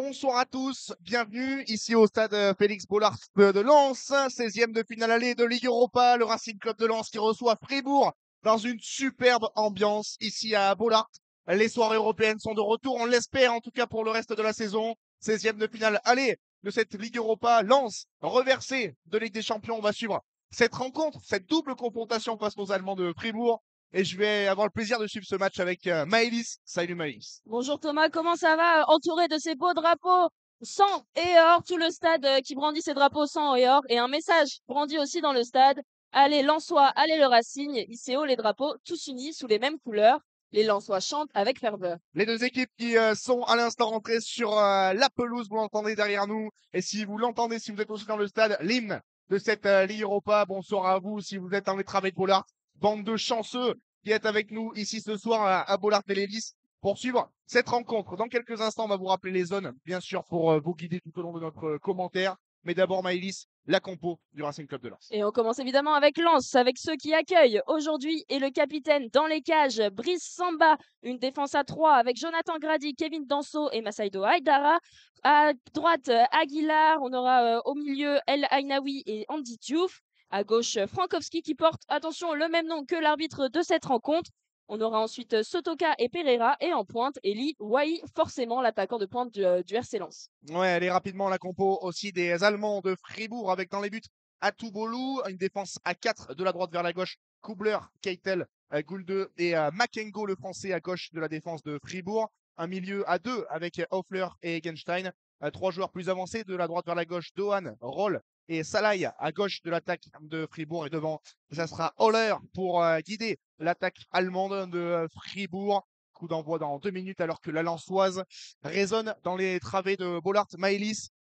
Bonsoir à tous, bienvenue ici au stade Félix Bollard de Lens, 16e de finale allée de Ligue Europa, le Racing Club de Lens qui reçoit Fribourg dans une superbe ambiance ici à Bollard. Les soirées européennes sont de retour, on l'espère en tout cas pour le reste de la saison. 16e de finale allée de cette Ligue Europa, Lens reversé de Ligue des Champions, on va suivre cette rencontre, cette double confrontation face aux Allemands de Fribourg. Et je vais avoir le plaisir de suivre ce match avec Maëlys. Salut Maëlys. Bonjour Thomas, comment ça va? Entouré de ces beaux drapeaux sang et or, tout le stade qui brandit ses drapeaux sang et or, et un message brandi aussi dans le stade. Allez Lensois, allez le Racing, hissez haut les drapeaux, tous unis sous les mêmes couleurs. Les Lensois chantent avec ferveur. Les deux équipes qui sont à l'instant rentrées sur la pelouse, vous l'entendez derrière nous. Et si vous l'entendez, si vous êtes aussi dans le stade, l'hymne de cette Ligue Europa. Bonsoir à vous si vous êtes en lettres avec Bollard. Bande de chanceux qui êtes avec nous ici ce soir à Bollard et Lévis pour suivre cette rencontre. Dans quelques instants, on va vous rappeler les zones, bien sûr, pour vous guider tout au long de notre commentaire. Mais d'abord, Maëlys, la compo du Racing Club de Lens. Et on commence évidemment avec Lens, avec ceux qui accueillent aujourd'hui et le capitaine dans les cages, Brice Samba, une défense à 3 avec Jonathan Grady, Kevin Danso et Massaïdo Haidara. À droite, Aguilar, on aura au milieu El Ainaoui et Andy Diouf. À gauche, Frankowski qui porte, attention, le même nom que l'arbitre de cette rencontre. On aura ensuite Sotoka et Pereira et en pointe, Eli Wai, forcément l'attaquant de pointe du RC Lens. Ouais, allez rapidement la compo aussi des Allemands de Fribourg avec dans les buts Atubolou, une défense à 4 de la droite vers la gauche, Kubler, Keitel, Gulde et Makengo le français à gauche de la défense de Fribourg, un milieu à 2 avec Hoffler et Egenstein, trois joueurs plus avancés de la droite vers la gauche, Dohan, Roll et Salai à gauche de l'attaque de Fribourg et devant, ça sera Holler pour guider l'attaque allemande de Fribourg. Coup d'envoi dans 2 minutes alors que la Lensoise résonne dans les travées de Bollard. Maëlys,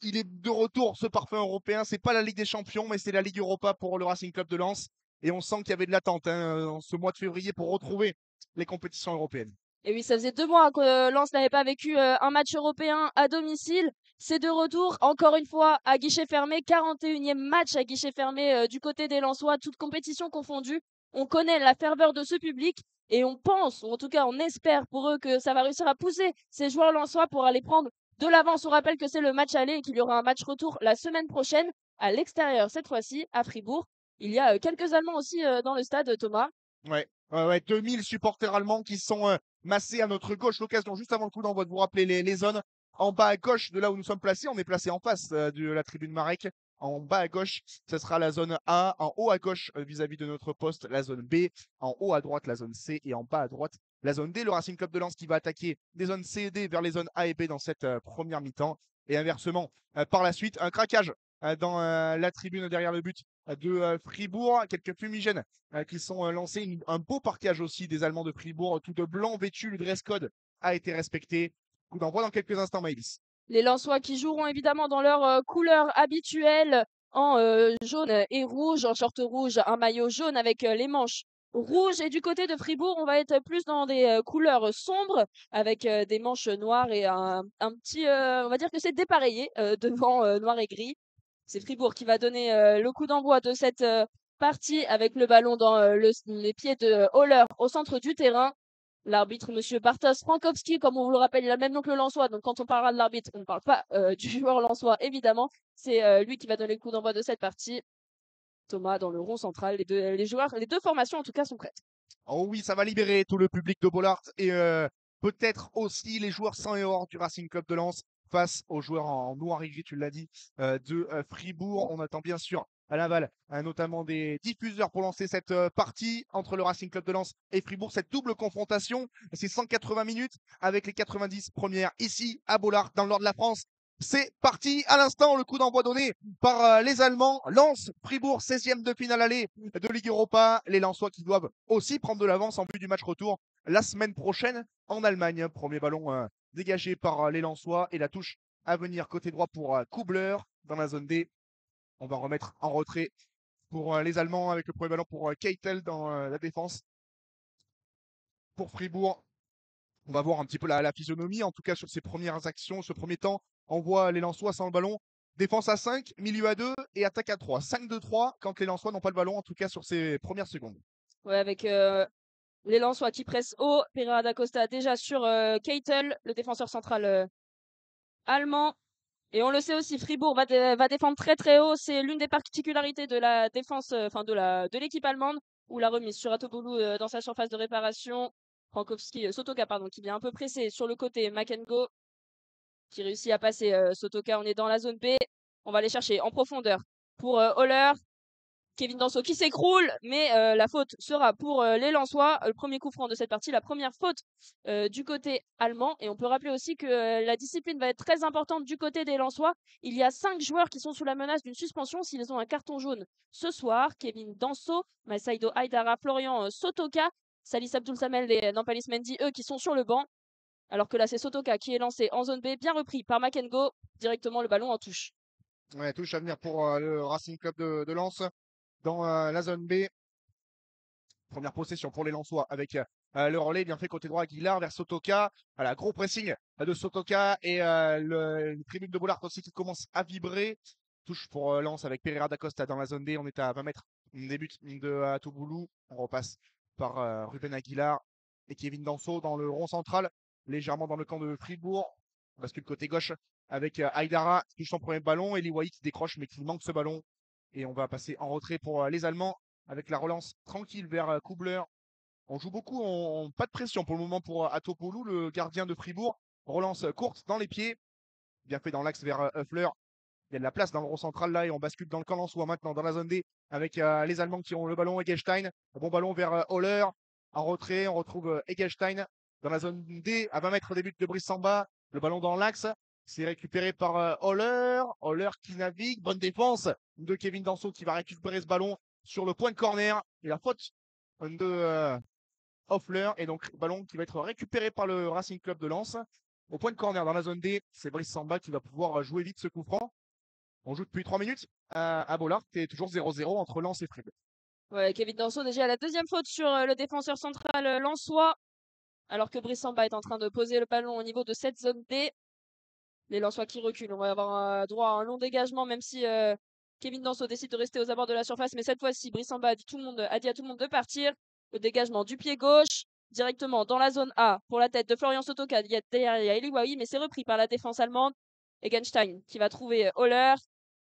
il est de retour, ce parfum européen. C'est pas la Ligue des Champions, mais c'est la Ligue Europa pour le Racing Club de Lens. Et on sent qu'il y avait de l'attente en ce mois de février pour retrouver les compétitions européennes. Et oui, ça faisait 2 mois que Lens n'avait pas vécu un match européen à domicile. C'est de retour, encore une fois, à guichet fermé. 41e match à guichet fermé du côté des Lensois, toutes compétitions confondues. On connaît la ferveur de ce public et on pense, ou en tout cas on espère pour eux que ça va réussir à pousser ces joueurs lensois pour aller prendre de l'avance. On rappelle que c'est le match aller et qu'il y aura un match retour la semaine prochaine à l'extérieur, cette fois-ci à Fribourg. Il y a quelques Allemands aussi dans le stade, Thomas. Ouais, 2000 supporters allemands qui sont massés à notre gauche. L'occasion, juste avant le coup d'envoi, de vous rappeler les zones. En bas à gauche de là où nous sommes placés, on est placé en face de la tribune Marek. En bas à gauche, ce sera la zone A. En haut à gauche, vis-à-vis de notre poste, la zone B. En haut à droite, la zone C. Et en bas à droite, la zone D. Le Racing Club de Lens qui va attaquer des zones C et D vers les zones A et B dans cette première mi-temps. Et inversement, par la suite, un craquage dans la tribune derrière le but de Fribourg. Quelques fumigènes qui sont lancés. Un beau parquage aussi des Allemands de Fribourg, tout de blanc vêtu. Le dress code a été respecté. Coup d'envoi dans quelques instants, Maëlys. Les Lensois qui joueront évidemment dans leur couleur habituelle en jaune et rouge, en short rouge, un maillot jaune avec les manches rouges. Et du côté de Fribourg, on va être plus dans des couleurs sombres avec des manches noires et un petit, on va dire que c'est dépareillé devant noir et gris. C'est Fribourg qui va donner le coup d'envoi de cette partie avec le ballon dans les pieds de Holler au centre du terrain. L'arbitre, monsieur Bartosz Frankowski, comme on vous le rappelle, il a le même nom que le Lensois. Donc, quand on parlera de l'arbitre, on ne parle pas du joueur Lensois, évidemment. C'est lui qui va donner le coup d'envoi de cette partie. Thomas, dans le rond central, les deux formations, en tout cas, sont prêtes. Oh oui, ça va libérer tout le public de Bollard et peut-être aussi les joueurs sans et hors du Racing Club de Lens face aux joueurs en noir et gris, tu l'as dit, de Fribourg. On attend bien sûr à l'aval, notamment des diffuseurs pour lancer cette partie entre le Racing Club de Lens et Fribourg. Cette double confrontation, c'est 180 minutes avec les 90 premières ici à Bollard, dans le nord de la France. C'est parti à l'instant, le coup d'envoi donné par les Allemands. Lens, Fribourg, 16e de finale aller de Ligue Europa. Les Lensois qui doivent aussi prendre de l'avance en vue du match retour la semaine prochaine en Allemagne. Premier ballon dégagé par les Lensois et la touche à venir côté droit pour Kubler dans la zone D. On va remettre en retrait pour les Allemands avec le premier ballon pour Keitel dans la défense. Pour Fribourg, on va voir un petit peu la physionomie, en tout cas sur ses premières actions, ce premier temps. On voit les Lensois sans le ballon. Défense à 5, milieu à 2 et attaque à 3. 5-2-3 quand les Lensois n'ont pas le ballon, en tout cas sur ces premières secondes. Ouais, avec les Lensois qui pressent haut. Pereira da Costa déjà sur Keitel, le défenseur central allemand. Et on le sait aussi, Fribourg va défendre très très haut. C'est l'une des particularités de la défense, enfin de l'équipe allemande, où la remise sur Atoboulou dans sa surface de réparation. Frankowski, Sotoka, pardon, qui vient un peu pressé sur le côté. Makengo qui réussit à passer Sotoka. On est dans la zone B. On va aller chercher en profondeur pour Holler. Kevin Danso qui s'écroule, mais la faute sera pour les Lensois. Le premier coup franc de cette partie, la première faute du côté allemand. Et on peut rappeler aussi que la discipline va être très importante du côté des Lensois. Il y a 5 joueurs qui sont sous la menace d'une suspension s'ils ont un carton jaune ce soir. Kevin Danso, Masaido Haidara, Florian Sotoka, Salis Abdul Samel et Nampalis Mendy, eux qui sont sur le banc. Alors que là, c'est Sotoka qui est lancé en zone B, bien repris par Makengo, directement le ballon en touche. Ouais, touche à venir pour le Racing Club de Lens dans la zone B. Première possession pour les Lensois avec le relais bien fait côté droit Aguilar vers Sotoka. Voilà, gros pressing de Sotoka et le tribune de Bollard aussi qui commence à vibrer. Touche pour Lens avec Pereira da Costa dans la zone D. On est à 20 mètres. On débute de Touboulou. On repasse par Ruben Aguilar et Kevin Danso dans le rond central, légèrement dans le camp de Fribourg. On bascule côté gauche avec Aïdara qui touche son premier ballon et Liwaï qui décroche mais qui manque ce ballon. Et on va passer en retrait pour les Allemands avec la relance tranquille vers Kubler. On joue beaucoup, pas de pression pour le moment pour Atopoulou, le gardien de Fribourg. Relance courte dans les pieds, bien fait dans l'axe vers Huffler. Il y a de la place dans le rond central là et on bascule dans le camp lensois maintenant dans la zone D avec les Allemands qui ont le ballon. Egelstein, bon ballon vers Holler. En retrait, on retrouve Egelstein dans la zone D à 20 mètres des buts de Brice Samba. Le ballon dans l'axe, c'est récupéré par Holler. Holler qui navigue, bonne défense de Kevin Danso qui va récupérer ce ballon sur le point de corner. Et la faute de Hoffler. Et donc, ballon qui va être récupéré par le Racing Club de Lens. Au point de corner dans la zone D, c'est Brice Samba qui va pouvoir jouer vite ce coup franc. On joue depuis 3 minutes à Bollard. C'est toujours 0-0 entre Lens et Fribourg. Ouais, Kevin Danso déjà la deuxième faute sur le défenseur central lensois, alors que Brice Samba est en train de poser le ballon au niveau de cette zone D. Les Lensois qui reculent. On va avoir droit à un long dégagement, même si Kevin Danso décide de rester aux abords de la surface. Mais cette fois-ci, Brice Samba a dit à tout le monde de partir. Le dégagement du pied gauche, directement dans la zone A, pour la tête de Florian Sotoka. Derrière, il y a Eli Wahi, mais c'est repris par la défense allemande. Egenstein qui va trouver Holler,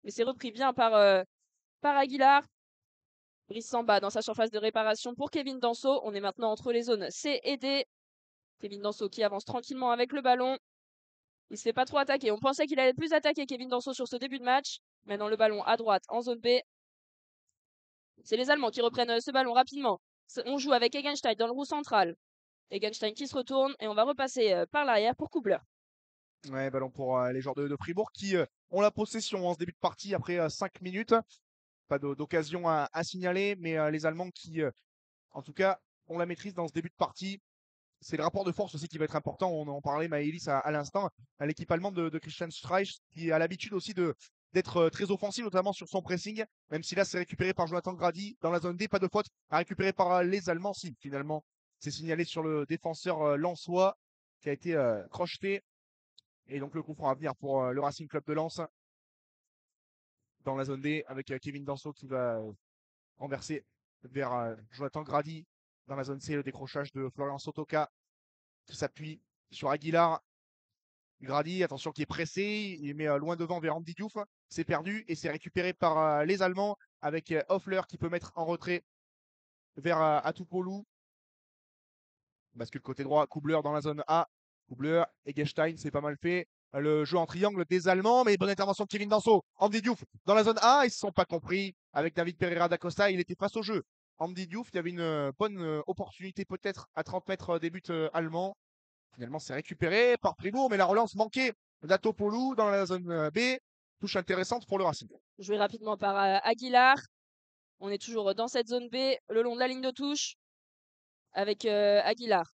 mais c'est repris bien par Aguilar. Brice Samba dans sa surface de réparation pour Kevin Danso. On est maintenant entre les zones C et D. Kevin Danso qui avance tranquillement avec le ballon. Il se fait pas trop attaquer. On pensait qu'il allait plus attaquer Kevin Danso sur ce début de match. Maintenant le ballon à droite en zone B. C'est les Allemands qui reprennent ce ballon rapidement. On joue avec Egenstein dans le roue central. Egenstein qui se retourne et on va repasser par l'arrière pour Kubler. Ouais, ballon pour les joueurs de Fribourg qui ont la possession en ce début de partie après 5 minutes. Pas d'occasion à signaler, mais les Allemands qui, en tout cas, ont la maîtrise dans ce début de partie. C'est le rapport de force aussi qui va être important. On en parlait, Maëlys, à l'instant. À l'équipe allemande de Christian Streich, qui a l'habitude aussi d'être très offensif, notamment sur son pressing, même si là c'est récupéré par Jonathan Grady dans la zone D, pas de faute à récupérer par les Allemands, si finalement c'est signalé sur le défenseur lensois qui a été crocheté. Et donc le coup franc à venir pour le Racing Club de Lens dans la zone D avec Kevin Danso qui va renverser vers Jonathan Grady dans la zone C, le décrochage de Florian Sotoka qui s'appuie sur Aguilar. Grady, attention, qui est pressé, il met loin devant vers Andy Diouf, c'est perdu et c'est récupéré par les Allemands avec Hoffler qui peut mettre en retrait vers Atoupolou. Bascule côté droit, Kubler dans la zone A. Kubler, Eggestein, c'est pas mal fait. Le jeu en triangle des Allemands, mais bonne intervention de Kevin Danso. Andy Diouf dans la zone A, ils ne se sont pas compris avec David Pereira da Costa, il était face au jeu. Andy Diouf, il y avait une bonne opportunité peut-être à 30 mètres des buts allemands. Finalement, c'est récupéré par Fribourg, mais la relance manquée d'Atopoulou dans la zone B. Touche intéressante pour le Racing. Joué rapidement par Aguilar. On est toujours dans cette zone B, le long de la ligne de touche, avec Aguilar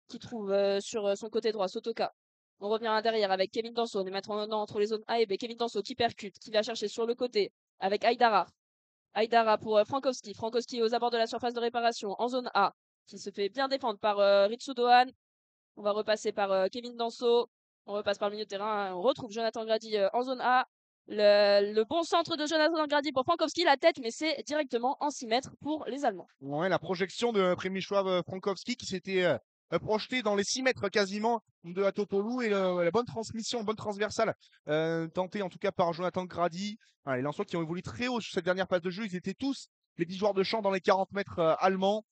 qui trouve sur son côté droit Sotoka. On revient à derrière avec Kevin Danso. On est maintenant entre les zones A et B. Kevin Danso qui percute, qui va chercher sur le côté avec Aïdara. Aïdara pour Frankowski. Frankowski aux abords de la surface de réparation en zone A, qui se fait bien défendre par Ritsu Dohan. On va repasser par Kevin Danso. On repasse par le milieu de terrain. On retrouve Jonathan Grady en zone A. Le bon centre de Jonathan Grady pour Frankowski, la tête, mais c'est directement en 6 mètres pour les Allemands. Ouais, la projection de Przemysław Frankowski qui s'était projeté dans les 6 mètres quasiment de Atopolu et la bonne transmission, bonne transversale tentée en tout cas par Jonathan Grady. Les Lensois qui ont évolué très haut sur cette dernière passe de jeu, ils étaient tous les 10 joueurs de champ dans les 40 mètres allemands.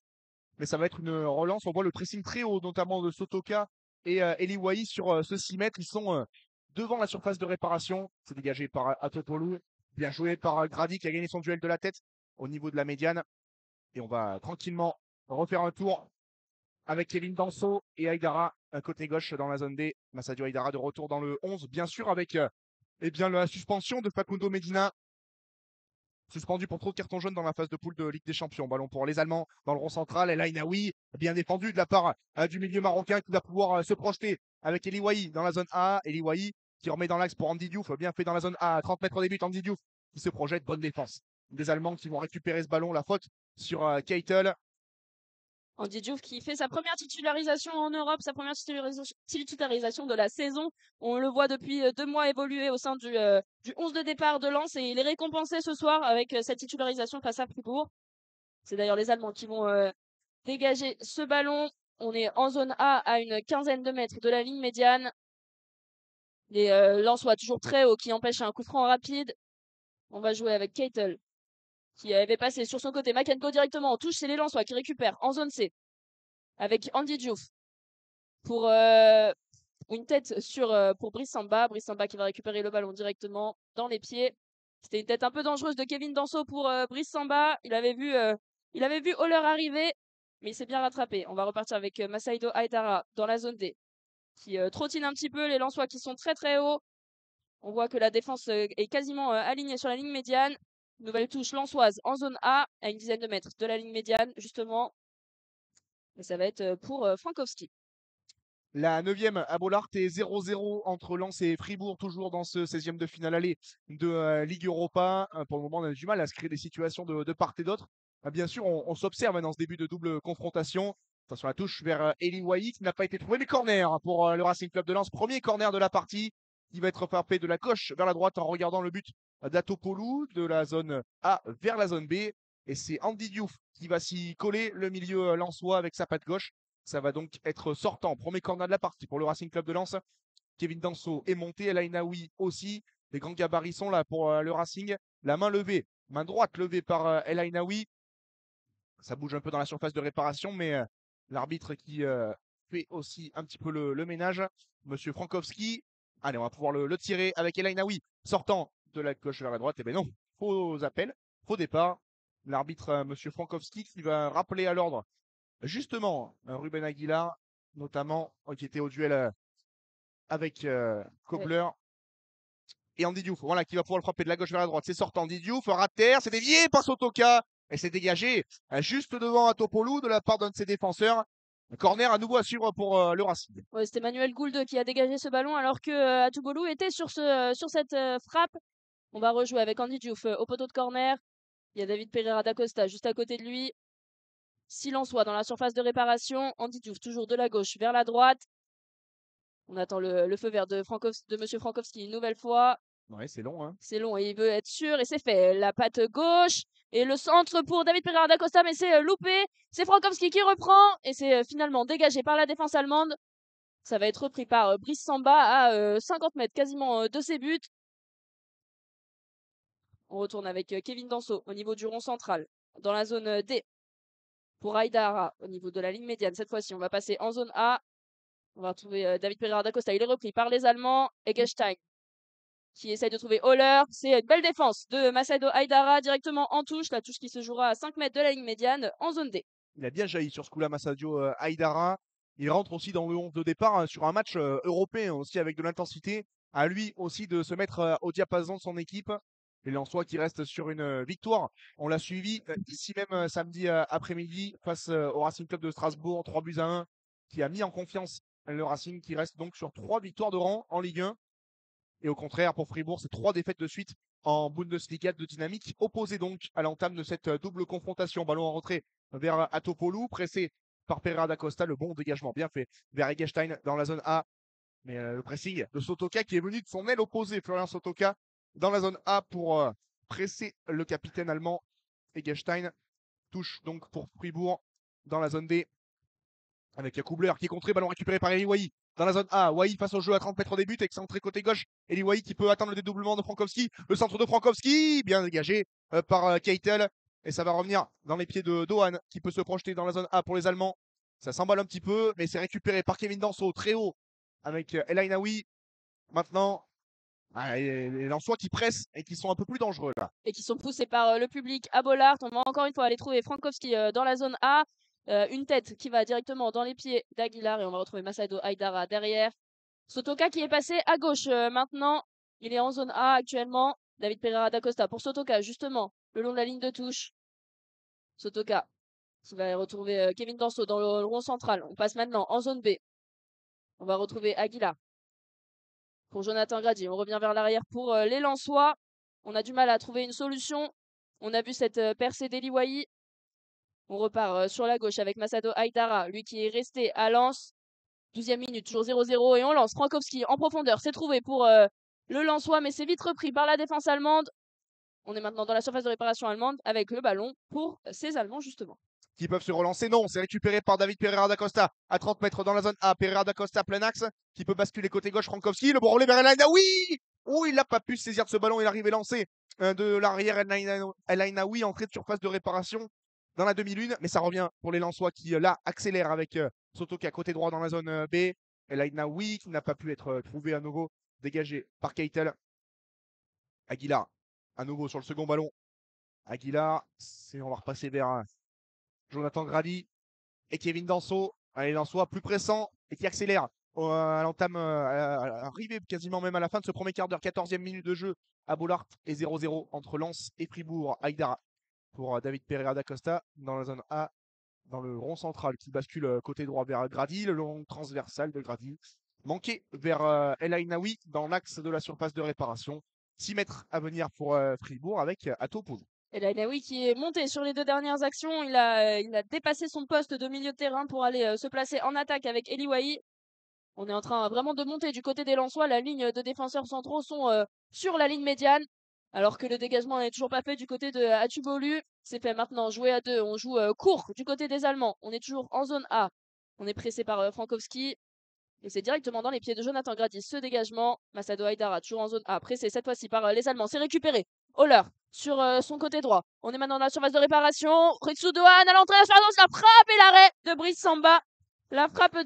Mais ça va être une relance. On voit le pressing très haut, notamment de Sotoka et Eli Wahi sur ce 6 mètres. Ils sont devant la surface de réparation. C'est dégagé par Atopolu. Bien joué par Grady qui a gagné son duel de la tête au niveau de la médiane. Et on va tranquillement refaire un tour avec Kevin Danso et Aïdara côté gauche dans la zone D. Massadio Aïdara de retour dans le 11, bien sûr, avec eh bien, la suspension de Facundo Medina. Suspendu pour trop de cartons jaunes dans la phase de poule de Ligue des Champions. Ballon pour les Allemands dans le rond central. El Ainaoui, bien défendu de la part du milieu marocain qui va pouvoir se projeter avec Eli Wahi dans la zone A. Eli Wahi qui remet dans l'axe pour Andy Diouf. Bien fait dans la zone A. 30 mètres au début, Andy Diouf qui se projette. Bonne défense. Des Allemands qui vont récupérer ce ballon. La faute sur Keitel. Andy Diouf qui fait sa première titularisation en Europe, sa première titularisation de la saison. On le voit depuis 2 mois évoluer au sein du 11 de départ de Lens et il est récompensé ce soir avec cette titularisation face à Fribourg. C'est d'ailleurs les Allemands qui vont dégager ce ballon. On est en zone A à une quinzaine de mètres de la ligne médiane. Les Lensois toujours très haut qui empêche un coup franc rapide. On va jouer avec Keitel qui avait passé sur son côté. Makenko directement en touche, c'est les Lensois qui récupèrent en zone C avec Andy Diouf pour une tête pour Brice Samba. Brice Samba qui va récupérer le ballon directement dans les pieds. C'était une tête un peu dangereuse de Kevin Danso pour Brice Samba. Il avait vu Holler arriver, mais il s'est bien rattrapé. On va repartir avec Massaïdo Aïdara dans la zone D qui trottine un petit peu les Lensois qui sont très très hauts. On voit que la défense est quasiment alignée sur la ligne médiane. Nouvelle touche lensoise en zone A à une dizaine de mètres de la ligne médiane justement. Et ça va être pour Frankowski. La 9e à Bollard est 0-0 entre Lens et Fribourg, toujours dans ce 16e de finale aller de Ligue Europa. Pour le moment, on a du mal à se créer des situations de part et d'autre. Bien sûr, on s'observe dans ce début de double confrontation. Attention à la touche vers Eli Wahi qui n'a pas été trouvé, mais corner pour le Racing Club de Lens. Premier corner de la partie qui va être frappé de la gauche vers la droite en regardant le but d'Atopolu de la zone A vers la zone B. Et c'est Andy Diouf qui va s'y coller, le milieu lensois avec sa patte gauche. Ça va donc être sortant. Premier corner de la partie pour le Racing Club de Lens. Kevin Danso est monté. El Ainaoui aussi. Les grands gabarits sont là pour le Racing. La main levée, main droite levée par El Ainaoui. Ça bouge un peu dans la surface de réparation, mais l'arbitre qui fait aussi un petit peu le ménage. Monsieur Frankowski. Allez, on va pouvoir le tirer avec El Ainaoui. Sortant de la gauche vers la droite. Eh bien non, faux appel, faux départ. L'arbitre, Monsieur Frankowski, qui va rappeler à l'ordre justement Ruben Aguilar, notamment, qui était au duel avec Kobler et Andy Diouf. Voilà, qui va pouvoir le frapper de la gauche vers la droite. C'est sortant. Andy Diouf, rat de terre, c'est dévié par Sotoka et c'est dégagé juste devant Atopolu de la part d'un de ses défenseurs. Un corner à nouveau à suivre pour le Racing. Ouais, c'était Manuel Gould qui a dégagé ce ballon alors que Atoubolou était sur cette frappe. On va rejouer avec Andy Diouf au poteau de corner. Il y a David Pereira da Costa juste à côté de lui. Silençois dans la surface de réparation. Andy Diouf toujours de la gauche vers la droite. On attend le feu vert de Monsieur Frankowski une nouvelle fois. Ouais, c'est long, hein. C'est long et il veut être sûr et c'est fait. La patte gauche et le centre pour David Pereira da Costa, mais c'est loupé. C'est Frankowski qui reprend et c'est finalement dégagé par la défense allemande. Ça va être repris par Brice Samba à 50 mètres quasiment de ses buts. On retourne avec Kevin Danso au niveau du rond central dans la zone D pour Aïdara au niveau de la ligne médiane. Cette fois-ci, on va passer en zone A. On va retrouver David Pereira da Costa. Il est repris par les Allemands. Eggestein qui essaye de trouver Holler. C'est une belle défense de Massaïdo Aïdara directement en touche. La touche qui se jouera à 5 mètres de la ligne médiane en zone D. Il a bien jailli sur ce coup-là, Massadio Aïdara. Il rentre aussi dans le 11 de départ sur un match européen aussi avec de l'intensité. À lui aussi de se mettre au diapason de son équipe. Les Lensois qui restent sur une victoire. On l'a suivi ici même samedi après-midi face au Racing Club de Strasbourg, 3-1, qui a mis en confiance le Racing qui reste donc sur 3 victoires de rang en Ligue 1. Et au contraire, pour Fribourg, c'est 3 défaites de suite en Bundesliga de dynamique opposée donc à l'entame de cette double confrontation. Ballon en retrait vers Atopolu, pressé par Pereira da Costa, le bon dégagement bien fait vers Eggestein dans la zone A. Mais le pressing de Sotoka qui est venu de son aile opposée, Florian Sotoka, dans la zone A pour presser le capitaine allemand Eggestein. Touche donc pour Fribourg dans la zone D. avec Koubler qui est contré, ballon récupéré par Eli Wahi dans la zone A. Wahi face au jeu à 30 mètres des buts, excentré côté gauche. Eli Wahi qui peut atteindre le dédoublement de Frankowski. Le centre de Frankowski, bien dégagé par Keitel. Et ça va revenir dans les pieds de Dohan qui peut se projeter dans la zone A pour les Allemands. Ça s'emballe un petit peu, mais c'est récupéré par Kevin Danso très haut avec El Ainaoui. Maintenant, les Lensois qui pressent et qui sont un peu plus dangereux là. Et qui sont poussés par le public à Bollard. On va encore une fois aller trouver Frankowski dans la zone A. Une tête qui va directement dans les pieds d'Aguilar et on va retrouver Masado Haidara derrière. Sotoka qui est passé à gauche maintenant. Il est en zone A actuellement. David Pereira da Costa pour Sotoka justement le long de la ligne de touche. Sotoka qui va retrouver Kevin Danso dans le rond central. On passe maintenant en zone B. On va retrouver Aguilar pour Jonathan Grady. On revient vers l'arrière pour les Lensois. On a du mal à trouver une solution. On a vu cette percée d'Eliwahi. On repart sur la gauche avec Masado Haidara, lui qui est resté à Lens. 12e minute, toujours 0-0 et on lance. Frankowski en profondeur, c'est trouvé pour le Lensois, mais c'est vite repris par la défense allemande. On est maintenant dans la surface de réparation allemande avec le ballon pour ces Allemands justement. Qui peuvent se relancer. Non, c'est récupéré par David Pereira da Costa à 30 mètres dans la zone A. Pereira da Costa plein axe qui peut basculer côté gauche. Frankowski, le bon relais vers El Ainaoui. Oh, il n'a pas pu saisir de ce ballon. Il arrive lancé de l'arrière. El Ainaoui entrée de surface de réparation dans la demi-lune. Mais ça revient pour les Lensois qui là accélèrent avec Sotoka côté droit dans la zone B. El Ainaoui qui n'a pas pu être trouvé à nouveau dégagé par Keitel. Aguilar à nouveau sur le second ballon. Aguilar, on va repasser vers Jonathan Grady et Kevin Danso. Allez, Danso plus pressant et qui accélère à l'entame, arrivé quasiment même à la fin de ce premier quart d'heure. 14e minute de jeu à Bollard et 0-0 entre Lens et Fribourg. Haidara pour David Pereira da Costa dans la zone A, dans le rond central qui bascule côté droit vers Grady. Le long transversal de Grady manqué vers El Ainaoui dans l'axe de la surface de réparation. 6 mètres à venir pour Fribourg avec Atopoulou. Et là, oui, qui est monté sur les deux dernières actions. Il a dépassé son poste de milieu de terrain pour aller se placer en attaque avec Eliwahi. On est en train vraiment de monter du côté des Lensois. La ligne de défenseurs centraux sont sur la ligne médiane. Alors que le dégagement n'est toujours pas fait du côté de Atubolu. C'est fait maintenant, jouer à deux. On joue court du côté des Allemands. On est toujours en zone A. On est pressé par Frankowski. Et c'est directement dans les pieds de Jonathan Grady. Ce dégagement, Masado Haidara, toujours en zone A. Pressé cette fois-ci par les Allemands. C'est récupéré. Holler sur son côté droit. On est maintenant dans la surface de réparation. Ritsu Dohan à l'entrée, la frappe et l'arrêt de Brice Samba. La frappe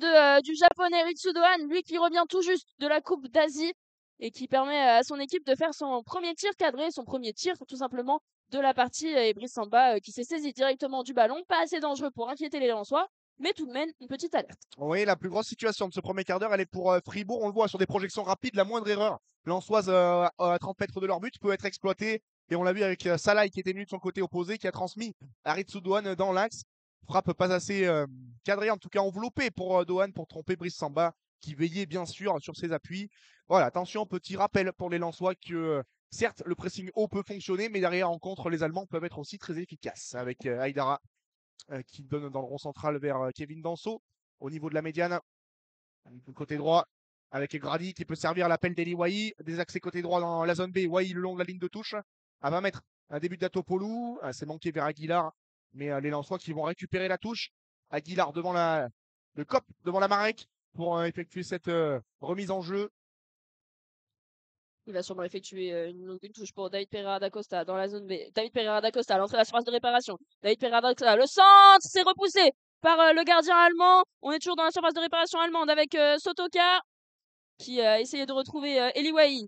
du japonais Ritsu Dohan, lui qui revient tout juste de la Coupe d'Asie et qui permet à son équipe de faire son premier tir cadré, son premier tir tout simplement de la partie. Et Brice Samba qui s'est saisi directement du ballon. Pas assez dangereux pour inquiéter les Lensois, mais tout de même une petite alerte. Oui, la plus grosse situation de ce premier quart d'heure, elle est pour Fribourg. On le voit sur des projections rapides, la moindre erreur lensoise à 30 mètres de leur but peut être exploitée. Et on l'a vu avec Salah qui était venu de son côté opposé, qui a transmis à Ritsu Dohan dans l'axe. Frappe pas assez cadrée, en tout cas enveloppée pour Dohan pour tromper Brice Samba, qui veillait bien sûr sur ses appuis. Voilà, attention, petit rappel pour les Lensois que certes, le pressing haut peut fonctionner, mais derrière, en contre, les Allemands peuvent être aussi très efficaces avec Haidara qui donne dans le rond central vers Kevin Danso au niveau de la médiane. Du côté droit, avec Grady qui peut servir à l'appel d'Eli Wahi. Des accès côté droit dans la zone B. Wahi le long de la ligne de touche. À 20 mètres, un début d'Atopoulou. C'est manqué vers Aguilar. Mais les Lensois qui vont récupérer la touche. Aguilar devant le COP, devant la Marek pour effectuer cette remise en jeu. Il va sûrement effectuer une touche pour David Pereira da Costa dans la zone B. David Pereira da Costa à l'entrée de la surface de réparation. David Pereira da Costa, le centre, c'est repoussé par le gardien allemand. On est toujours dans la surface de réparation allemande avec Sotoka qui a essayé de retrouver Eliwahi.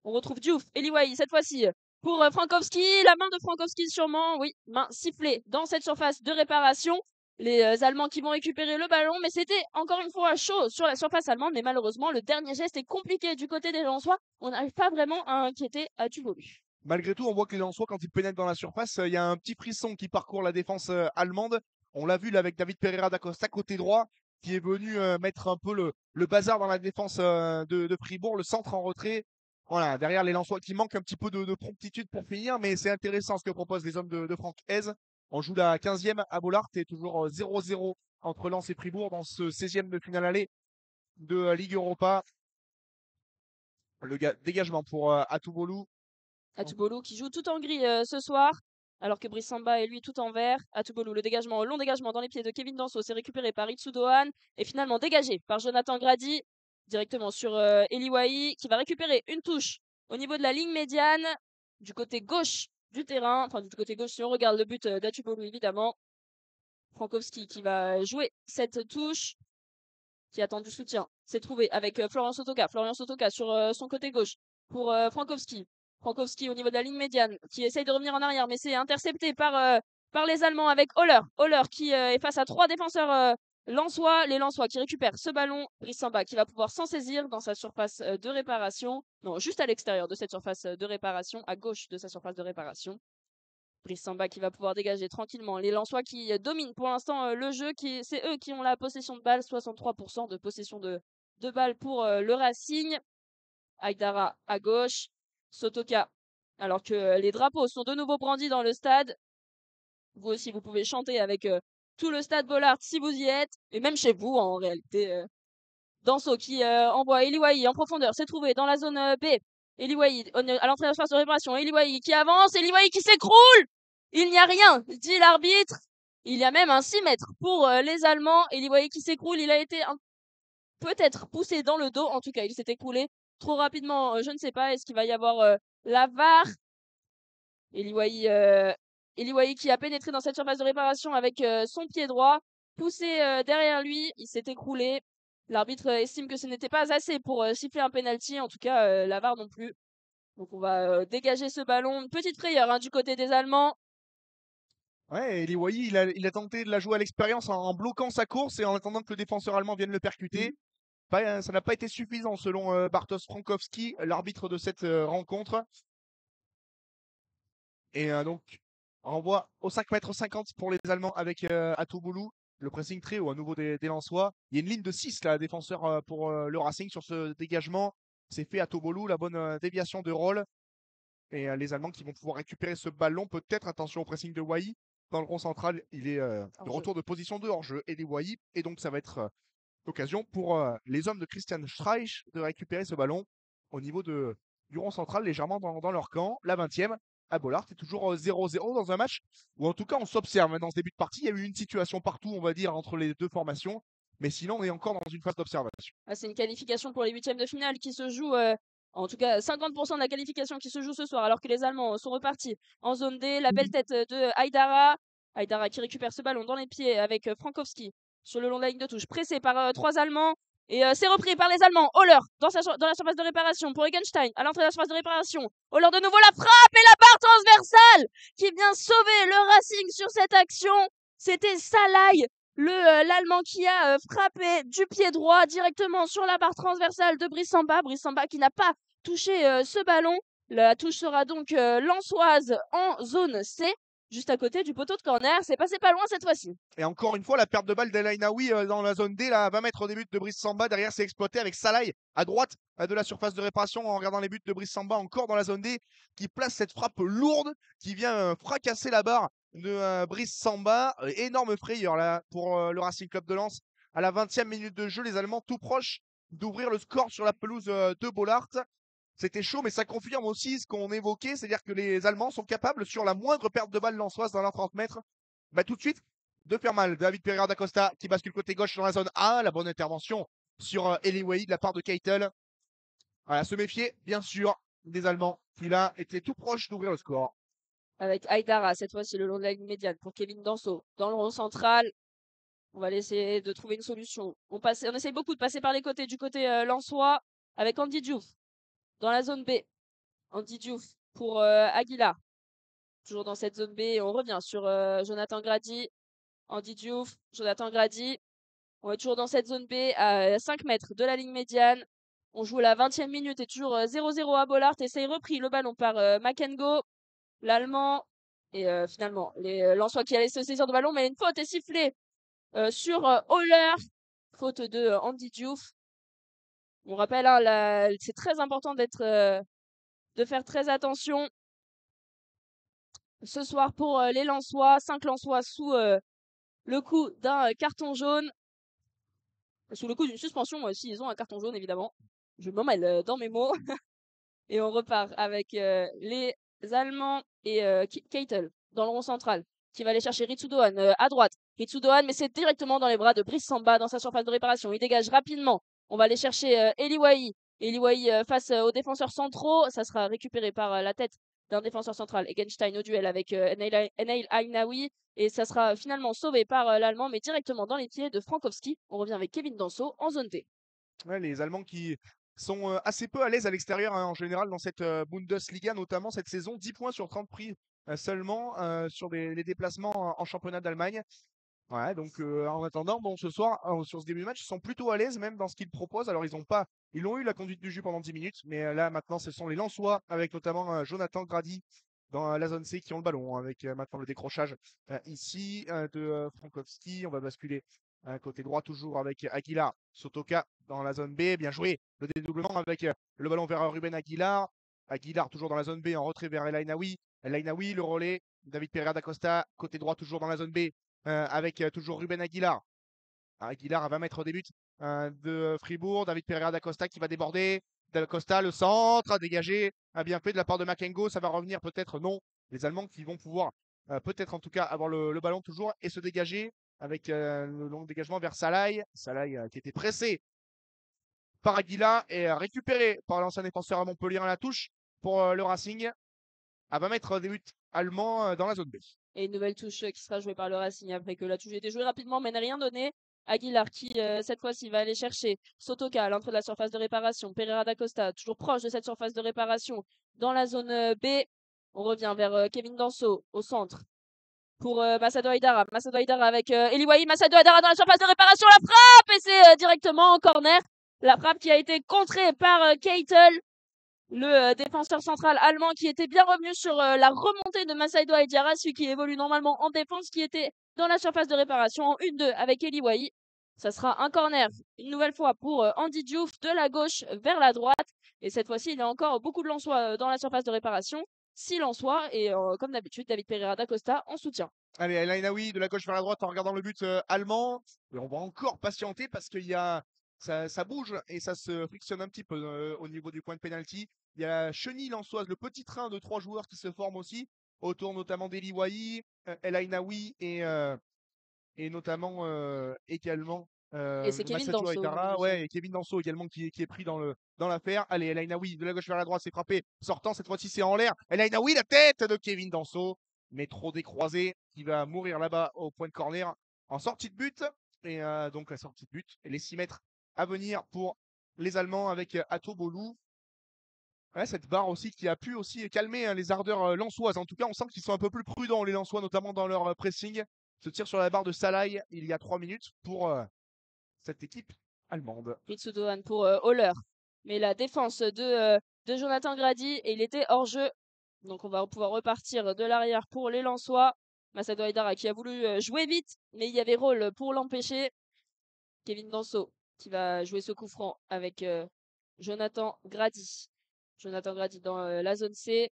On retrouve Diouf, Eliwahi cette fois-ci pour Frankowski. La main de Frankowski sûrement, oui, main sifflée dans cette surface de réparation. Les Allemands qui vont récupérer le ballon, mais c'était encore une fois chaud sur la surface allemande, mais malheureusement le dernier geste est compliqué du côté des Lensois. On n'arrive pas vraiment à inquiéter Atubolu. Malgré tout, on voit que les Lensois, quand ils pénètrent dans la surface, il y a un petit frisson qui parcourt la défense allemande. On l'a vu là avec David Pereira da Costa côté droit, qui est venu mettre un peu le bazar dans la défense de Fribourg, le centre en retrait. Voilà, derrière les Lensois qui manquent un petit peu de promptitude pour finir, mais c'est intéressant ce que proposent les hommes de Franck Hez. On joue la 15e à Bollard et toujours 0-0 entre Lens et Fribourg dans ce 16e de finale aller de Ligue Europa. Le dégagement pour Atoubolu. Atubolu qui joue tout en gris ce soir. Alors que Brice Samba est lui tout en vert. Atoubolu, le dégagement, long dégagement dans les pieds de Kevin Danso, c'est récupéré par Itsu Dohan et finalement dégagé par Jonathan Grady directement sur Eli Wahi qui va récupérer une touche au niveau de la ligne médiane du côté gauche du terrain. Enfin, du côté gauche, si on regarde le but d'Atoubolu, évidemment. Frankowski qui va jouer cette touche, qui attend du soutien. C'est trouvé avec Florian Sotoka. Florian Sotoka sur son côté gauche pour Frankowski. Frankowski au niveau de la ligne médiane qui essaye de revenir en arrière, mais c'est intercepté par les Allemands avec Holler. Holler qui est face à 3 défenseurs lensois. Les lensois qui récupèrent ce ballon. Brice Samba qui va pouvoir s'en saisir dans sa surface de réparation. Non, juste à l'extérieur de cette surface de réparation, à gauche de sa surface de réparation. Brice Samba qui va pouvoir dégager tranquillement. Les Lensois qui dominent pour l'instant le jeu, c'est eux qui ont la possession de balle, 63% de possession de balle pour le Racing. Aïdara à gauche, Sotoka. Alors que les drapeaux sont de nouveau brandis dans le stade. Vous aussi, vous pouvez chanter avec tout le stade Bollard si vous y êtes, et même chez vous en réalité. Danso qui envoie Eliwahi en profondeur, c'est trouvé dans la zone B. Eliwahi à l'entrée de la surface de réparation. Eliwahi qui avance, Eliwahi qui s'écroule. Il n'y a rien, dit l'arbitre. Il y a même un 6 mètres pour les Allemands. Eliwahi qui s'écroule, il a été peut-être poussé dans le dos. En tout cas, il s'est écroulé trop rapidement. Je ne sais pas, est-ce qu'il va y avoir la VAR? Eliwahi qui a pénétré dans cette surface de réparation avec son pied droit, poussé derrière lui, il s'est écroulé. L'arbitre estime que ce n'était pas assez pour siffler un penalty, en tout cas la VAR non plus. Donc on va dégager ce ballon. Une petite frayeur du côté des Allemands. Ouais, et Wai, il a tenté de la jouer à l'expérience en bloquant sa course et en attendant que le défenseur allemand vienne le percuter. Ça n'a pas été suffisant selon Bartosz Frankowski, l'arbitre de cette rencontre. Et donc, renvoi au 5,50 m pour les Allemands avec Atoubolu. Le pressing très haut à nouveau des Lensois. Il y a une ligne de 6 là, défenseur pour le Racing sur ce dégagement. C'est fait Atoubolu, la bonne déviation de rôle. Et les Allemands qui vont pouvoir récupérer ce ballon. Peut-être, attention au pressing de Wai. Dans le rond central, il est de retour de position de hors-jeu et des Wai. Et donc, ça va être l'occasion pour les hommes de Christian Streich de récupérer ce ballon au niveau du rond central, légèrement dans leur camp. La 20e à Bollard, c'est toujours 0-0 dans un match où en tout cas on s'observe dans ce début de partie. Il y a eu une situation partout, on va dire, entre les deux formations. Mais sinon, on est encore dans une phase d'observation. C'est une qualification pour les huitièmes de finale qui se joue, en tout cas 50% de la qualification qui se joue ce soir, alors que les Allemands sont repartis en zone D. La belle tête de Aïdara. Aïdara qui récupère ce ballon dans les pieds avec Frankowski sur le long de la ligne de touche, pressé par 3 Allemands. Et c'est repris par les Allemands. Holler dans la surface de réparation pour Egenstein à l'entrée de la surface de réparation. Holler de nouveau la frappe et la barre transversale qui vient sauver le Racing sur cette action. C'était Salai, l'Allemand qui a frappé du pied droit directement sur la barre transversale de Brice Samba. Brice Samba qui n'a pas touché ce ballon. La touche sera donc lensoise en zone C, juste à côté du poteau de corner. C'est passé pas loin cette fois-ci. Et encore une fois, la perte de balle d'El Ainaoui dans la zone D, là, à 20 mètres des buts de Brice Samba. Derrière, c'est exploité avec Salai à droite de la surface de réparation en regardant les buts de Brice Samba encore dans la zone D, qui place cette frappe lourde qui vient fracasser la barre de Brice Samba. Énorme frayeur là pour le Racing Club de Lens. À la 20e minute de jeu, les Allemands tout proches d'ouvrir le score sur la pelouse de Bollard. C'était chaud, mais ça confirme aussi ce qu'on évoquait, c'est-à-dire que les Allemands sont capables, sur la moindre perte de balle lensoise dans leurs 30 mètres, tout de suite, de faire mal. David Pereira d'Acosta qui bascule côté gauche dans la zone A. La bonne intervention sur Eliwahi de la part de Keitel. Voilà, se méfier, bien sûr, des Allemands qui là étaient tout proches d'ouvrir le score. Avec Aïdara, cette fois-ci le long de la ligne médiane pour Kevin Danso. Dans le rond central, on va essayer de trouver une solution. On essaye beaucoup de passer par les côtés, du côté lensois, avec Andy Diouf dans la zone B. Andy Diouf pour Aguilar. Toujours dans cette zone B. Et on revient sur Jonathan Grady. Andy Diouf, Jonathan Grady. On est toujours dans cette zone B à 5 mètres de la ligne médiane. On joue la 20e minute et toujours 0-0 à Bollard. Et c'est repris le ballon par Makengo, l'Allemand. Et finalement, les Lensois qui allaient se saisir du ballon, mais une faute est sifflée sur Holler. Faute de Andy Diouf. On rappelle, c'est très important de faire très attention ce soir pour les Lensois. 5 Lensois sous le coup d'un carton jaune. Sous le coup d'une suspension aussi, ils ont un carton jaune évidemment. Je m'en mêle dans mes mots. Et on repart avec les Allemands et Keitel dans le rond central, qui va aller chercher Ritsudoan à droite. Ritsudoan, mais c'est directement dans les bras de Brice Samba dans sa surface de réparation. Il dégage rapidement. On va aller chercher Eliwai. Eliwai face aux défenseurs centraux. Ça sera récupéré par la tête d'un défenseur central. Egenstein au duel avec Enail Ainaoui. Et ça sera finalement sauvé par l'Allemand, mais directement dans les pieds de Frankowski. On revient avec Kevin Danso en zone T. Ouais, les Allemands qui sont assez peu à l'aise à l'extérieur hein, en général dans cette Bundesliga, notamment cette saison. 10 points sur 30 pris seulement sur les déplacements en championnat d'Allemagne. Ouais, donc en attendant, bon, ce soir, sur ce début de match, ils sont plutôt à l'aise même dans ce qu'ils proposent. Alors, ils ont eu la conduite du jeu pendant 10 minutes, mais là, maintenant, ce sont les Lensois, avec notamment Jonathan Grady dans la zone C qui ont le ballon, avec maintenant le décrochage ici de Frankowski. On va basculer côté droit toujours avec Aguilar, Sotoka dans la zone B. Bien joué, le dédoublement avec le ballon vers Ruben Aguilar. Aguilar toujours dans la zone B en retrait vers El Ainaoui. El Ainaoui, le relais. David Pereira da Costa, côté droit toujours dans la zone B. Avec toujours Ruben Aguilar. Aguilar à 20 mètres des buts de Fribourg. David Pereira da Costa qui va déborder. Da Costa, le centre, dégagé, a bien fait de la part de Makengo. Ça va revenir peut-être, non. Les Allemands qui vont pouvoir, peut-être en tout cas, avoir le ballon toujours et se dégager avec le long dégagement vers Salai. Salai qui était pressé par Aguilar et récupéré par l'ancien défenseur à Montpellier à la touche pour le Racing. À 20 mètres des buts allemands dans la zone B. Et une nouvelle touche qui sera jouée par le Racing après que la touche ait été jouée rapidement mais n'a rien donné. Aguilar qui, cette fois-ci, va aller chercher Sotoka à l'entrée de la surface de réparation. Pereira da Costa, toujours proche de cette surface de réparation dans la zone B. On revient vers Kevin Danso au centre pour Masado Aidara. Masado Aidara avec Eliwai. Masado Aidara dans la surface de réparation. La frappe et c'est directement en corner. La frappe qui a été contrée par Keitel, le défenseur central allemand qui était bien revenu sur la remontée de Masaido Aidara, celui qui évolue normalement en défense, qui était dans la surface de réparation en 1-2 avec Eliwai. Ça sera un corner, une nouvelle fois pour Andy Diouf, de la gauche vers la droite. Et cette fois-ci, il y a encore beaucoup de Lensois dans la surface de réparation. 6 Lensois et comme d'habitude, David Pereira da Costa en soutien. Allez, El Ainaoui de la gauche vers la droite en regardant le but allemand. Et on va encore patienter parce qu'il y a ça bouge et ça se frictionne un petit peu au niveau du point de pénalty. Il y a la chenille lensoise, le petit train de 3 joueurs qui se forment aussi, autour notamment d'Eli Wahi, El Ainaoui et notamment également Et c'est Kevin Massadio Danso, Aitara, aussi. ouais, et Kevin Danso également qui est pris dans l'affaire. Allez, El Ainaoui de la gauche vers la droite, c'est frappé, sortant, cette fois-ci c'est en l'air. El Ainaoui, la tête de Kevin Danso, mais trop décroisé, qui va mourir là-bas au point de corner en sortie de but. Et donc la sortie de but et les 6 mètres à venir pour les Allemands avec Ato Bolou. Ouais, cette barre aussi qui a pu aussi calmer hein, les ardeurs lensoises. En tout cas, on sent qu'ils sont un peu plus prudents, les Lensois, notamment dans leur pressing. Se tire sur la barre de Salai il y a 3 minutes pour cette équipe allemande. Ritsudoan pour Holler. Mais la défense de Jonathan Grady, et il était hors jeu. Donc on va pouvoir repartir de l'arrière pour les Lensois. Masado Aidara qui a voulu jouer vite, mais il y avait rôle pour l'empêcher. Kevin Danso qui va jouer ce coup franc avec Jonathan Grady. Jonathan Grady dans la zone C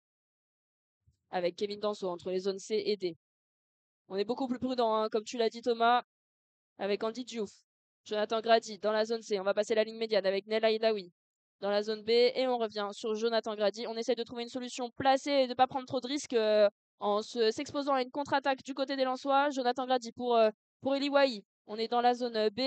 avec Kevin Danso entre les zones C et D. On est beaucoup plus prudent, hein, comme tu l'as dit Thomas, avec Andy Diouf. Jonathan Grady dans la zone C. On va passer la ligne médiane avec Nel Aïdaoui dans la zone B et on revient sur Jonathan Grady. On essaie de trouver une solution placée et de ne pas prendre trop de risques en s'exposant à une contre-attaque du côté des Lensois. Jonathan Grady pour Eliwai. On est dans la zone B.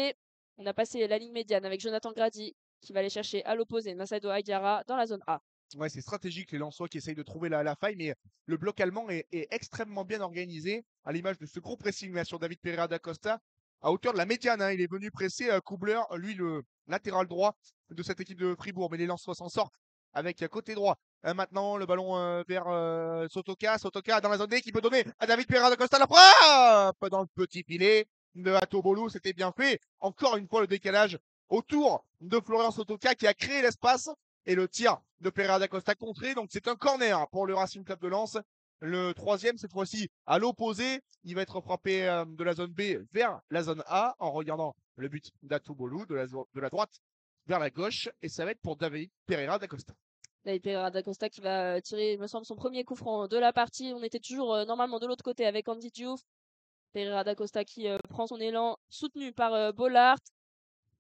On a passé la ligne médiane avec Jonathan Grady qui va aller chercher à l'opposé Masado Aïdiara dans la zone A. Ouais, c'est stratégique les Lensois qui essayent de trouver la faille, mais le bloc allemand est extrêmement bien organisé, à l'image de ce gros pressing là, sur David Pereira da Costa, à hauteur de la médiane. Hein, il est venu presser Kubler, lui le latéral droit de cette équipe de Fribourg, mais les Lensois s'en sortent avec côté droit. Maintenant, le ballon vers Sotoka. Sotoka dans la zone D qui peut donner à David Pereira da Costa la frappe dans le petit filet de Atobolu. C'était bien fait. Encore une fois, le décalage autour de Florian Sotoka qui a créé l'espace et le tir de Pereira da Costa contré. Donc c'est un corner pour le Racing Club de Lens. Le troisième, cette fois-ci, à l'opposé. Il va être frappé de la zone B vers la zone A en regardant le but d'Atobolu de la droite vers la gauche. Et ça va être pour David Pereira da Costa. David Pereira da Costa qui va tirer, il me semble, son premier coup franc de la partie. On était toujours normalement de l'autre côté avec Andy Diouf. Pereira da Costa qui prend son élan, soutenu par Bollard.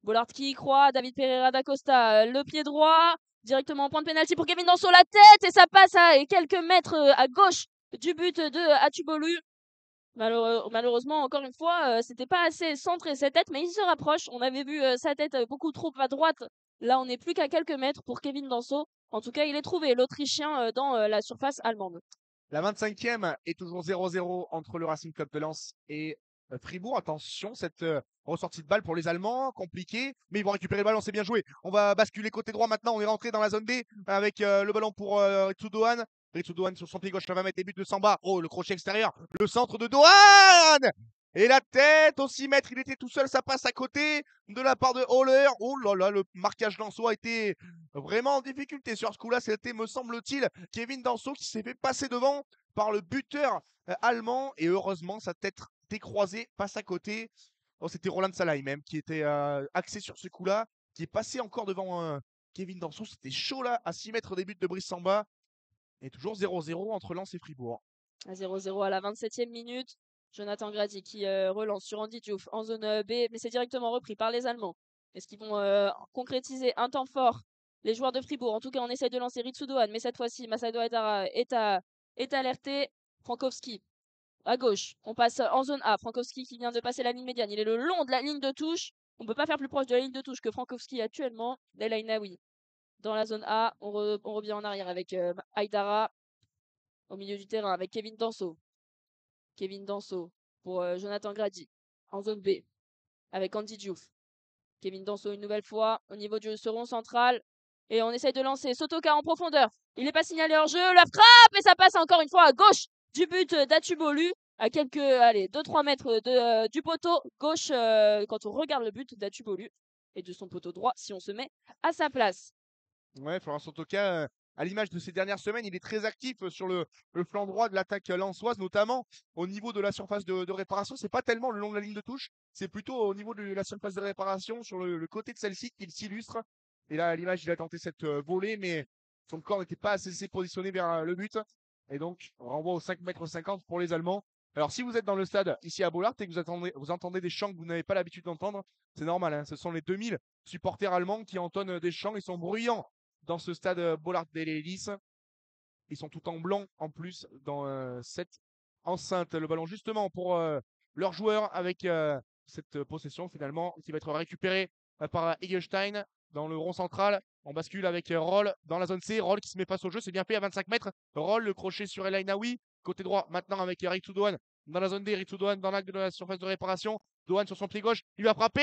Bollard qui y croit. David Pereira da Costa, le pied droit, directement en point de pénalty pour Kevin Danso, la tête, et ça passe à quelques mètres à gauche du but de Atubolu. Malheureusement, encore une fois, c'était pas assez centré cette tête, mais il se rapproche. On avait vu sa tête beaucoup trop à droite. Là, on n'est plus qu'à quelques mètres pour Kevin Danso. En tout cas, il est trouvé, l'Autrichien, dans la surface allemande. La 25e est toujours 0-0 entre le Racing Club de Lens et Fribourg. Attention, cette ressortie de balle pour les Allemands, compliqué, mais ils vont récupérer le ballon, c'est bien joué. On va basculer côté droit maintenant, on est rentré dans la zone B avec le ballon pour Ritsu Dohan. Ritsu Dohan sur son pied gauche, ça va mettre les buts de Samba. Oh, le crochet extérieur, le centre de Dohan. Et la tête au 6 mètres, il était tout seul, ça passe à côté de la part de Holler. Oh là là, le marquage Lançois a été vraiment en difficulté sur ce coup-là. C'était, me semble-t-il, Kevin Danso qui s'est fait passer devant par le buteur allemand. Et heureusement, sa tête décroisée passe à côté. Oh, c'était Roland Salai même qui était axé sur ce coup-là, qui est passé encore devant Kevin Danso. C'était chaud là, à 6 mètres des buts de Brice Samba. Et toujours 0-0 entre Lens et Fribourg. À 0-0 à la 27e minute. Jonathan Grady qui relance sur Andy Diouf en zone B, mais c'est directement repris par les Allemands. Est-ce qu'ils vont concrétiser un temps fort? Les joueurs de Fribourg, en tout cas, on essaie de lancer Ritsu Dohan, mais cette fois-ci, Masado Aidara est alerté. Frankowski à gauche. On passe en zone A. Frankowski qui vient de passer la ligne médiane. Il est le long de la ligne de touche. On ne peut pas faire plus proche de la ligne de touche que Frankowski actuellement. Delainaoui dans la zone A. On revient en arrière avec Aidara au milieu du terrain avec Kevin Danso. Kevin Danso pour Jonathan Grady en zone B avec Andy Diouf. Kevin Danso une nouvelle fois au niveau du second central. Et on essaye de lancer Sotoka en profondeur. Il n'est pas signalé hors jeu. La frappe et ça passe encore une fois à gauche du but d'Atubolu. À quelques, allez, 2-3 mètres du poteau gauche quand on regarde le but d'Atubolu. Et de son poteau droit si on se met à sa place. Ouais, Florent Sotoka, à l'image de ces dernières semaines, il est très actif sur le flanc droit de l'attaque lensoise, notamment au niveau de la surface de réparation. C'est pas tellement le long de la ligne de touche, c'est plutôt au niveau de la surface de réparation, sur le côté de celle-ci, qu'il s'illustre. Et là, à l'image, il a tenté cette volée, mais son corps n'était pas assez positionné vers le but. Et donc, renvoi aux 5,50 m pour les Allemands. Alors, si vous êtes dans le stade ici à Bollard et que vous entendez des chants que vous n'avez pas l'habitude d'entendre, c'est normal, hein. Ce sont les 2000 supporters allemands qui entonnent des chants. Ils sont bruyants dans ce stade Bollard Delelis. Ils sont tout en blanc en plus dans cette enceinte. Le ballon justement pour leur joueur avec cette possession finalement qui va être récupérée par Egelstein dans le rond central. On bascule avec Roll dans la zone C. Roll qui se met face au jeu, c'est bien fait à 25 mètres. Roll, le crochet sur El Ainaoui. Côté droit maintenant avec Ritsu Dohan dans la zone D. Ritsu Dohan dans l'acte de la surface de réparation. Dohan sur son pied gauche. Il va frapper.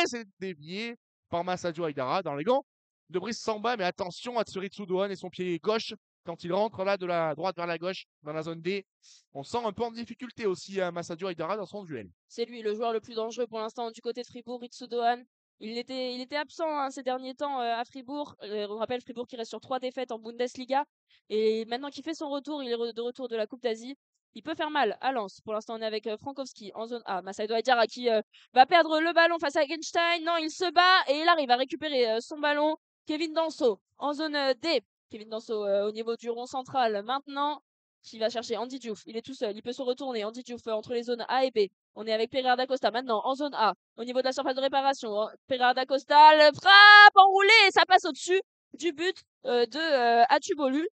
C'est dévié par Massadio Aidara dans les gants de Brice Samba. Mais attention à Ritsu Dohan et son pied gauche quand il rentre là de la droite vers la gauche dans la zone D. On sent un peu en difficulté aussi à Massadio Aidara dans son duel. C'est lui le joueur le plus dangereux pour l'instant du côté de Fribourg, Ritsu Dohan. Il était absent hein, ces derniers temps à Fribourg. On rappelle Fribourg qui reste sur 3 défaites en Bundesliga. Et maintenant qu'il fait son retour, il est de retour de la Coupe d'Asie. Il peut faire mal à Lens. Pour l'instant, on est avec Frankowski en zone A. Massaïdo Aidara qui va perdre le ballon face à Genstein. Non, il se bat et il arrive à récupérer son ballon. Kevin Danso en zone D. Kevin Danso au niveau du rond central maintenant. Qui va chercher Andy Diouf. Il est tout seul. Il peut se retourner. Andy Diouf entre les zones A et B. On est avec Pereira da Costa maintenant en zone A, au niveau de la surface de réparation. Pereira da Costa, le frappe enroulé et ça passe au-dessus du but de Atubolu.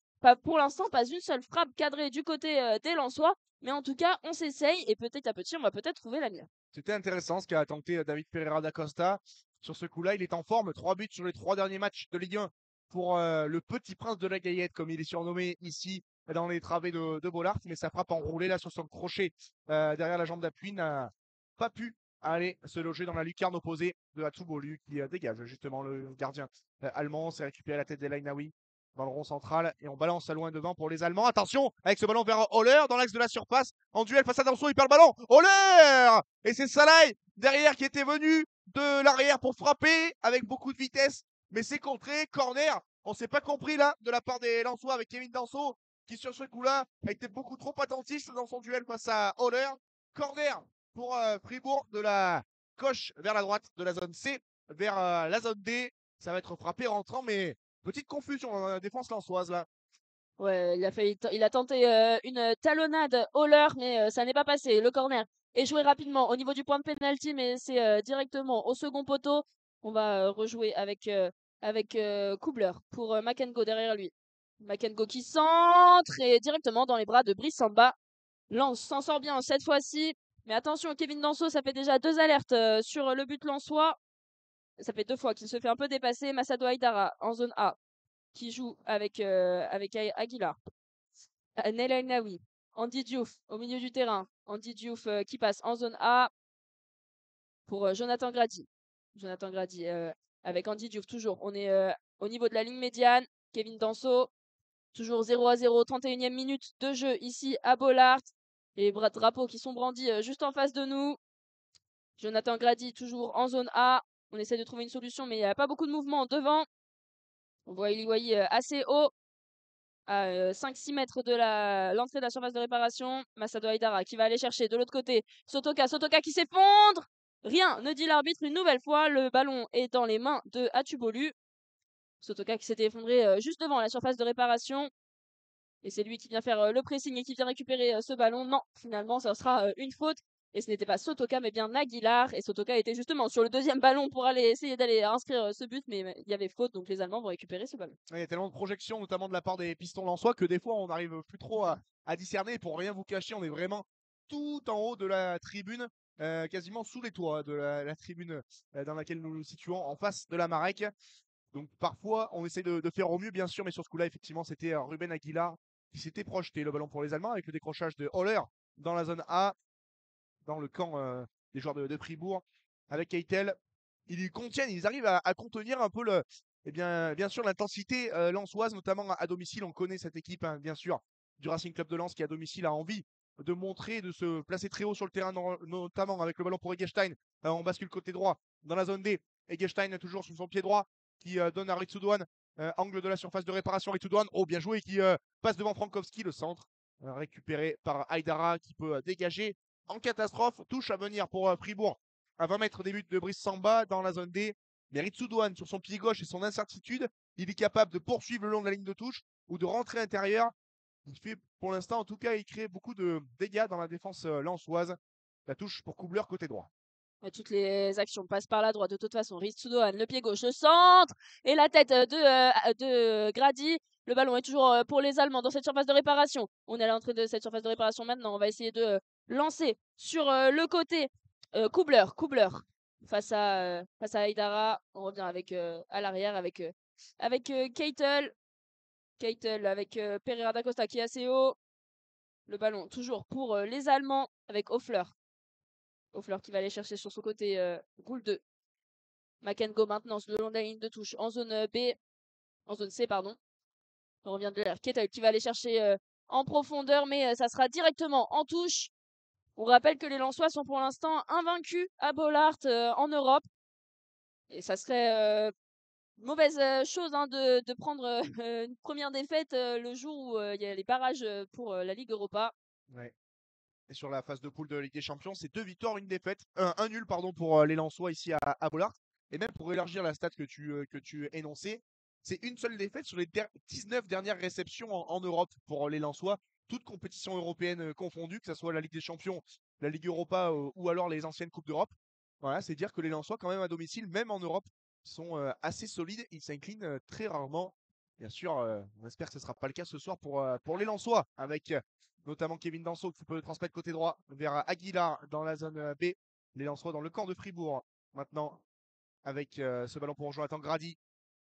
Pour l'instant, pas une seule frappe cadrée du côté des Lensois, mais en tout cas, on s'essaye et petit à petit, on va peut-être trouver la mienne. C'était intéressant ce qu'a tenté David Pereira da Costa. Sur ce coup-là, il est en forme. 3 buts sur les 3 derniers matchs de Ligue 1 pour le petit prince de la Gaillette, comme il est surnommé ici dans les travées de Bollard. Mais sa frappe enroulée là sur son crochet derrière la jambe d'appui n'a pas pu aller se loger dans la lucarne opposée de Atubolu qui dégage justement le gardien allemand. C'est récupéré la tête d'El Ainaoui dans le rond central et on balance à loin devant pour les Allemands. Attention avec ce ballon vers Holler dans l'axe de la surface en duel face à Danso, il perd le ballon. Holler et c'est Salai derrière qui était venu de l'arrière pour frapper avec beaucoup de vitesse, mais c'est contré, corner. On s'est pas compris là de la part des Lensois avec Kevin Danso qui sur ce coup-là a été beaucoup trop attentif dans son duel face à Holler. Corner pour Fribourg de la gauche vers la droite de la zone C vers la zone D. Ça va être frappé rentrant, mais petite confusion dans la défense lensoise là. Ouais, il a tenté une talonnade Holler, mais ça n'est pas passé. Le corner est joué rapidement au niveau du point de pénalty, mais c'est directement au second poteau. On va rejouer avec Kubler pour Makengo derrière lui. Makengo qui centre et directement dans les bras de Brice Samba. Lens s'en sort bien cette fois-ci. Mais attention, Kevin Danso, ça fait déjà 2 alertes sur le but lensois. Ça fait 2 fois qu'il se fait un peu dépasser. Massado Haidara en zone A qui joue avec Aguilar. Nel El Naoui. Andy Diouf au milieu du terrain. Andy Diouf qui passe en zone A pour Jonathan Grady. Jonathan Grady avec Andy Diouf toujours. On est au niveau de la ligne médiane. Kevin Danso, toujours 0-0, 31e minute de jeu ici à Bollaert. Les drapeaux qui sont brandis juste en face de nous. Jonathan Grady toujours en zone A. On essaie de trouver une solution, mais il n'y a pas beaucoup de mouvement devant. On voit Eliwayi assez haut, à 5-6 mètres de l'entrée de la surface de réparation. Massado Haidara qui va aller chercher de l'autre côté. Sotoka qui s'effondre. Rien ne dit l'arbitre une nouvelle fois. Le ballon est dans les mains de Atubolu. Sotoka qui s'était effondré juste devant la surface de réparation. Et c'est lui qui vient faire le pressing et qui vient récupérer ce ballon. Non, finalement, ça sera une faute. Et ce n'était pas Sotoka, mais bien Aguilar. Et Sotoka était justement sur le deuxième ballon pour aller essayer d'aller inscrire ce but, mais il y avait faute, donc les Allemands vont récupérer ce ballon. Il y a tellement de projections, notamment de la part des pistons lensois, que des fois on n'arrive plus trop à discerner. Pour rien vous cacher, on est vraiment tout en haut de la tribune, quasiment sous les toits de la tribune dans laquelle nous nous situons, en face de la Marek. Donc parfois on essaie de faire au mieux, bien sûr, mais sur ce coup-là, effectivement, c'était Ruben Aguilar qui s'était projeté le ballon pour les Allemands avec le décrochage de Holler dans la zone A, dans le camp des joueurs de Fribourg, avec Keitel. Ils contiennent, ils arrivent à contenir un peu bien sûr l'intensité lensoise, notamment à domicile. On connaît cette équipe, hein, bien sûr, du Racing Club de Lens qui à domicile a envie de montrer, de se placer très haut sur le terrain, notamment avec le ballon pour Eggestein. On bascule côté droit dans la zone D. Eggestein toujours sur son pied droit qui donne à Ritsudouane, angle de la surface de réparation. Ritsudouane, oh bien joué, qui passe devant Frankowski, le centre, récupéré par Haidara qui peut dégager en catastrophe. Touche à venir pour Fribourg à 20 mètres des buts de Brice Samba dans la zone D. Mais Ritsudouane, sur son pied gauche et son incertitude, il est capable de poursuivre le long de la ligne de touche ou de rentrer intérieur. Il fait, pour l'instant, en tout cas, il crée beaucoup de dégâts dans la défense lensoise. La touche pour Kubler côté droit. Toutes les actions passent par la droite. De toute façon, Ritsudouane, le pied gauche, le centre et la tête de Grady. Le ballon est toujours pour les Allemands dans cette surface de réparation. On est à l'entrée de cette surface de réparation maintenant. On va essayer de lancer sur le côté. Kubler face à Haidara. On revient avec à l'arrière avec Keitel. Keitel avec Pereira da Costa qui est assez haut. Le ballon toujours pour les Allemands avec Hoffler. Hoffler qui va aller chercher sur son côté Goule 2. Makengo maintenant le long de la ligne de touche en zone B, en zone C, pardon. On revient de l'air. Ketel qui va aller chercher en profondeur, mais ça sera directement en touche. On rappelle que les Lensois sont pour l'instant invaincus à Bollaert en Europe. Et ça serait mauvaise chose hein, de prendre une première défaite le jour où il y a les barrages pour la Ligue Europa. Ouais. Et sur la phase de poule de Ligue des Champions, c'est 2 victoires, une défaite, un nul pardon pour les Lensois ici à Bollaert. Et même pour élargir la stat que tu énonçais, c'est une seule défaite sur les 19 dernières réceptions en Europe pour les Lensois, toutes compétitions européennes confondues, que ce soit la Ligue des Champions, la Ligue Europa ou alors les anciennes Coupes d'Europe. Voilà, c'est dire que les Lensois, quand même à domicile, même en Europe, sont assez solides. Ils s'inclinent très rarement. Bien sûr, on espère que ce ne sera pas le cas ce soir pour les Lensois, avec notamment Kevin Danso qui peut transmettre côté droit vers Aguilar dans la zone B. Les Lensois dans le camp de Fribourg. Maintenant, avec ce ballon pour Jonathan Grady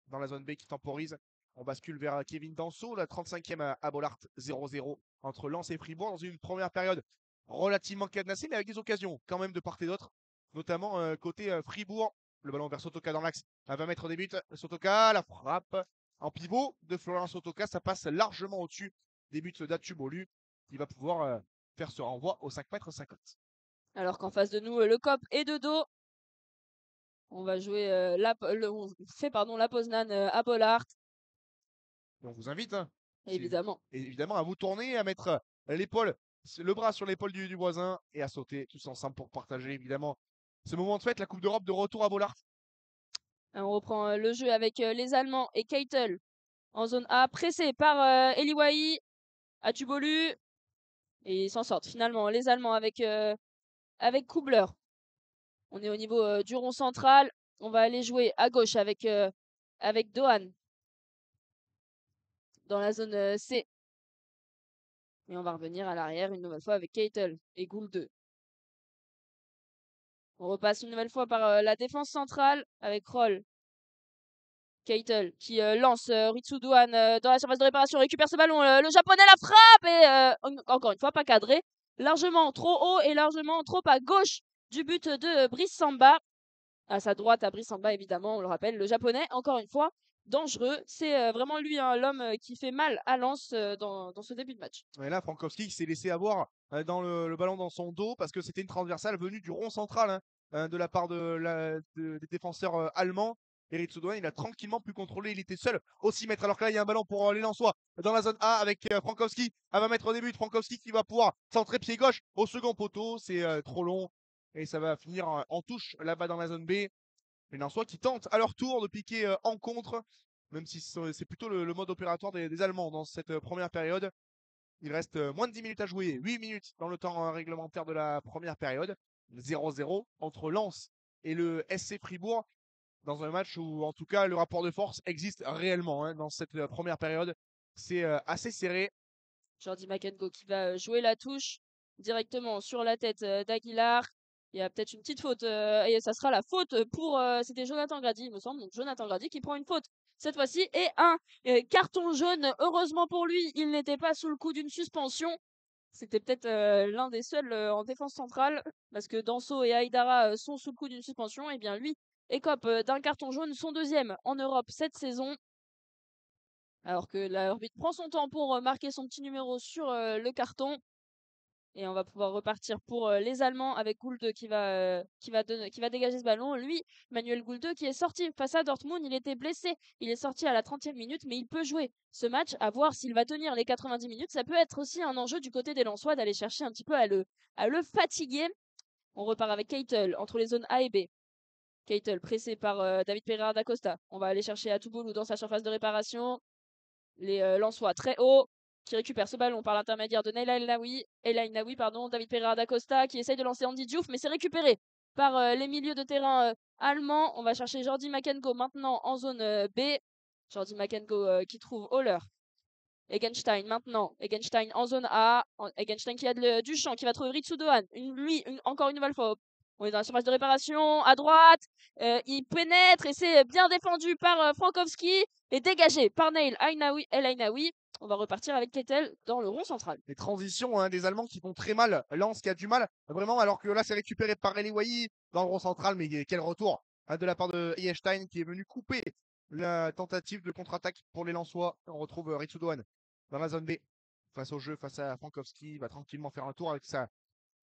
dans la zone B qui temporise. On bascule vers Kevin Danso, la 35e à Bollaert, 0-0 entre Lens et Fribourg dans une première période relativement cadenassée, mais avec des occasions quand même de part et d'autre, notamment côté Fribourg. Le ballon vers Sotoka dans l'axe à 20 mètres des buts. Sotoka, la frappe en pivot de Florian Sotoka, ça passe largement au-dessus des buts d'Atubolu. Il va pouvoir faire ce renvoi aux 5 mètres 50. Alors qu'en face de nous, le COP est de dos. On va jouer on fait la Poznan à Bollaert. On vous invite, hein, Évidemment. évidemment, à vous tourner, à mettre le bras sur l'épaule du voisin et à sauter tous ensemble pour partager évidemment ce moment de fête, la Coupe d'Europe de retour à Bollaert. On reprend le jeu avec les Allemands et Keitel en zone A, pressé par Eliwayi, Atubolu, et ils s'en sortent finalement les Allemands avec Kubler. On est au niveau du rond central. On va aller jouer à gauche avec Dohan. dans la zone C. Et on va revenir à l'arrière une nouvelle fois avec Keitel et Gould. On repasse une nouvelle fois par la défense centrale avec Roll. Keitel qui lance Ritsudoan dans la surface de réparation, récupère ce ballon, le japonais la frappe et encore une fois pas cadré, largement trop haut et largement trop à gauche du but de Brice Samba. À sa droite à Brice Samba évidemment, on le rappelle, le japonais encore une fois dangereux, c'est vraiment lui hein, l'homme qui fait mal à Lens dans ce début de match. Et là, Frankowski qui s'est laissé avoir dans le ballon dans son dos parce que c'était une transversale venue du rond central de la part des défenseurs allemands. Eric Soudoine, il a tranquillement pu contrôler, il était seul au 6 mètres. Alors que là, il y a un ballon pour les Lensois dans la zone A avec Frankowski. Elle va mettre au début de Frankowski qui va pouvoir centrer pied gauche au second poteau. C'est trop long et ça va finir en touche là-bas dans la zone B. Les Lensois qui tentent à leur tour de piquer en contre, même si c'est plutôt le mode opératoire des Allemands dans cette première période. Il reste moins de 10 minutes à jouer, 8 minutes dans le temps réglementaire de la première période. 0-0 entre Lens et le SC Fribourg dans un match où en tout cas le rapport de force existe réellement hein, dans cette première période. C'est assez serré. Jordi Makengo qui va jouer la touche directement sur la tête d'Aguilar. Il y a peut-être une petite faute et ça sera la faute pour c'était Jonathan Grady il me semble, donc Jonathan Grady qui prend une faute cette fois-ci et un carton jaune. Heureusement pour lui, il n'était pas sous le coup d'une suspension. C'était peut-être l'un des seuls en défense centrale parce que Danso et Aïdara sont sous le coup d'une suspension. Et bien lui écope d'un carton jaune, son deuxième en Europe cette saison. Alors que l'arbitre prend son temps pour marquer son petit numéro sur le carton. Et on va pouvoir repartir pour les Allemands avec Gould qui va dégager ce ballon. Lui, Manuel Gould qui est sorti face à Dortmund, il était blessé. Il est sorti à la 30e minute, mais il peut jouer ce match. À voir s'il va tenir les 90 minutes. Ça peut être aussi un enjeu du côté des Lensois d'aller chercher un petit peu à le fatiguer. On repart avec Keitel entre les zones A et B. Keitel pressé par David Pereira da Costa. On va aller chercher à Touboulou dans sa surface de réparation. Les Lensois très haut qui récupère ce ballon par l'intermédiaire de Naila El Naoui, pardon, David Pereira da Costa qui essaye de lancer Andy Diouf, mais c'est récupéré par les milieux de terrain allemands. On va chercher Jordi Makengo maintenant en zone B. Jordi Makengo qui trouve Holler. Egenstein maintenant. Egenstein en zone A. Egenstein qui a du champ, qui va trouver Ritsudoan. Encore une nouvelle fois. On est dans la surface de réparation. À droite. Il pénètre et c'est bien défendu par Frankowski. Et dégagé par Nail El Ainaoui. On va repartir avec Kettel dans le rond central. Les transitions hein, des Allemands qui font très mal. Lens qui a du mal vraiment, alors que là c'est récupéré par Eli Wahi dans le rond central. Mais quel retour hein, de la part de Eyenstein qui est venu couper la tentative de contre-attaque pour les Lensois. On retrouve Ritsudoan dans la zone B face au jeu, face à Frankowski. Il va tranquillement faire un tour avec sa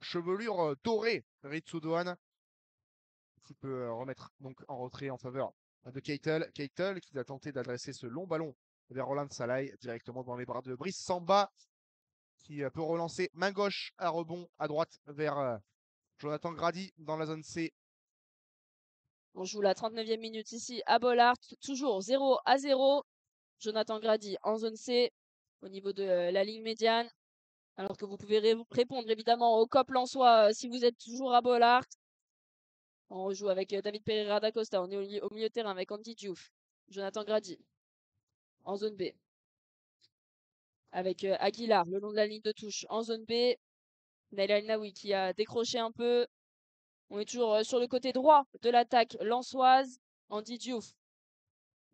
chevelure dorée. Ritsudoan qui peut remettre donc en retrait en faveur de Keitel. Keitel qui a tenté d'adresser ce long ballon vers Roland Salai directement dans les bras de Brice Samba qui peut relancer main gauche à rebond à droite vers Jonathan Grady dans la zone C. On joue la 39e minute ici à Bollard, toujours 0-0. Jonathan Grady en zone C au niveau de la ligne médiane. Alors que vous pouvez répondre évidemment au COP Lensois si vous êtes toujours à Bollard. On rejoue avec David Pereira da Costa. On est au milieu de terrain avec Andy Diouf. Jonathan Grady en zone B. Avec Aguilar le long de la ligne de touche en zone B. Naila El Naoui qui a décroché un peu. On est toujours sur le côté droit de l'attaque lensoise. Andy Diouf.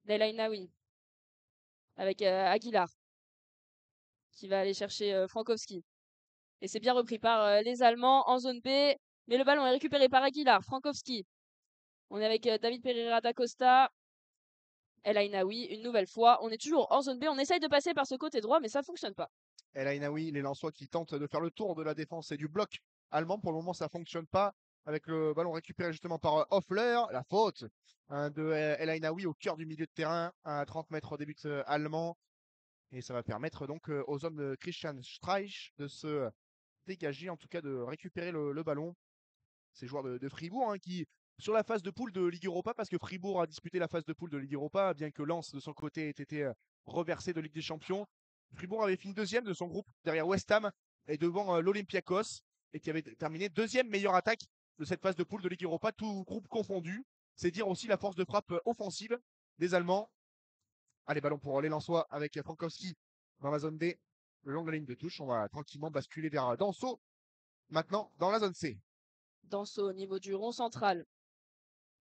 Naila El Naoui avec Aguilar qui va aller chercher Frankowski. Et c'est bien repris par les Allemands en zone B. Mais le ballon est récupéré par Aguilar. Frankowski. On est avec David Pereira da Costa. El Ainaoui, une nouvelle fois. On est toujours en zone B. On essaye de passer par ce côté droit, mais ça fonctionne pas. El Ainaoui, les Lensois qui tentent de faire le tour de la défense et du bloc allemand. Pour le moment, ça fonctionne pas. Avec le ballon récupéré justement par Hoffler. La faute hein, de El Ainaoui au cœur du milieu de terrain à 30 mètres des buts allemands. Et ça va permettre donc aux hommes de Christian Streich de se dégager, en tout cas de récupérer le ballon. Ces joueurs de Fribourg hein, qui, sur la phase de poule de Ligue Europa, parce que Fribourg a disputé la phase de poule de Ligue Europa, bien que Lens de son côté ait été reversé de Ligue des Champions. Fribourg avait fini deuxième de son groupe derrière West Ham et devant l'Olympiakos et qui avait terminé deuxième meilleure attaque de cette phase de poule de Ligue Europa, tout groupe confondu. C'est dire aussi la force de frappe offensive des Allemands Allez, ballon pour les Lensois avec Frankowski dans la zone D, le long de la ligne de touche. On va tranquillement basculer vers Danso maintenant dans la zone C. Danso au niveau du rond central.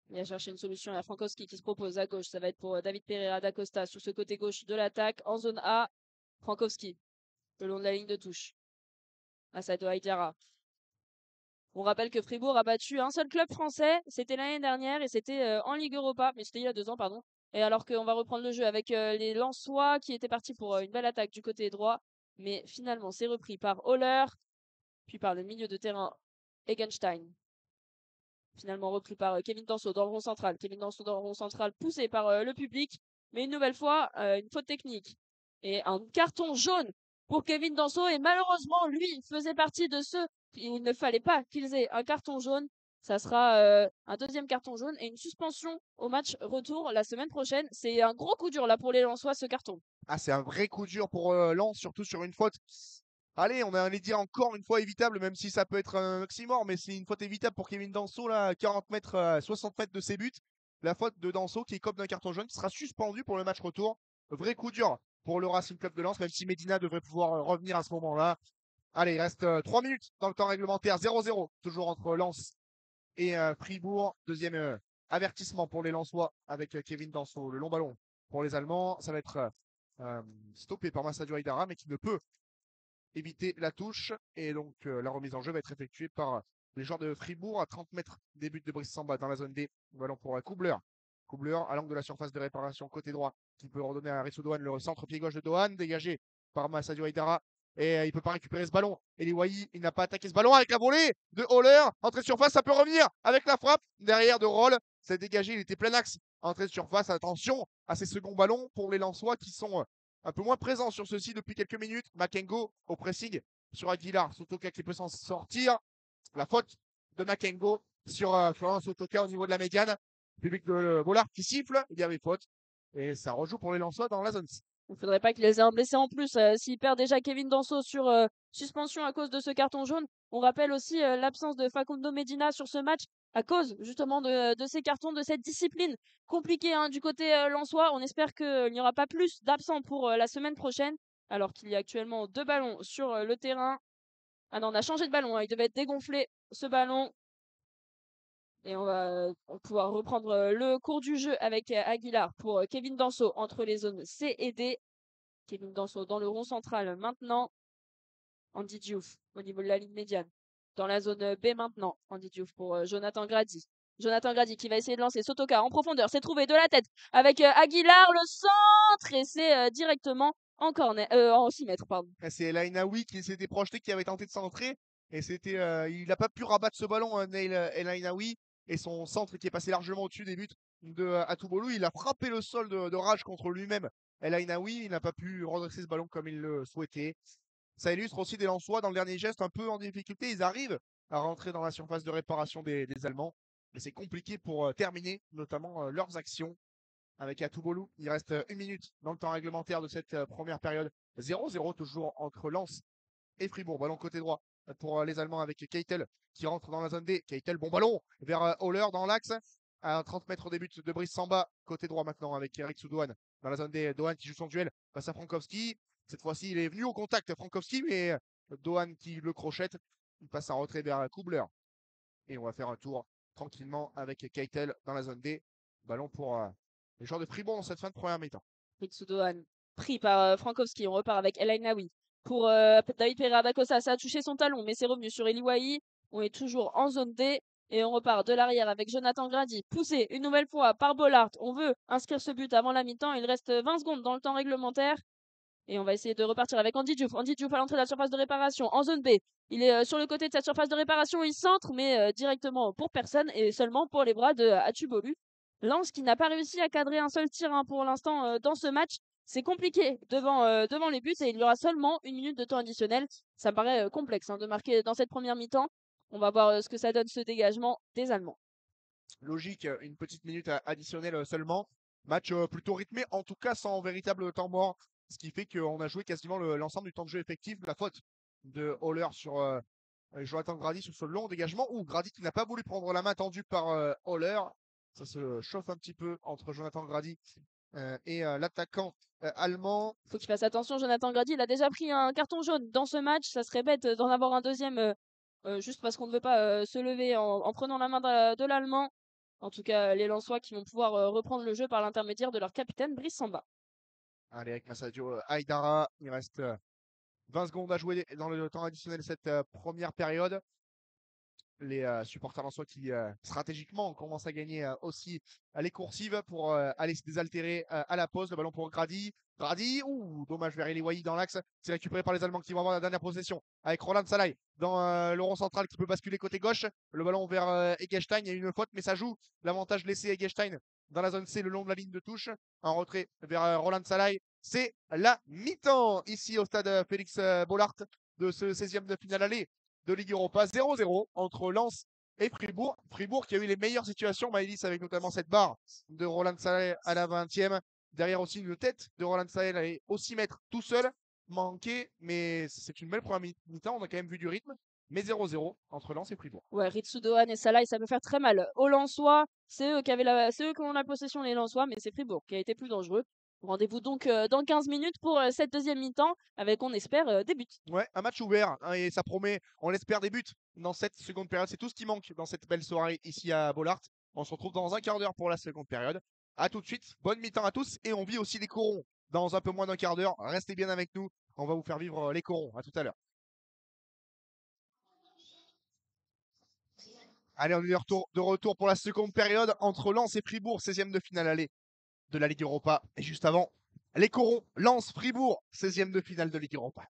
Il va chercher une solution à Frankowski qui se propose à gauche. Ça va être pour David Pereira da Costa sur ce côté gauche de l'attaque. En zone A, Frankowski, le long de la ligne de touche. Asado Haidara. On rappelle que Fribourg a battu un seul club français. C'était l'année dernière et c'était en Ligue Europa. Mais c'était il y a 2 ans, pardon. Et alors qu'on va reprendre le jeu avec les Lensois qui étaient partis pour une belle attaque du côté droit. Mais finalement, c'est repris par Holler, puis par le milieu de terrain Egenstein. Finalement repris par Kevin Danso dans le rond central. Kevin Danso dans le rond central poussé par le public. Mais une nouvelle fois, une faute technique. Et un carton jaune pour Kevin Danso. Et malheureusement, lui faisait partie de ceux il ne fallait pas qu'ils aient un carton jaune. Ça sera un deuxième carton jaune et une suspension au match retour la semaine prochaine. C'est un gros coup dur là pour les Lensois, ce carton. Ah, c'est un vrai coup dur pour Lens, surtout sur une faute. Allez, on allait dire encore une fois évitable, même si ça peut être un oxymore, mais c'est une faute évitable pour Kevin Danso, là, à 40 mètres, 60 mètres de ses buts. La faute de Danso qui écope d'un carton jaune, qui sera suspendu pour le match retour. Vrai coup dur pour le Racing Club de Lens, même si Medina devrait pouvoir revenir à ce moment-là. Allez, il reste 3 minutes dans le temps réglementaire, 0-0, toujours entre Lens et Fribourg. Deuxième avertissement pour les Lensois avec Kevin Danso. Le long ballon pour les Allemands, ça va être stoppé par Massadio Haidara, mais qui ne peut éviter la touche. Et donc, la remise en jeu va être effectuée par les joueurs de Fribourg à 30 mètres des buts de Brice Samba dans la zone D. Ballon pour Kubler. Kubler à l'angle de la surface de réparation côté droit qui peut redonner à Rissou Dohan le centre pied gauche de Dohan dégagé par Massadio Haidara. Et il ne peut pas récupérer ce ballon. Eli Wahi, il n'a pas attaqué ce ballon avec la volée de Holler. Entrée de surface, ça peut revenir avec la frappe derrière de Roll. C'est dégagé, il était plein axe. Entrée de surface, attention à ces seconds ballons pour les Lensois qui sont un peu moins présent sur ceci depuis quelques minutes. Makengo au pressing sur Aguilar. Sotoka qui peut s'en sortir. La faute de Makengo sur Florent Sotoka au niveau de la médiane. Public de Bollard qui siffle. Il y avait faute. Et ça rejoue pour les Lensois dans la zone 6. Il ne faudrait pas qu'il les ait un blessés en plus. S'il perd déjà Kevin Danso sur suspension à cause de ce carton jaune, on rappelle aussi l'absence de Facundo Medina sur ce match à cause justement de ces cartons, de cette discipline compliquée hein, du côté lensois. On espère qu'il n'y aura pas plus d'absents pour la semaine prochaine, alors qu'il y a actuellement 2 ballons sur le terrain. Ah non, on a changé de ballon, hein. Il devait être dégonflé ce ballon. Et on va pouvoir reprendre le cours du jeu avec Aguilar pour Kevin Danso entre les zones C et D. Kevin Danso dans le rond central maintenant. Andy Diouf au niveau de la ligne médiane. Dans la zone B maintenant. Andy Diouf pour Jonathan Grady. Jonathan Grady qui va essayer de lancer Sotoka en profondeur. C'est trouvé de la tête avec Aguilar le centre et c'est directement en corner, en 6 mètres pardon. C'est El Ainaoui qui s'était projeté, qui avait tenté de centrer. Et c'était, il n'a pas pu rabattre ce ballon, hein, El Ainaoui. Et son centre qui est passé largement au-dessus des buts de Atubolou. Il a frappé le sol de rage contre lui-même. El Ainaoui, il n'a pas pu redresser ce ballon comme il le souhaitait. Ça illustre aussi des Lensois dans le dernier geste un peu en difficulté. Ils arrivent à rentrer dans la surface de réparation des Allemands. Mais c'est compliqué pour terminer, notamment leurs actions avec Atubolou. Il reste 1 minute dans le temps réglementaire de cette première période. 0-0 toujours entre Lens et Fribourg. Ballon côté droit pour les Allemands avec Keitel qui rentre dans la zone D. Keitel, bon ballon vers Holler dans l'axe. À 30 mètres des buts de Brice Samba. Côté droit maintenant avec Eric Soudouane dans la zone D. Dohan qui joue son duel face à Frankowski. Cette fois-ci, il est venu au contact, Frankowski, mais Dohan qui le crochette. Il passe en retrait vers Kubler. Et on va faire un tour tranquillement avec Keitel dans la zone D. Ballon pour les joueurs de Fribourg dans cette fin de première mi-temps. Dohan pris par Frankowski. On repart avec El Ainaoui. Pour David Pereira da Costa, ça a touché son talon, mais c'est revenu sur Eli Wahi. On est toujours en zone D. Et on repart de l'arrière avec Jonathan Grady, poussé une nouvelle fois par Bollard. On veut inscrire ce but avant la mi-temps. Il reste 20 secondes dans le temps réglementaire. Et on va essayer de repartir avec Andy Diouf. Andy Diouf à l'entrée de la surface de réparation en zone B. Il est sur le côté de cette surface de réparation. Il centre, mais directement pour personne et seulement pour les bras de Atubolu. Lens qui n'a pas réussi à cadrer un seul tir hein, pour l'instant dans ce match. C'est compliqué devant les buts et il y aura seulement 1 minute de temps additionnel. Ça me paraît complexe hein, de marquer dans cette première mi-temps. On va voir ce que ça donne ce dégagement des Allemands. Logique, une petite minute additionnelle seulement. Match plutôt rythmé, en tout cas sans véritable temps mort. Ce qui fait qu'on a joué quasiment l'ensemble du temps de jeu effectif. La faute de Holler sur Jonathan Grady sur ce long dégagement. Ou Grady qui n'a pas voulu prendre la main tendue par Holler. Ça se chauffe un petit peu entre Jonathan Grady et l'attaquant allemand. Faut qu'il fasse attention, Jonathan Grady, il a déjà pris un carton jaune dans ce match. Ça serait bête d'en avoir un deuxième juste parce qu'on ne veut pas se lever en prenant la main de l'Allemand. En tout cas, les Lensois qui vont pouvoir reprendre le jeu par l'intermédiaire de leur capitaine Brice Samba. Allez, avec Massadio Haidara, il reste 20 secondes à jouer dans le temps additionnel de cette première période. Les supporters lensois qui stratégiquement commencent à gagner aussi les coursives pour aller se désaltérer à la pause. Le ballon pour Grady. Grady, dommage vers Eliwayi dans l'axe. C'est récupéré par les Allemands qui vont avoir la dernière possession avec Roland Salai dans le rond central qui peut basculer côté gauche. Le ballon vers Eggestein. Il y a une faute, mais ça joue l'avantage laissé à Eggestein dans la zone C le long de la ligne de touche. Un retrait vers Roland Salai. C'est la mi-temps ici au stade Félix Bollard de ce 16e de finale aller de Ligue Europa. 0-0 entre Lens et Fribourg. Fribourg qui a eu les meilleures situations, Maëlys, avec notamment cette barre de Roland Saleh à la 20e. Derrière aussi une tête de Roland Saleh allait aussi mettre tout seul, manqué, mais c'est une belle première mi-temps. On a quand même vu du rythme, mais 0-0 entre Lens et Fribourg. Ouais, Ritsu Dohan et Salah, ça peut faire très mal. Aux Lensois, c'est eux qui ont la possession, les Lensois, mais c'est Fribourg qui a été plus dangereux. Rendez-vous donc dans 15 minutes pour cette deuxième mi-temps avec, on espère, des buts. Ouais, un match ouvert hein, et ça promet, on l'espère, des buts dans cette seconde période. C'est tout ce qui manque dans cette belle soirée ici à Bollard. On se retrouve dans un quart d'heure pour la seconde période. À tout de suite, bonne mi-temps à tous et on vit aussi les corons dans un peu moins d'un quart d'heure. Restez bien avec nous, on va vous faire vivre les corons. À tout à l'heure. Allez, on est de retour pour la seconde période entre Lens et Fribourg, 16e de finale aller de la Ligue Europa. Et juste avant, les corons, Lens, Fribourg, 16e de finale de Ligue Europa.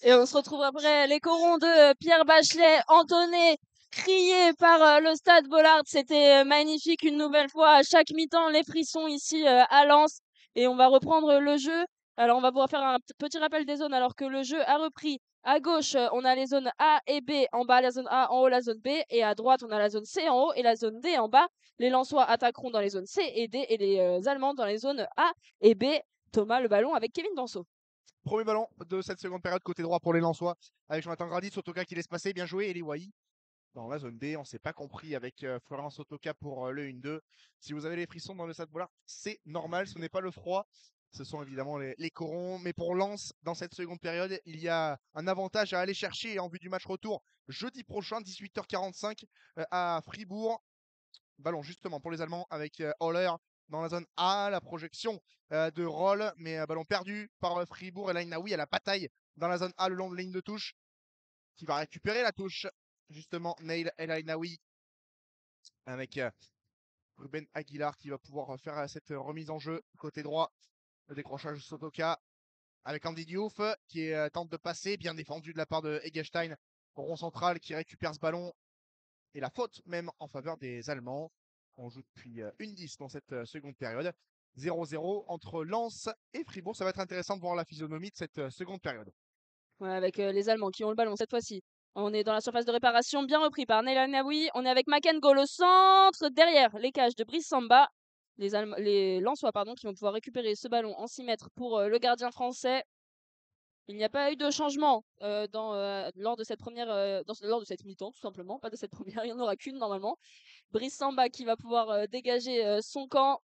Et on se retrouve après les corons de Pierre Bachelet, entonné, crié par le stade Bollard. C'était magnifique une nouvelle fois. À chaque mi-temps, les frissons ici à Lens. Et on va reprendre le jeu. Alors, on va pouvoir faire un petit rappel des zones alors que le jeu a repris. À gauche, on a les zones A et B en bas, la zone A, en haut, la zone B. Et à droite, on a la zone C en haut et la zone D en bas. Les Lensois attaqueront dans les zones C et D et les Allemands dans les zones A et B. Thomas, le ballon avec Kevin Danso. Premier ballon de cette seconde période, côté droit pour les Lensois, avec Jonathan Grady, Sotoka qui laisse passer, bien joué, Eli Wahi dans la zone D. On ne s'est pas compris avec Florent Sotoka pour le 1-2. Si vous avez les frissons dans le stade Bollard, c'est normal, ce n'est pas le froid. Ce sont évidemment les corons. Mais pour Lens, dans cette seconde période, il y a un avantage à aller chercher en vue du match retour jeudi prochain, 18h45 à Fribourg. Ballon justement pour les Allemands avec Holler dans la zone A, la projection de Roll, mais ballon perdu par Fribourg. Et là, Naoui à la bataille dans la zone A le long de la ligne de touche, qui va récupérer la touche. Justement, Neil El Ainaoui avec Ruben Aguilar qui va pouvoir faire cette remise en jeu côté droit. Le décrochage de Sotoka avec Andy Diouf qui tente de passer, bien défendu de la part de Eggestein au rond central qui récupère ce ballon. Et la faute même en faveur des Allemands. On joue depuis 1-10 dans cette seconde période. 0-0 entre Lens et Fribourg. Ça va être intéressant de voir la physionomie de cette seconde période. Ouais, avec les Allemands qui ont le ballon cette fois-ci. On est dans la surface de réparation, bien repris par Neil Naoui. On est avec Makengol au centre, derrière les cages de Brice Samba. Les Lensois qui vont pouvoir récupérer ce ballon en 6 mètres pour le gardien français. Il n'y a pas eu de changement lors de cette première, lors de cette mi-temps, tout simplement. Pas de cette première, il n'y en aura qu'une normalement. Brice Samba qui va pouvoir dégager son camp.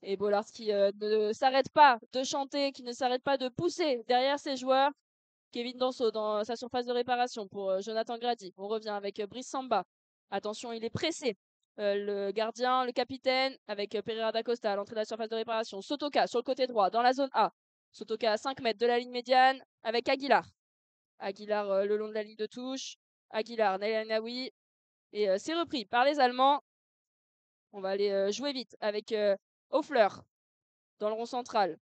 Et Bollard qui ne s'arrête pas de chanter, qui ne s'arrête pas de pousser derrière ses joueurs. Kevin Danso dans sa surface de réparation pour Jonathan Grady. On revient avec Brice Samba. Attention, il est pressé. Le gardien, le capitaine, avec Pereira da Costa à l'entrée de la surface de réparation. Sotoka sur le côté droit, dans la zone A. Sotoka à 5 mètres de la ligne médiane avec Aguilar. Aguilar le long de la ligne de touche. Aguilar, Nawi. Et c'est repris par les Allemands. On va aller jouer vite avec Hoffler dans le rond central.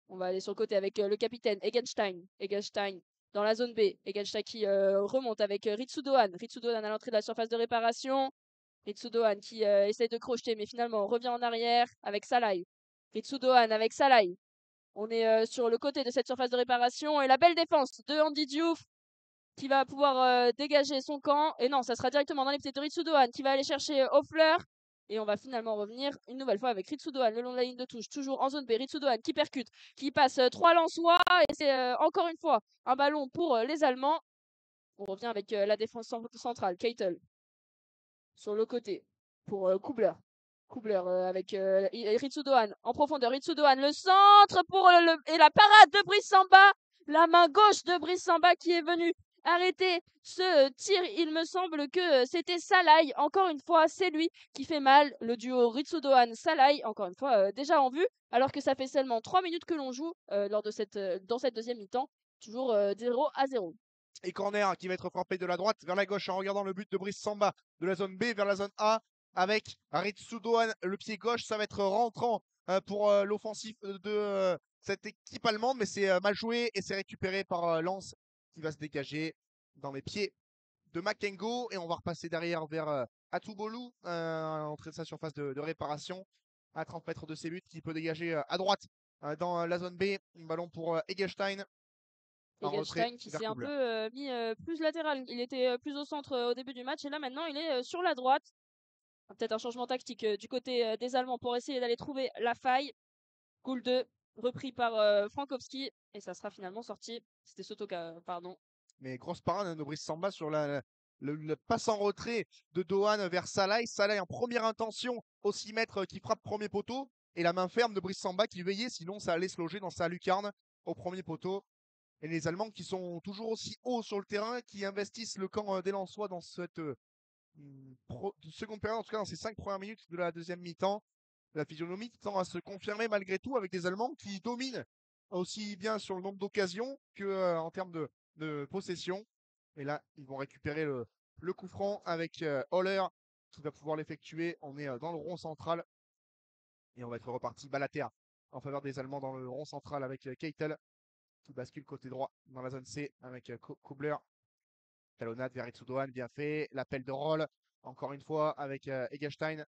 On va aller sur le côté avec le capitaine Egenstein. Egenstein dans la zone B. Egenstein qui remonte avec Ritsudoan. Ritsudoan à l'entrée de la surface de réparation. Ritsudoan qui essaye de crocheter mais finalement revient en arrière avec Salai. Ritsudoan avec Salai. On est sur le côté de cette surface de réparation et la belle défense de Andy Diouf qui va pouvoir dégager son camp. Et non, ça sera directement dans les pieds de Ritsudoan qui va aller chercher Hoffler. Et on va finalement revenir une nouvelle fois avec Ritsudoan le long de la ligne de touche, toujours en zone B. Ritsudoan qui percute, qui passe 3 Lensois. Et c'est encore une fois un ballon pour les Allemands. On revient avec la défense centrale, Keitel sur le côté pour Kubler. Kubler avec Ritsudoan en profondeur. Ritsudoan, le centre pour et la parade de Brice Samba. La main gauche de Brice Samba qui est venue arrêter ce tir. Il me semble que c'était Salai. Encore une fois, c'est lui qui fait mal. Le duo Ritsudoan-Salai, encore une fois, déjà en vue. Alors que ça fait seulement 3 minutes que l'on joue dans cette deuxième mi-temps. Toujours 0-0. Et corner qui va être frappé de la droite vers la gauche en regardant le but de Brice Samba de la zone B vers la zone A avec Ritsudoan, le pied gauche. Ça va être rentrant pour l'offensif de cette équipe allemande, mais c'est mal joué et c'est récupéré par Lens qui va se dégager dans les pieds de Makengo. Et on va repasser derrière vers Atubolou, entrée de sa surface de réparation à 30 mètres de ses buts, qui peut dégager à droite dans la zone B. Un ballon pour Egelstein. Egelstein qui s'est un peu mis plus latéral. Il était plus au centre au début du match et là maintenant il est sur la droite. Peut-être un changement tactique du côté des Allemands pour essayer d'aller trouver la faille. Goal 2 repris par Frankowski et ça sera finalement sorti. C'était Sotoka, pardon. Mais grosse parade de Brice Samba sur le passe en retrait de Dohan vers Salai. Salai en première intention au 6 mètres qui frappe premier poteau. Et la main ferme de Brice Samba qui veillait, sinon ça allait se loger dans sa lucarne au premier poteau. Et les Allemands qui sont toujours aussi hauts sur le terrain, qui investissent le camp des Lensois dans cette seconde période, en tout cas dans ces 5 premières minutes de la deuxième mi-temps. La physionomie qui tend à se confirmer malgré tout avec des Allemands qui dominent aussi bien sur le nombre d'occasions que en termes de possession. Et là, ils vont récupérer le coup franc avec Holler qui va pouvoir l'effectuer. On est dans le rond central et on va être reparti balle à terre en faveur des Allemands dans le rond central avec Keitel qui bascule côté droit dans la zone C avec Kubler. Talonnade vers Ritsudoan, bien fait. L'appel de Roll, encore une fois, avec Egelstein.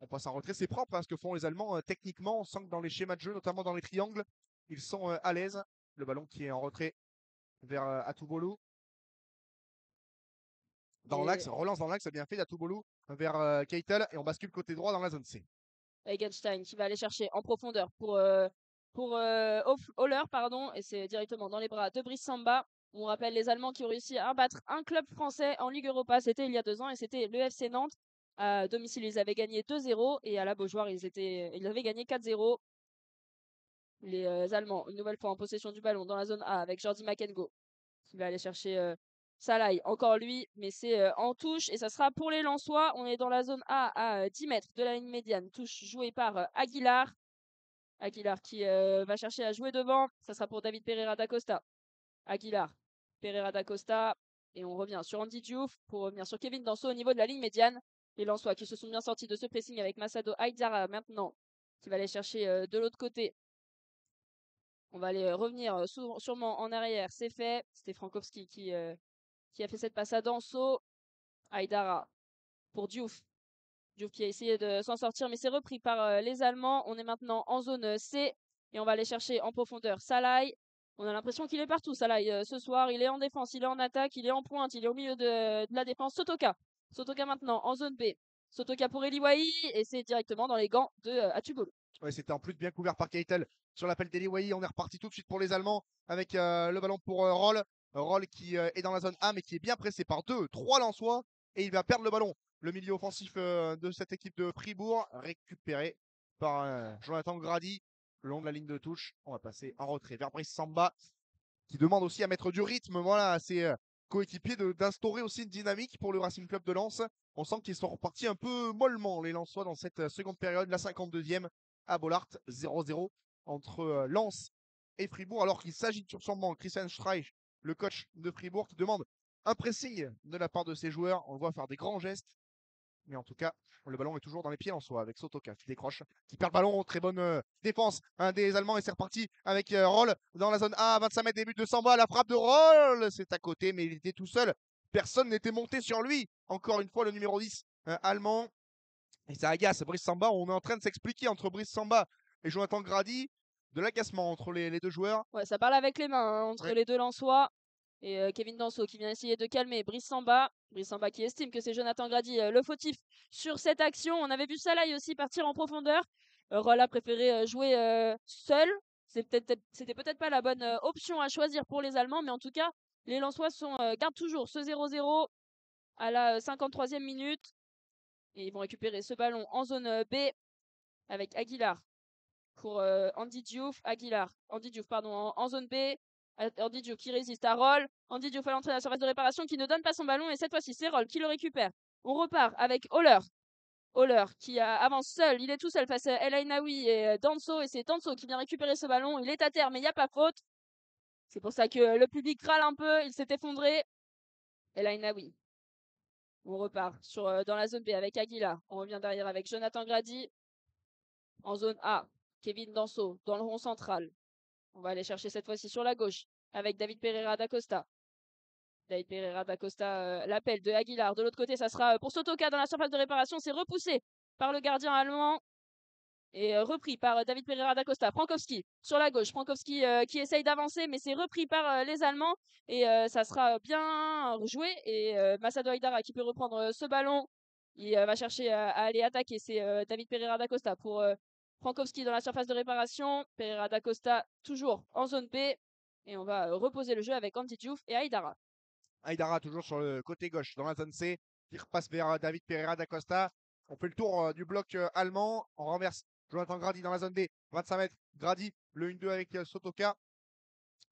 On passe en retrait. C'est propre hein, ce que font les Allemands. Techniquement, on sent que dans les schémas de jeu, notamment dans les triangles, ils sont à l'aise. Le ballon qui est en retrait vers Atubolou. Dans l'axe, relance dans l'axe, bien fait d'Atubolou vers Keitel. Et on bascule côté droit dans la zone C. Egelstein qui va aller chercher en profondeur pour Holler, pardon, et c'est directement dans les bras de Brice Samba. On rappelle les Allemands qui ont réussi à battre un club français en Ligue Europa, c'était il y a 2 ans, et c'était le FC Nantes. À domicile, ils avaient gagné 2-0, et à la Beaujoire, ils avaient gagné 4-0. Les Allemands, une nouvelle fois en possession du ballon dans la zone A avec Jordi Makengo, qui va aller chercher Salai, encore lui, mais c'est en touche, et ça sera pour les Lensois. On est dans la zone A à 10 mètres de la ligne médiane, touche jouée par Aguilar. Aguilar qui va chercher à jouer devant. Ça sera pour David Pereira da Costa. Aguilar, Pereira da Costa. Et on revient sur Andy Diouf pour revenir sur Kevin Danso au niveau de la ligne médiane. Les Lensois qui se sont bien sortis de ce pressing avec Masado Aïdara maintenant, qui va aller chercher de l'autre côté. On va aller revenir sûrement en arrière. C'est fait. C'était Frankowski qui a fait cette passe à Danso. Aïdara pour Diouf. Diouf qui a essayé de s'en sortir, mais c'est repris par les Allemands. On est maintenant en zone C et on va aller chercher en profondeur Salai. On a l'impression qu'il est partout, Salai. Ce soir, il est en défense, il est en attaque, il est en pointe, il est au milieu de la défense. Sotoka. Sotoka maintenant en zone B. Sotoka pour Eliwai et c'est directement dans les gants de Atubolo. Ouais, c'était en plus bien couvert par Keitel sur l'appel d'Eliwai. On est reparti tout de suite pour les Allemands avec le ballon pour Roll. Roll qui est dans la zone A mais qui est bien pressé par 2-3 Lensois et il va perdre le ballon. Le milieu offensif de cette équipe de Fribourg récupéré par Jonathan Grady le long de la ligne de touche. On va passer en retrait vers Brice Samba qui demande aussi à mettre du rythme voilà, à ses coéquipiers d'instaurer aussi une dynamique pour le Racing Club de Lens. On sent qu'ils sont repartis un peu mollement les Lensois dans cette seconde période, la 52e à Bollaert, 0-0 entre Lens et Fribourg, alors qu'il s'agit sur son banc. Christian Streich, le coach de Fribourg, qui demande un pressing de la part de ses joueurs. On le voit faire des grands gestes. Mais en tout cas, le ballon est toujours dans les pieds en soi avec Sotoka qui décroche, qui perd le ballon. Très bonne défense des Allemands et c'est reparti avec Roll dans la zone A, 25 mètres, début de Samba. La frappe de Roll, c'est à côté, mais il était tout seul. Personne n'était monté sur lui. Encore une fois, le numéro 10 allemand. Et ça agace Brice Samba. On est en train de s'expliquer entre Brice Samba et Jonathan Grady de l'agacement entre les deux joueurs. Ouais, ça parle avec les mains hein, entre Ouais. les deux Lensois. Et Kevin Danso qui vient essayer de calmer Brice Samba. Brice Samba qui estime que c'est Jonathan Grady le fautif sur cette action. On avait vu Salai aussi partir en profondeur. Roll a préféré jouer seul. C'était peut-être pas la bonne option à choisir pour les Allemands, mais en tout cas, les Lensois gardent toujours ce 0-0 à la 53e minute. Et ils vont récupérer ce ballon en zone B avec Aguilar pour Andy Diouf. Andy Diouf, pardon, en zone B. Andy Diouf qui résiste à Roll. Andy Diouf à l'entrée de la surface de réparation qui ne donne pas son ballon. Et cette fois-ci, c'est Roll qui le récupère. On repart avec Holler. Holler qui avance seul. Il est tout seul face à El Ainaoui et Danso. Et c'est Danso qui vient récupérer ce ballon. Il est à terre, mais il n'y a pas faute. C'est pour ça que le public râle un peu. Il s'est effondré. El Ainaoui. On repart dans la zone B avec Aguilar. On revient derrière avec Jonathan Grady. En zone A, Kevin Danso dans le rond central. On va aller chercher cette fois-ci sur la gauche avec David Pereira da Costa. David Pereira da Costa, l'appel de Aguilar. De l'autre côté, ça sera pour Sotoka dans la surface de réparation. C'est repoussé par le gardien allemand et repris par David Pereira da Costa. Frankowski sur la gauche. Frankowski qui essaye d'avancer, mais c'est repris par les Allemands et ça sera bien joué. Et Massado Aidara qui peut reprendre ce ballon. Il va chercher à aller attaquer. C'est David Pereira da Costa pour Frankowski dans la surface de réparation. Pereira da Costa toujours en zone B. Et on va reposer le jeu avec Andy Diouf et Aidara. Aidara toujours sur le côté gauche dans la zone C, qui repasse vers David Pereira da Costa. On fait le tour du bloc allemand. On renverse Jonathan Grady dans la zone B, 25 mètres. Grady, le 1-2 avec Sotoka.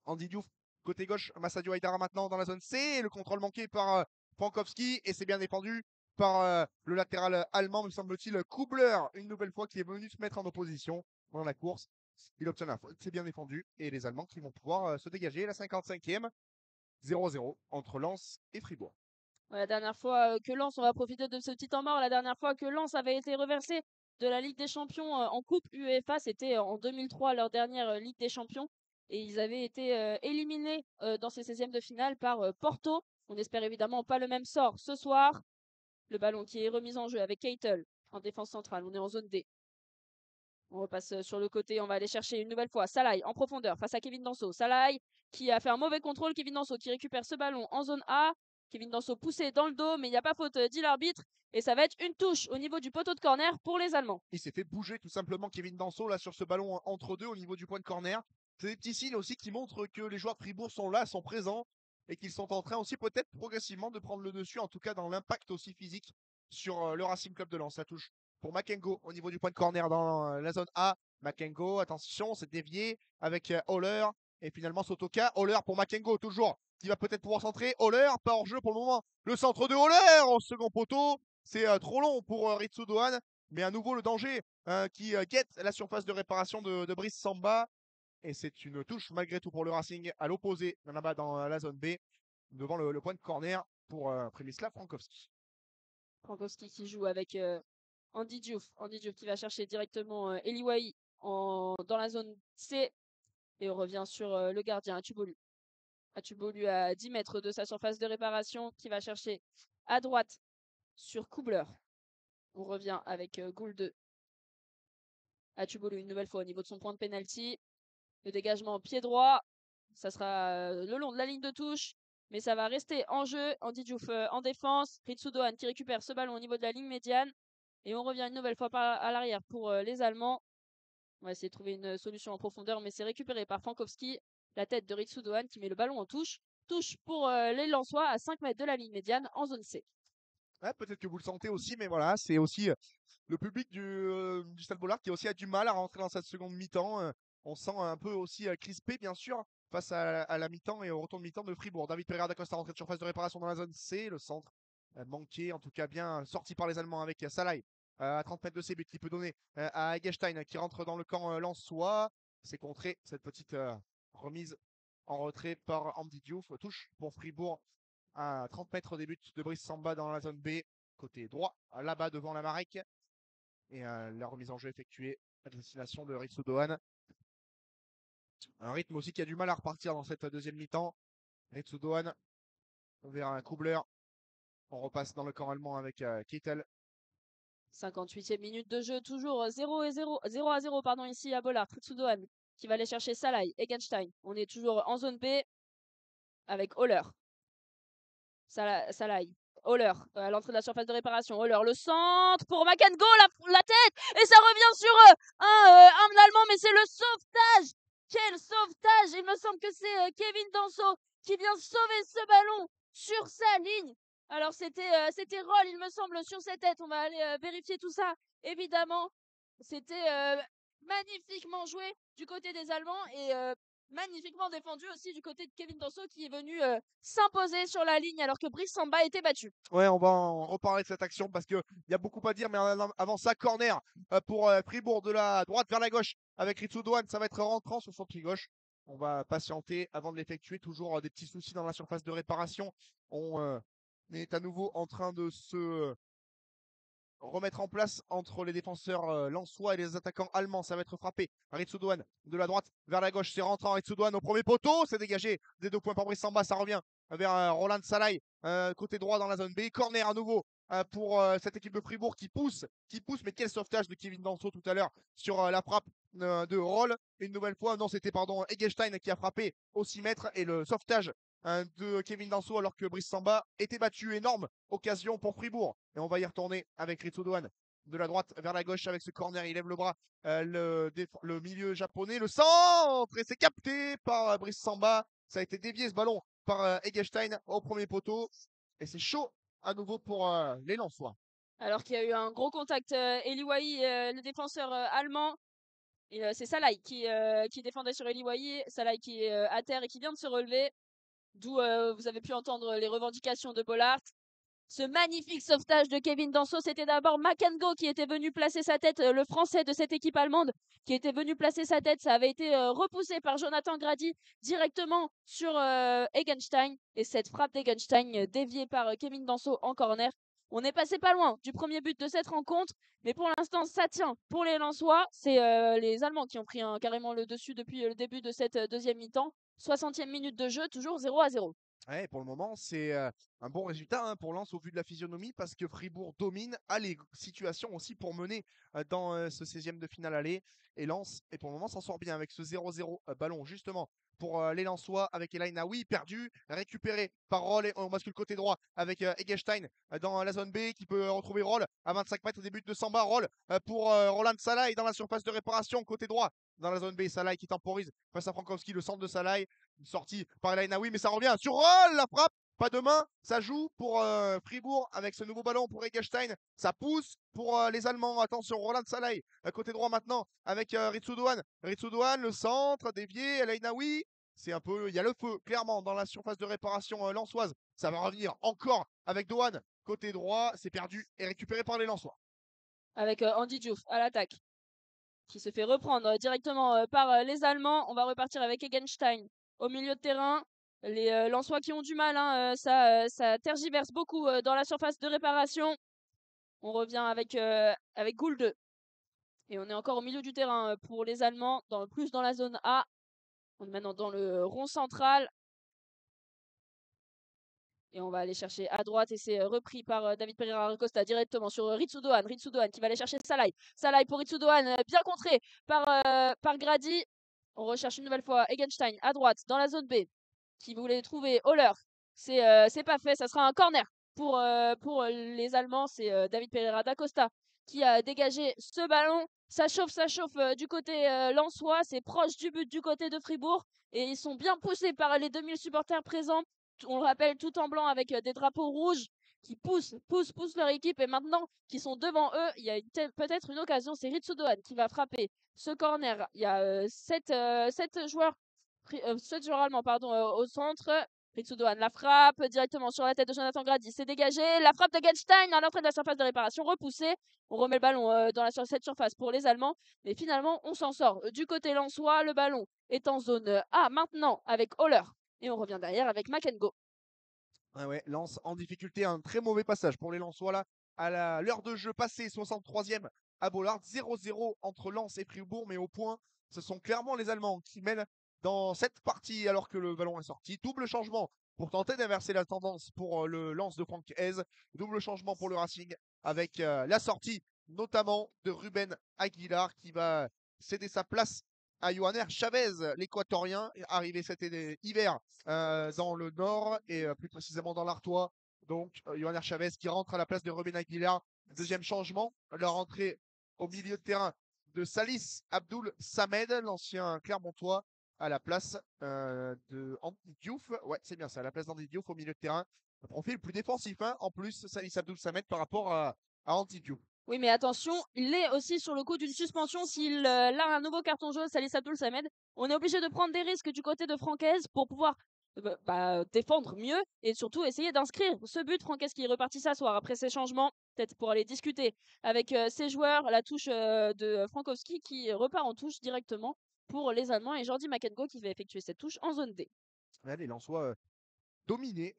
Andy Diouf, côté gauche. Massadio Aidara maintenant dans la zone C. Le contrôle manqué par Frankowski et c'est bien défendu par le latéral allemand, me semble-t-il, Kubler, une nouvelle fois, qui est venu se mettre en opposition dans la course. Il obtient la faute, c'est bien défendu. Et les Allemands qui vont pouvoir se dégager. La 55e, 0-0 entre Lens et Fribourg. Ouais, la dernière fois que Lens, on va profiter de ce petit temps mort, la dernière fois que Lens avait été reversé de la Ligue des Champions en Coupe UEFA, c'était en 2003, leur dernière Ligue des Champions. Et ils avaient été éliminés dans ces 16e de finale par Porto. On espère évidemment pas le même sort ce soir. Le ballon qui est remis en jeu avec Keitel en défense centrale. On est en zone D. On repasse sur le côté. On va aller chercher une nouvelle fois Salai en profondeur face à Kevin Danso. Salai qui a fait un mauvais contrôle. Kevin Danso qui récupère ce ballon en zone A. Kevin Danso poussé dans le dos, mais il n'y a pas faute, dit l'arbitre. Et ça va être une touche au niveau du poteau de corner pour les Allemands. Il s'est fait bouger tout simplement Kevin Danso là sur ce ballon entre deux au niveau du point de corner. C'est des petits signes aussi qui montrent que les joueurs de Fribourg sont là, sont présents et qu'ils sont en train aussi peut-être progressivement de prendre le dessus, en tout cas dans l'impact aussi physique sur le Racing Club de Lens. Ça touche pour Makengo au niveau du point de corner dans la zone A. Makengo, attention, c'est dévié avec Holler et finalement Sotoka. Holler pour Makengo toujours, qui va peut-être pouvoir centrer. Holler, pas hors jeu pour le moment. Le centre de Holler au second poteau. C'est trop long pour Ritsu Dohan, mais à nouveau le danger qui guette la surface de réparation de Brice Samba. Et c'est une touche malgré tout pour le Racing à l'opposé là-bas dans la zone B, devant le point de corner pour Przemysław Frankowski. Frankowski qui joue avec Andy Diouf. Andy Diouf qui va chercher directement Eliwai dans la zone C. Et on revient sur le gardien, Atubolu. Atubolu à 10 mètres de sa surface de réparation qui va chercher à droite sur Kubler. On revient avec Gould. Atubolu une nouvelle fois au niveau de son point de pénalty. Le dégagement pied droit. Ça sera le long de la ligne de touche. Mais ça va rester en jeu. Andy Diouf en défense. Ritsu Dohan qui récupère ce ballon au niveau de la ligne médiane. Et on revient une nouvelle fois à l'arrière pour les Allemands. On va essayer de trouver une solution en profondeur, mais c'est récupéré par Frankowski. La tête de Ritsu Dohan qui met le ballon en touche. Touche pour les Lensois à 5 mètres de la ligne médiane en zone C. Ouais, peut-être que vous le sentez aussi, mais voilà, c'est aussi le public du Stade Bollard qui aussi a du mal à rentrer dans cette seconde mi-temps. On sent un peu aussi crispé, bien sûr, face à la mi-temps et au retour de mi-temps de Fribourg. David Pereira da Costa rentré de surface de réparation dans la zone C. Le centre manqué, en tout cas bien sorti par les Allemands avec Salai à 30 mètres de ses buts qui peut donner à Eggestein qui rentre dans le camp lensois. C'est contré cette petite remise en retrait par Andy Diouf. Touche pour Fribourg à 30 mètres des buts de Brice Samba dans la zone B, côté droit, là-bas devant la Marek. Et la remise en jeu effectuée à destination de Ritsu Dohan. Un rythme aussi qui a du mal à repartir dans cette deuxième mi-temps. Ritsu Dohan vers un Kubler. On repasse dans le camp allemand avec Kittel. 58e minute de jeu, toujours 0 à 0 pardon, ici à Bollard. Ritsu Dohan qui va aller chercher Salai, Egenstein. On est toujours en zone B avec Holler. Salai. Holler à l'entrée de la surface de réparation. Holler, le centre pour Makengo, la tête, et ça revient sur un Allemand, mais c'est le sauvetage. Quel sauvetage! Il me semble que c'est Kevin Danso qui vient sauver ce ballon sur sa ligne. Alors c'était Roll, il me semble, sur ses têtes. On va aller vérifier tout ça. Évidemment, c'était magnifiquement joué du côté des Allemands et magnifiquement défendu aussi du côté de Kevin Danso qui est venu s'imposer sur la ligne alors que Brice Samba était battu. Ouais, on va en reparler de cette action parce qu'il y a beaucoup à dire, mais avant ça, corner pour Fribourg de la droite vers la gauche avec Ritsu Dohan. Ça va être rentrant sur son pied gauche. On va patienter avant de l'effectuer. Toujours des petits soucis dans la surface de réparation. On est à nouveau en train de se remettre en place entre les défenseurs lensois et les attaquants allemands. Ça va être frappé. Ritsu Dohan de la droite vers la gauche. C'est rentrant. Ritsu Dohan au premier poteau. C'est dégagé des 2 points par Brice Samba. Ça revient vers Roland Salai, côté droit dans la zone B. Corner à nouveau pour cette équipe de Fribourg qui pousse. Mais quel sauvetage de Kevin Danso tout à l'heure sur la frappe de Roll. Une nouvelle fois, non, c'était pardon Egelstein qui a frappé au 6 mètres et le sauvetage de Kevin Danso alors que Brice Samba était battu. Énorme occasion pour Fribourg. Et on va y retourner avec Ritsu Dohan de la droite vers la gauche avec ce corner. Il lève le bras, le milieu japonais, le centre et c'est capté par Brice Samba. Ça a été dévié ce ballon par Egelstein au premier poteau. Et c'est chaud à nouveau pour les Lensois. Alors qu'il y a eu un gros contact, Eliwahi, le défenseur allemand. C'est Salai qui défendait sur Eliwahi. Salai qui est à terre et qui vient de se relever. D'où vous avez pu entendre les revendications de Bollard. Ce magnifique sauvetage de Kevin Danso, c'était d'abord Makengo qui était venu placer sa tête, le français de cette équipe allemande, qui était venu placer sa tête. Ça avait été repoussé par Jonathan Grady directement sur Egenstein. Et cette frappe d'Egenstein déviée par Kevin Danso en corner. On est passé pas loin du premier but de cette rencontre, mais pour l'instant, ça tient pour les Lensois. C'est les Allemands qui ont pris carrément le dessus depuis le début de cette deuxième mi-temps. 60e minute de jeu, toujours 0 à 0. Ouais, pour le moment, c'est un bon résultat pour Lens au vu de la physionomie parce que Fribourg domine, a les situations aussi pour mener dans ce 16e de finale aller. Et Lens, et pour le moment, s'en sort bien avec ce 0-0 ballon justement pour les Lensois avec Elaine Naoui perdu, récupéré par Roll et on bascule côté droit avec Egelstein dans la zone B qui peut retrouver Roll à 25 mètres des buts de Samba. Roll pour Roland Salai dans la surface de réparation côté droit dans la zone B. Salai qui temporise face à Frankowski, le centre de Salai. Une sortie par Elaine Naoui, mais ça revient sur Roll, la frappe. Pas de main, ça joue pour Fribourg avec ce nouveau ballon pour Egelstein. Ça pousse pour les Allemands. Attention, Roland Salai, côté droit maintenant avec Ritsu Dohan. Ritsu Dohan, le centre, dévié, El Ainaoui. C'est un peu, il y a le feu clairement dans la surface de réparation lensoise. Ça va revenir encore avec Dohan, côté droit. C'est perdu et récupéré par les Lensois. Avec Andy Diouf à l'attaque, qui se fait reprendre directement par les Allemands. On va repartir avec Egenstein au milieu de terrain. Les Lensois qui ont du mal, hein, ça tergiverse beaucoup dans la surface de réparation. On revient avec Gould. Et on est encore au milieu du terrain pour les Allemands, plus dans la zone A. On est maintenant dans le rond central. Et on va aller chercher à droite et c'est repris par David Pereira Costa directement sur Ritsu Dohan. Ritsu Dohan qui va aller chercher Salai. Salai pour Ritsu Dohan, bien contré par Grady. On recherche une nouvelle fois Egenstein à droite dans la zone B qui voulait trouver Holler. C'est pas fait, ça sera un corner pour les Allemands. C'est David Pereira da Costa qui a dégagé ce ballon. Ça chauffe du côté lensois. C'est proche du but du côté de Fribourg. Et ils sont bien poussés par les 2000 supporters présents. On le rappelle, tout en blanc avec des drapeaux rouges qui poussent leur équipe. Et maintenant qu'ils sont devant eux, il y a peut-être une occasion. C'est Ritsu Dohan qui va frapper ce corner. Il y a 7 joueurs allemands au centre. Ritsudoan la frappe directement sur la tête de Jonathan Grady, c'est dégagé. La frappe de Genstein à l'entrée de la surface de réparation, repoussée. On remet le ballon dans cette surface pour les Allemands, mais finalement on s'en sort. Du côté lensois, le ballon est en zone A maintenant avec Holler. Et on revient derrière avec Makengo. Ah ouais, Lens en difficulté, un très mauvais passage pour les Lensois là. À l'heure de jeu passée, 63e à Bollard, 0-0 entre Lens et Fribourg, mais au point, ce sont clairement les Allemands qui mènent dans cette partie alors que le ballon est sorti. Double changement pour tenter d'inverser la tendance pour le Lens de Franck Hez. Double changement pour le Racing avec la sortie notamment de Ruben Aguilar qui va céder sa place à Johanner Chavez, l'équatorien, arrivé cet hiver dans le nord et plus précisément dans l'Artois. Donc, Johanner Chavez qui rentre à la place de Ruben Aguilar. Deuxième changement, la rentrée au milieu de terrain de Salis Abdoul Samed, l'ancien Clermontois, à la place de Andy Diouf. Ouais, c'est bien ça, à la place d'Andy Diouf au milieu de terrain. Un profil plus défensif, hein, en plus, Salis Abdoul Samed par rapport à Andy Diouf. Oui, mais attention, il est aussi sur le coup d'une suspension. S'il a un nouveau carton jaune, Salis Abdoul Samed, on est obligé de prendre des risques du côté de Francaise pour pouvoir défendre mieux et surtout essayer d'inscrire ce but. Francaise qui est reparti s'asseoir après ces changements, peut-être pour aller discuter avec ses joueurs. La touche de Frankowski qui repart en touche directement pour les Allemands et Jordi Makengo qui va effectuer cette touche en zone D. Ouais, les Lensois dominé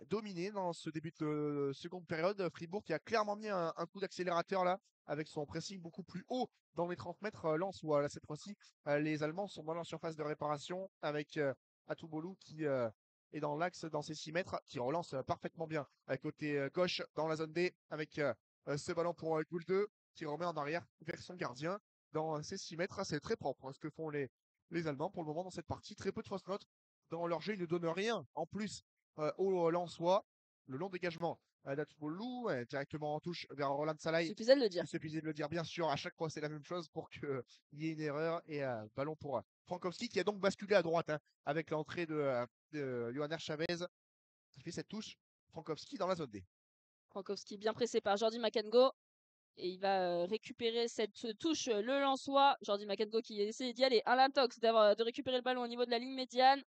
dans ce début de seconde période. Fribourg qui a clairement mis un coup d'accélérateur là, avec son pressing beaucoup plus haut dans les 30 mètres. Lens, où là, cette fois-ci, les Allemands sont dans leur surface de réparation avec Atubolou qui est dans l'axe dans ses 6 mètres, qui relance parfaitement bien. Côté gauche dans la zone D, avec ce ballon pour Gould qui remet en arrière vers son gardien dans ses 6 mètres. C'est très propre ce que font les Allemands pour le moment dans cette partie. Très peu de fausses notes dans leur jeu, ils ne donnent rien en plus au Lensois. Le long dégagement d'Atouboulou, directement en touche vers Roland Il Salai. suffisait de le dire. Il suffisait de le dire, bien sûr. À chaque fois, c'est la même chose pour qu'il y ait une erreur. Et ballon pour Frankowski qui a donc basculé à droite avec l'entrée de Johanner Chavez qui fait cette touche. Frankowski dans la zone D. Frankowski bien pressé par Jordi Makengo. Et il va récupérer cette touche, le Lensois. Jordi Makengo qui essaie d'y aller. Alain Tox de récupérer le ballon au niveau de la ligne médiane.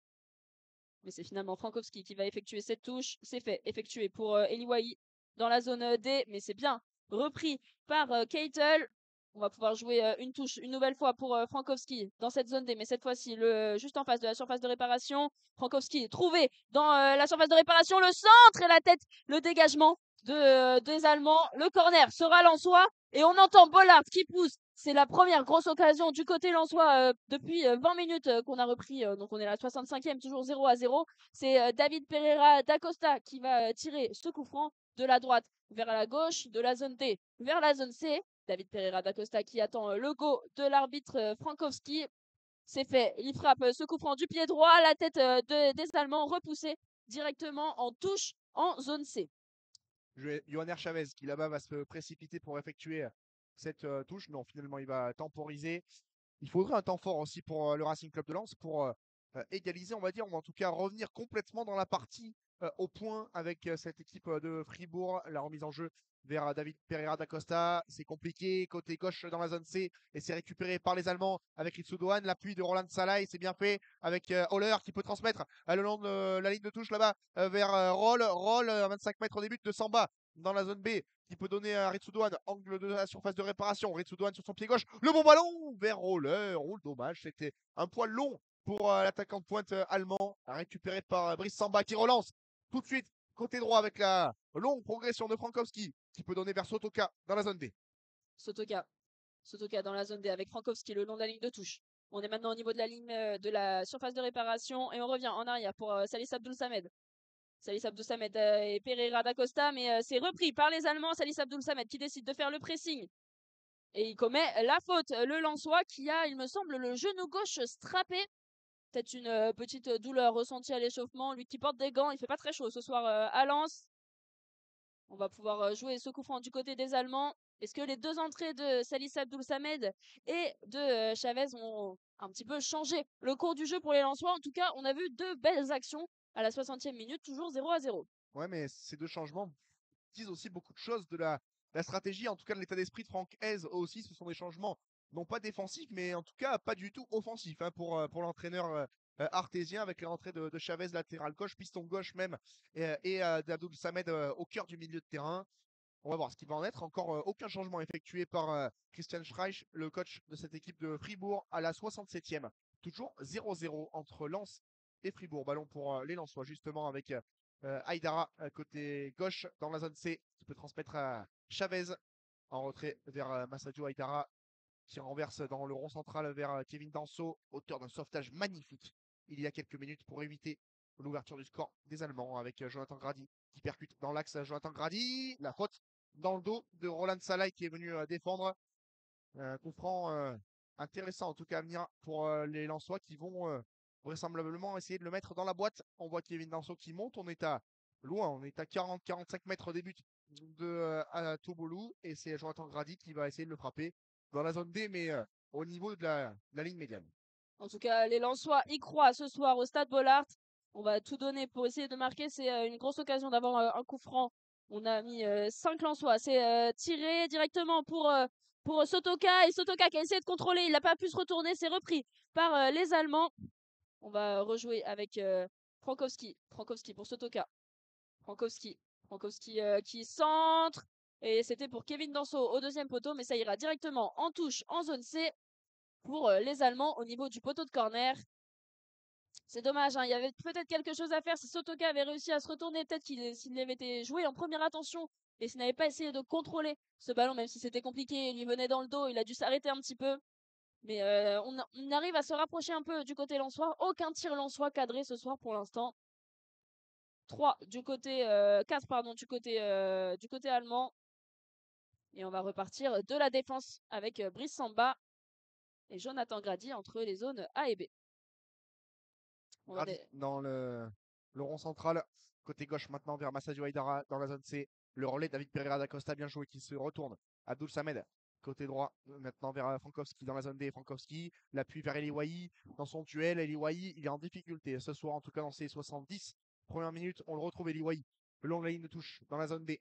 Mais c'est finalement Frankowski qui va effectuer cette touche. C'est fait, effectué pour Eliwahi dans la zone D. Mais c'est bien repris par Keitel. On va pouvoir jouer une touche une nouvelle fois pour Frankowski dans cette zone D. Mais cette fois-ci, juste en face de la surface de réparation. Frankowski trouvé dans la surface de réparation. Le centre et la tête. Le dégagement des Allemands. Le corner sera lensois. Et on entend Bollard qui pousse. C'est la première grosse occasion du côté lensois depuis 20 minutes qu'on a repris. Donc on est à la 65e, toujours 0-0. C'est David Pereira d'Acosta qui va tirer ce coup franc de la droite vers la gauche, de la zone D vers la zone C. David Pereira d'Acosta qui attend le go de l'arbitre Frankowski. C'est fait. Il frappe ce coup franc du pied droit, la tête des Allemands repoussée directement en touche en zone C. Johanner Chavez qui là-bas va se précipiter pour effectuer cette touche. Non, finalement, il va temporiser. Il faudrait un temps fort aussi pour le Racing Club de Lens pour égaliser, on va dire, ou en tout cas revenir complètement dans la partie au point avec cette équipe de Fribourg. La remise en jeu vers David Pereira d'Acosta, c'est compliqué. Côté gauche dans la zone C, et c'est récupéré par les Allemands avec Ritsudoan. L'appui de Roland Salai, c'est bien fait avec Holler qui peut transmettre le long de la ligne de touche là-bas vers Roll. Roll, 25 mètres au début de Samba dans la zone B qui peut donner à Ritsudoan, angle de la surface de réparation. Ritsudoan sur son pied gauche, le bon ballon vers Roller. Oh, dommage, c'était un poil long pour l'attaquant de pointe allemand, récupéré par Brice Samba qui relance tout de suite côté droit avec la longue progression de Frankowski qui peut donner vers Sotoka dans la zone D. Sotoka dans la zone D avec Frankowski le long de la ligne de touche. On est maintenant au niveau de la ligne de la surface de réparation et on revient en arrière pour Salis Abdoul Samed. Salis Abdoul Samed et Pereira d'Acosta, mais c'est repris par les Allemands. Salis Abdoul Samed qui décide de faire le pressing. Et il commet la faute, le Lensois qui a, il me semble, le genou gauche strappé. Peut-être une petite douleur ressentie à l'échauffement. Lui qui porte des gants, il fait pas très chaud ce soir à Lens. On va pouvoir jouer ce coup franc du côté des Allemands. Est-ce que les deux entrées de Salis Abdoul Samed et de Chavez ont un petit peu changé le cours du jeu pour les Lensois? En tout cas, on a vu deux belles actions à la 60e minute, toujours 0-0. Ouais, mais ces deux changements disent aussi beaucoup de choses de la stratégie, en tout cas de l'état d'esprit de Franck Hez aussi. Ce sont des changements non pas défensifs, mais en tout cas pas du tout offensifs pour l'entraîneur artésien avec l'entrée de Chavez latéral gauche, piston gauche même, et d'Abdoul Samed au cœur du milieu de terrain. On va voir ce qui va en être. Encore aucun changement effectué par Christian Streich, le coach de cette équipe de Fribourg, à la 67e. Toujours 0-0 entre Lens et Fribourg. Ballon pour les Lensois, justement, avec Aïdara côté gauche dans la zone C, qui peut transmettre à Chavez en retrait vers Massadio Aïdara, qui renverse dans le rond central vers Kevin Danso, auteur d'un sauvetage magnifique il y a quelques minutes pour éviter l'ouverture du score des Allemands, avec Jonathan Grady qui percute dans l'axe. Jonathan Grady, la faute dans le dos de Roland Salai qui est venu défendre. Coup franc intéressant en tout cas à venir pour les Lensois qui vont vraisemblablement essayer de le mettre dans la boîte. On voit Kevin Danso qui monte, on est à loin, on est à 40-45 mètres des buts de Tobolou, et c'est Jonathan Grady qui va essayer de le frapper dans la zone D, mais au niveau de la ligne médiane. En tout cas, les Lensois y croient ce soir au Stade Bollaert. On va tout donner pour essayer de marquer. C'est une grosse occasion d'avoir un coup franc. On a mis 5 Lensois. C'est tiré directement pour Sotoka. Et Sotoka qui a essayé de contrôler. Il n'a pas pu se retourner. C'est repris par les Allemands. On va rejouer avec Frankowski. Frankowski pour Sotoka. Frankowski. Frankowski qui centre. Et c'était pour Kevin Danso au deuxième poteau. Mais ça ira directement en touche en zone C pour les Allemands au niveau du poteau de corner. C'est dommage, hein, il y avait peut-être quelque chose à faire si Sotoka avait réussi à se retourner, peut-être s'il avait été joué en première attention et s'il n'avait pas essayé de contrôler ce ballon, même si c'était compliqué, il lui venait dans le dos, il a dû s'arrêter un petit peu. Mais on arrive à se rapprocher un peu du côté lensois. Aucun tir lensois cadré ce soir pour l'instant. 3 du côté 4 pardon du côté allemand. Et on va repartir de la défense avec Brice Samba et Jonathan Grady entre les zones A et B. Grady dans le rond central, côté gauche maintenant vers Massadio Aïdara dans la zone C. Le relais David Pereira da Costa bien joué qui se retourne. Abdoul Samed côté droit maintenant vers Frankowski dans la zone D. Frankowski, l'appui vers Eliwahi dans son duel. Eliwahi, il est en difficulté ce soir, en tout cas dans ses 70 premières minutes. On le retrouve Eliwahi le long de la ligne de touche dans la zone D.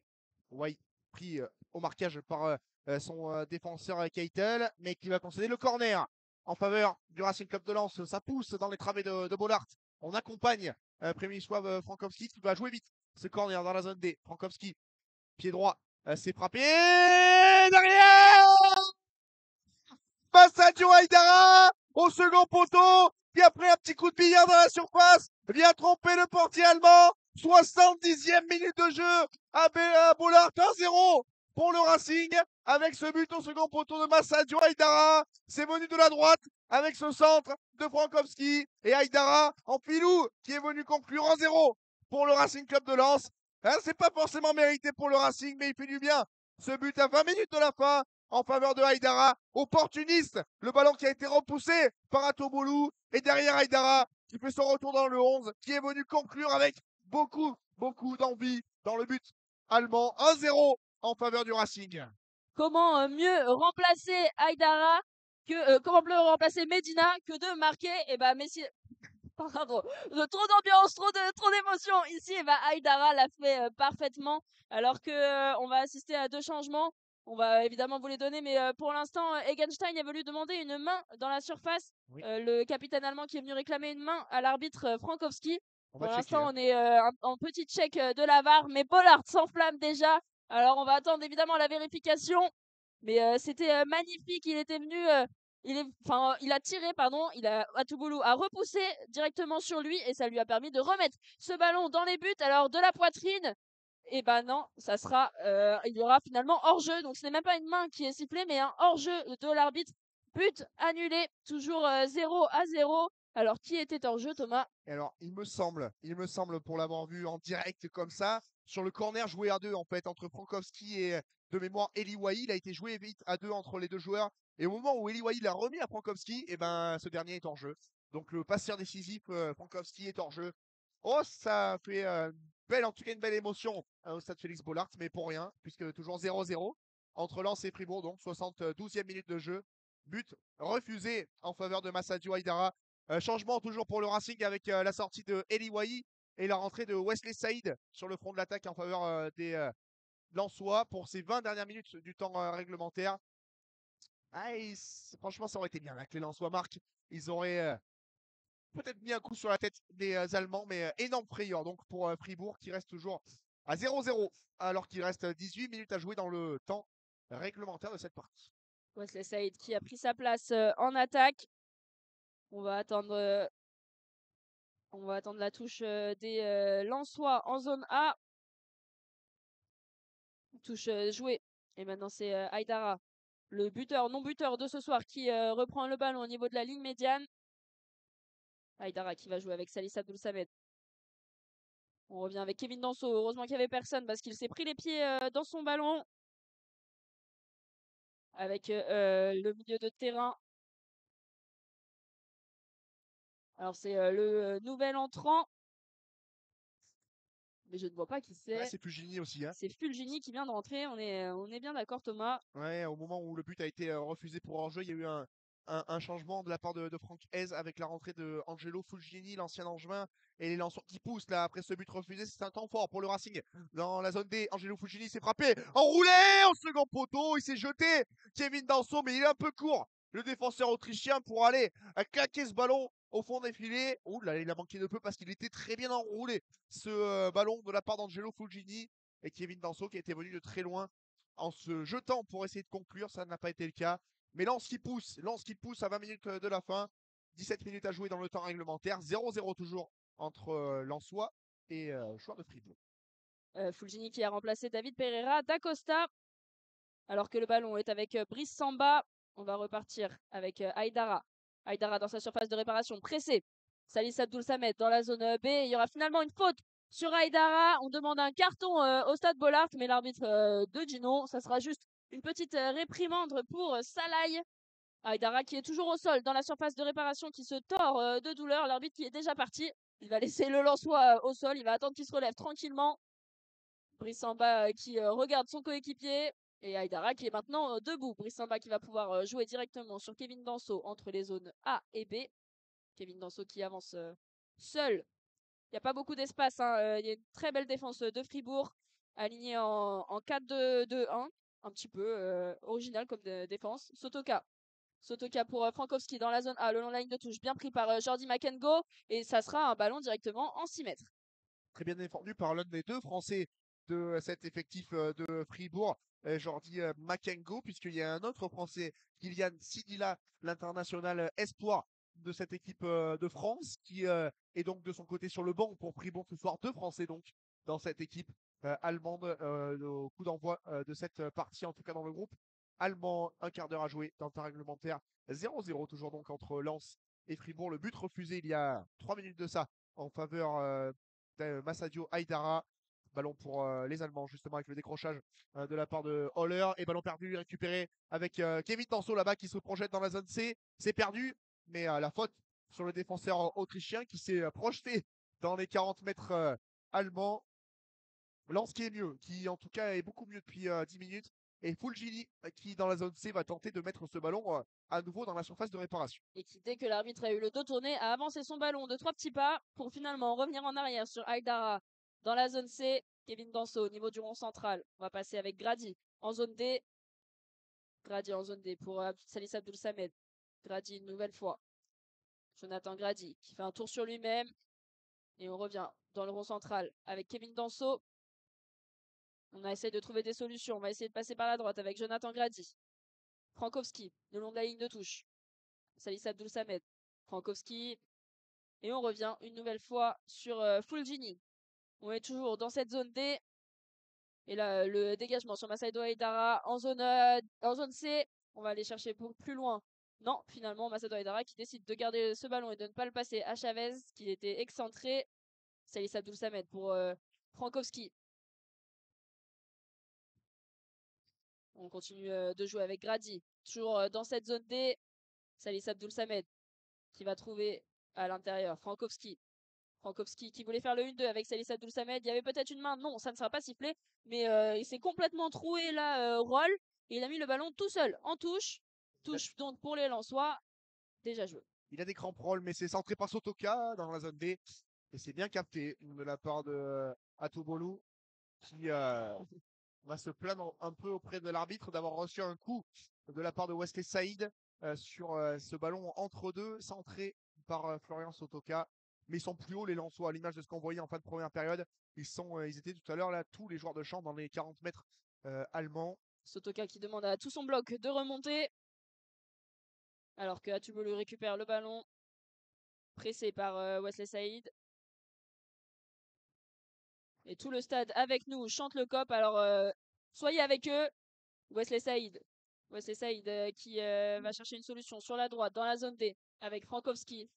Wai pris au marquage par son défenseur Keitel, mais qui va concéder le corner en faveur du Racing Club de Lens. Ça pousse dans les travées de Bollaert. On accompagne Przemysław Frankowski qui va jouer vite ce corner dans la zone D. Frankowski, pied droit, c'est frappé derrière Massadio Aïdara au second poteau qui après un petit coup de billard dans la surface vient tromper le portier allemand. 70e minute de jeu à Bollaert, 1-0 pour le Racing avec ce but au second poteau de Massadio Aïdara. C'est venu de la droite avec ce centre de Frankowski et Aïdara en filou qui est venu conclure 1-0 pour le Racing Club de Lens. Hein, c'est pas forcément mérité pour le Racing, mais il fait du bien. Ce but à 20 minutes de la fin en faveur de Aïdara, opportuniste, le ballon qui a été repoussé par Atoboulou, et derrière Aïdara qui fait son retour dans le 11, qui est venu conclure avec beaucoup d'envie dans le but allemand. 1-0 en faveur du Racing. Comment mieux remplacer Aïdara comment mieux remplacer Medina que de marquer Messi. Pardon, trop d'ambiance, trop d'émotion ici. Aïdara l'a fait parfaitement. Alors que on va assister à 2 changements. On va évidemment vous les donner, mais pour l'instant, Egenstein est venu demander une main dans la surface. Oui. Le capitaine allemand qui est venu réclamer une main à l'arbitre Frankowski. On Pour va checker. l'instant, on est en petit check de la VAR, mais Bollaert s'enflamme déjà. Alors on va attendre évidemment la vérification. Mais c'était magnifique. Il était venu il a tiré, pardon, Atoboulou a repoussé directement sur lui et ça lui a permis de remettre ce ballon dans les buts. Alors de la poitrine, et non, il y aura finalement hors-jeu. Donc ce n'est même pas une main qui est sifflée, mais un hors-jeu de l'arbitre. But annulé, toujours 0-0. Alors qui était hors-jeu, Thomas? Alors, il me semble pour l'avoir vu en direct comme ça, sur le corner joué à 2 en fait, entre Frankowski et de mémoire Eliwahi, il a été joué vite à 2 entre les deux joueurs. Et au moment où Eliwahi l'a remis à Frankowski, ce dernier est hors jeu. Donc le passeur décisif, Frankowski est hors jeu. Oh, ça fait en tout cas une belle émotion au stade Félix Bollaert, mais pour rien, puisque toujours 0-0 entre Lens et Fribourg, donc 72e minute de jeu. But refusé en faveur de Massadio Aïdara. Changement toujours pour le Racing avec la sortie de Eliwahi et la rentrée de Wesley Saïd sur le front de l'attaque en faveur des Lensois pour ces 20 dernières minutes du temps réglementaire. Franchement, ça aurait été bien là, que les Lensois marquent. Ils auraient peut-être mis un coup sur la tête des Allemands, mais énorme frayeur donc pour Fribourg qui reste toujours à 0-0 alors qu'il reste 18 minutes à jouer dans le temps réglementaire de cette partie. Wesley Saïd qui a pris sa place en attaque. On va attendre, la touche des Lensois en zone A. Touche jouée. Et maintenant c'est Aïdara, le buteur, non buteur de ce soir, qui reprend le ballon au niveau de la ligne médiane. Aïdara qui va jouer avec Salis Abdul Samed. On revient avec Kevin Danso. Heureusement qu'il n'y avait personne parce qu'il s'est pris les pieds dans son ballon. Avec le milieu de terrain. Alors c'est le nouvel entrant. Mais je ne vois pas qui Ouais, c'est. c'est Fulgini aussi. Hein. C'est Fulgini qui vient de rentrer. On est bien d'accord, Thomas. Ouais, au moment où le but a été refusé pour hors-jeu, il y a eu un changement de la part de Franck Hez avec la rentrée de Angelo Fulgini, l'ancien Angevin, et les lanceurs qui poussent là après ce but refusé. C'est un temps fort pour le Racing dans la zone D. Angelo Fulgini s'est frappé, enroulé au second poteau, il s'est jeté. Kevin Danso, mais il est un peu court. Le défenseur autrichien pour aller claquer ce ballon au fond des filets. Ouh là, il a manqué de peu parce qu'il était très bien enroulé ce ballon de la part d'Angelo Fulgini et Kevin Danso qui était venu de très loin en se jetant pour essayer de conclure. Ça n'a pas été le cas. Mais Lens qui pousse à 20 minutes de la fin. 17 minutes à jouer dans le temps réglementaire. 0-0 toujours entre Lensois et joueur de Fribourg. Fulgini qui a remplacé David Pereira d'Acosta. Alors que le ballon est avec Brice Samba. On va repartir avec Aïdara. Aïdara dans sa surface de réparation, pressé. Salis Abdul Samed dans la zone B. Il y aura finalement une faute sur Aïdara. On demande un carton au stade Bollard, mais l'arbitre de Gino, ça sera juste une petite réprimande pour Salai. Aïdara qui est toujours au sol dans la surface de réparation, qui se tord de douleur. L'arbitre qui est déjà parti. Il va laisser le Lensois au sol. Il va attendre qu'il se relève tranquillement. Brissamba qui regarde son coéquipier. Et Aïdara qui est maintenant debout. Brissamba qui va pouvoir jouer directement sur Kevin Danso entre les zones A et B. Kevin Danso qui avance seul. Il n'y a pas beaucoup d'espace. Hein. Il y a une très belle défense de Fribourg, alignée en 4-2-2-1. Un petit peu original comme défense. Sotoka pour Frankowski dans la zone A, le long de la ligne de touche, bien pris par Jordi Makengo. Et ça sera un ballon directement en 6 mètres. Très bien défendu par l'un des deux Français de cet effectif de Fribourg, Jordi Makengo, puisqu'il y a un autre Français, Kylian Sidila, l'international espoir de cette équipe de France, qui est donc de son côté sur le banc pour Fribourg ce soir. Deux Français donc dans cette équipe allemande au coup d'envoi de cette partie, en tout cas dans le groupe allemand. Un quart d'heure à jouer dans le temps réglementaire. 0-0 toujours donc entre Lens et Fribourg. Le but refusé il y a 3 minutes de ça en faveur Massadio Aïdara. Ballon pour les Allemands, justement, avec le décrochage de la part de Holler. Et ballon perdu, récupéré avec Kevin Tanso là-bas qui se projette dans la zone C. C'est perdu, mais la faute sur le défenseur autrichien qui s'est projeté dans les 40 mètres allemands. Lance qui est mieux, qui en tout cas est beaucoup mieux depuis 10 minutes. Et Fulgini qui, dans la zone C, va tenter de mettre ce ballon à nouveau dans la surface de réparation. Et qui, dès que l'arbitre a eu le dos tourné, a avancé son ballon de 3 petits pas pour finalement revenir en arrière sur Aïdara dans la zone C. Kevin Danso au niveau du rond central. On va passer avec Grady en zone D. Grady en zone D pour Salis Abdul Samed. Grady une nouvelle fois. Jonathan Grady qui fait un tour sur lui-même. Et on revient dans le rond central avec Kevin Danso. On a essayé de trouver des solutions. On va essayer de passer par la droite avec Jonathan Grady. Frankowski, le long de la ligne de touche. Salis Abdul Samed. Frankowski. Et on revient une nouvelle fois sur Fulgini. On est toujours dans cette zone D. Et là, le dégagement sur Masaido Aidara en zone C. On va aller chercher pour plus loin. Non, finalement, Masaido Aidara qui décide de garder ce ballon et de ne pas le passer à Chavez, qui était excentré. Salis Abdul Samed pour Frankowski. On continue de jouer avec Grady. Toujours dans cette zone D. Salis Abdul Samed qui va trouver à l'intérieur Frankowski. Frankowski qui voulait faire le 1-2 avec Salis Abdul Samed. Il y avait peut-être une main. Non, ça ne sera pas sifflé. Mais il s'est complètement troué là, Roll. Et il a mis le ballon tout seul en touche. Touche donc pour les Lensois. Déjà joué. Il a des crampes roll, mais c'est centré par Sotoka dans la zone D. Et c'est bien capté de la part de Atubolu qui va se plaindre un peu auprès de l'arbitre d'avoir reçu un coup de la part de Wesley Saïd sur ce ballon entre deux, centré par Florian Sotoka. Mais ils sont plus hauts, les Lensois, à l'image de ce qu'on voyait en fin de première période. Ils étaient tout à l'heure là, tous les joueurs de champ dans les 40 mètres allemands. Sotoka qui demande à tout son bloc de remonter. Alors que Atubolu récupère le ballon. Pressé par Wesley Saïd. Et tout le stade avec nous chante le cop. Alors soyez avec eux. Wesley Saïd. Wesley Saïd qui va chercher une solution sur la droite dans la zone D avec Frankowski.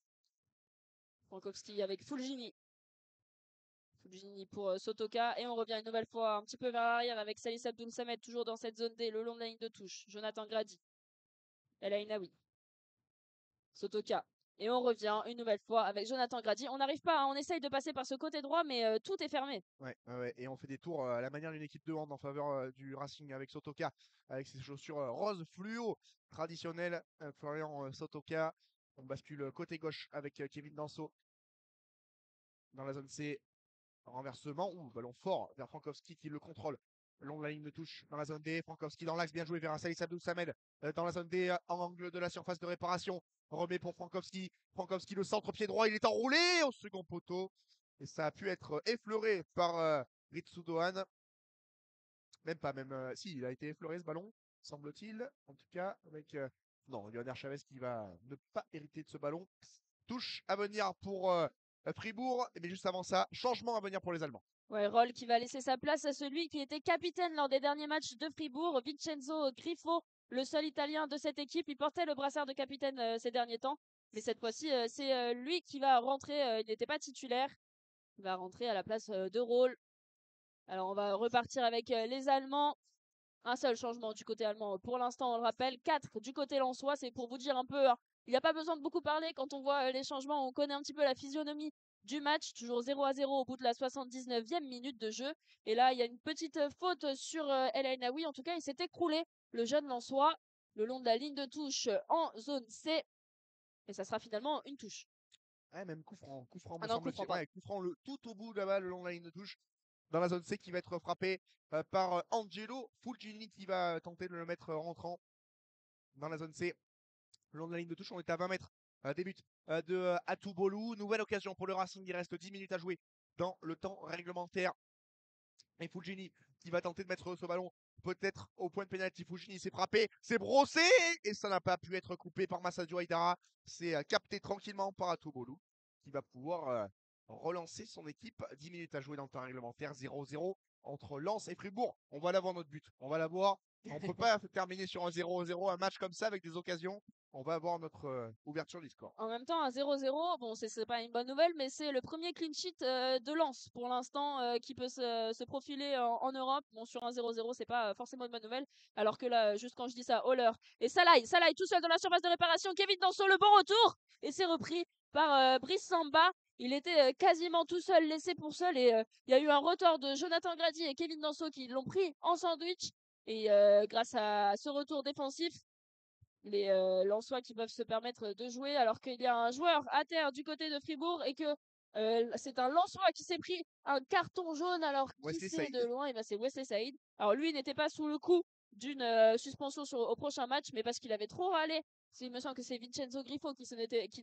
Frankowski avec Fulgini. Fulgini pour Sotoka. Et on revient une nouvelle fois un petit peu vers l'arrière avec Salis Abdoul Samed toujours dans cette zone D le long de la ligne de touche. Jonathan Grady. El Ainaoui. Sotoka. Et on revient une nouvelle fois avec Jonathan Grady. On n'arrive pas, hein, on essaye de passer par ce côté droit, mais tout est fermé. Ouais, et on fait des tours à la manière d'une équipe de hand en faveur du Racing avec Sotoka, avec ses chaussures rose fluo traditionnelles. Florian Sotoka. On bascule côté gauche avec Kevin Danso dans la zone C. Renversement, ballon fort vers Frankowski qui le contrôle. Long de la ligne de touche dans la zone D. Frankowski dans l'axe, bien joué vers Salis Abdoul Samed dans la zone D en angle de la surface de réparation. Remet pour Frankowski. Frankowski, le centre pied droit, il est enroulé au second poteau. Et ça a pu être effleuré par Ritsu Dohan. Même pas, si, il a été effleuré ce ballon, semble-t-il. En tout cas, avec. Non, Lionel Chavez qui va ne pas hériter de ce ballon. Touche à venir pour Fribourg. Mais juste avant ça, changement à venir pour les Allemands. Ouais, Roll qui va laisser sa place à celui qui était capitaine lors des derniers matchs de Fribourg, Vincenzo Grifo, le seul Italien de cette équipe. Il portait le brassard de capitaine ces derniers temps. Mais cette fois-ci, c'est lui qui va rentrer. Il n'était pas titulaire. Il va rentrer à la place de Roll. Alors, on va repartir avec les Allemands. Un seul changement du côté allemand. Pour l'instant, on le rappelle, 4 du côté lensois. C'est pour vous dire un peu, hein, il n'y a pas besoin de beaucoup parler. Quand on voit les changements, on connaît un petit peu la physionomie du match. Toujours 0-0 au bout de la 79e minute de jeu. Et là, il y a une petite faute sur El Ainaoui. En tout cas, il s'est écroulé, le jeune lensois, le long de la ligne de touche en zone C. Et ça sera finalement une touche. Ouais, même coup franc, Ah non, coup franc, ouais, coup franc tout au bout là-bas, le long de la ligne de touche. Dans la zone C qui va être frappé par Angelo Fulgini qui va tenter de le mettre rentrant dans la zone C. Le long de la ligne de touche, on est à 20 mètres. Début de Atubolu. Nouvelle occasion pour le Racing. Il reste 10 minutes à jouer dans le temps réglementaire. Et Fulgini qui va tenter de mettre ce ballon peut-être au point de pénalty. Fulgini s'est frappé, s'est brossé et ça n'a pas pu être coupé par Massadio Aidara. C'est capté tranquillement par Atubolu qui va pouvoir relancer son équipe. 10 minutes à jouer dans le temps réglementaire. 0-0 entre Lens et Fribourg. On va l'avoir notre but. On va l'avoir. On ne peut pas terminer sur un 0-0, un match comme ça avec des occasions. On va avoir notre ouverture du score. En même temps, un 0-0, bon, c'est pas une bonne nouvelle, mais c'est le premier clean sheet de Lens pour l'instant qui peut se profiler en Europe. Bon, sur un 0-0, c'est pas forcément une bonne nouvelle. Alors que là, juste quand je dis ça, Holler et Salai tout seul dans la surface de réparation. Kevin Danso, le bon retour. Et c'est repris par Brice Samba. Il était quasiment tout seul, laissé pour seul. Et il y a eu un retort de Jonathan Grady et Kevin Danso qui l'ont pris en sandwich. Et grâce à ce retour défensif, les Lensois qui peuvent se permettre de jouer alors qu'il y a un joueur à terre du côté de Fribourg et que c'est un Lensois qui s'est pris un carton jaune alors qui c'est de loin, et ben c'est Wesley Saïd. Alors lui n'était pas sous le coup d'une suspension au prochain match, mais parce qu'il avait trop râlé. Il me semble que c'est Vincenzo Grifo qui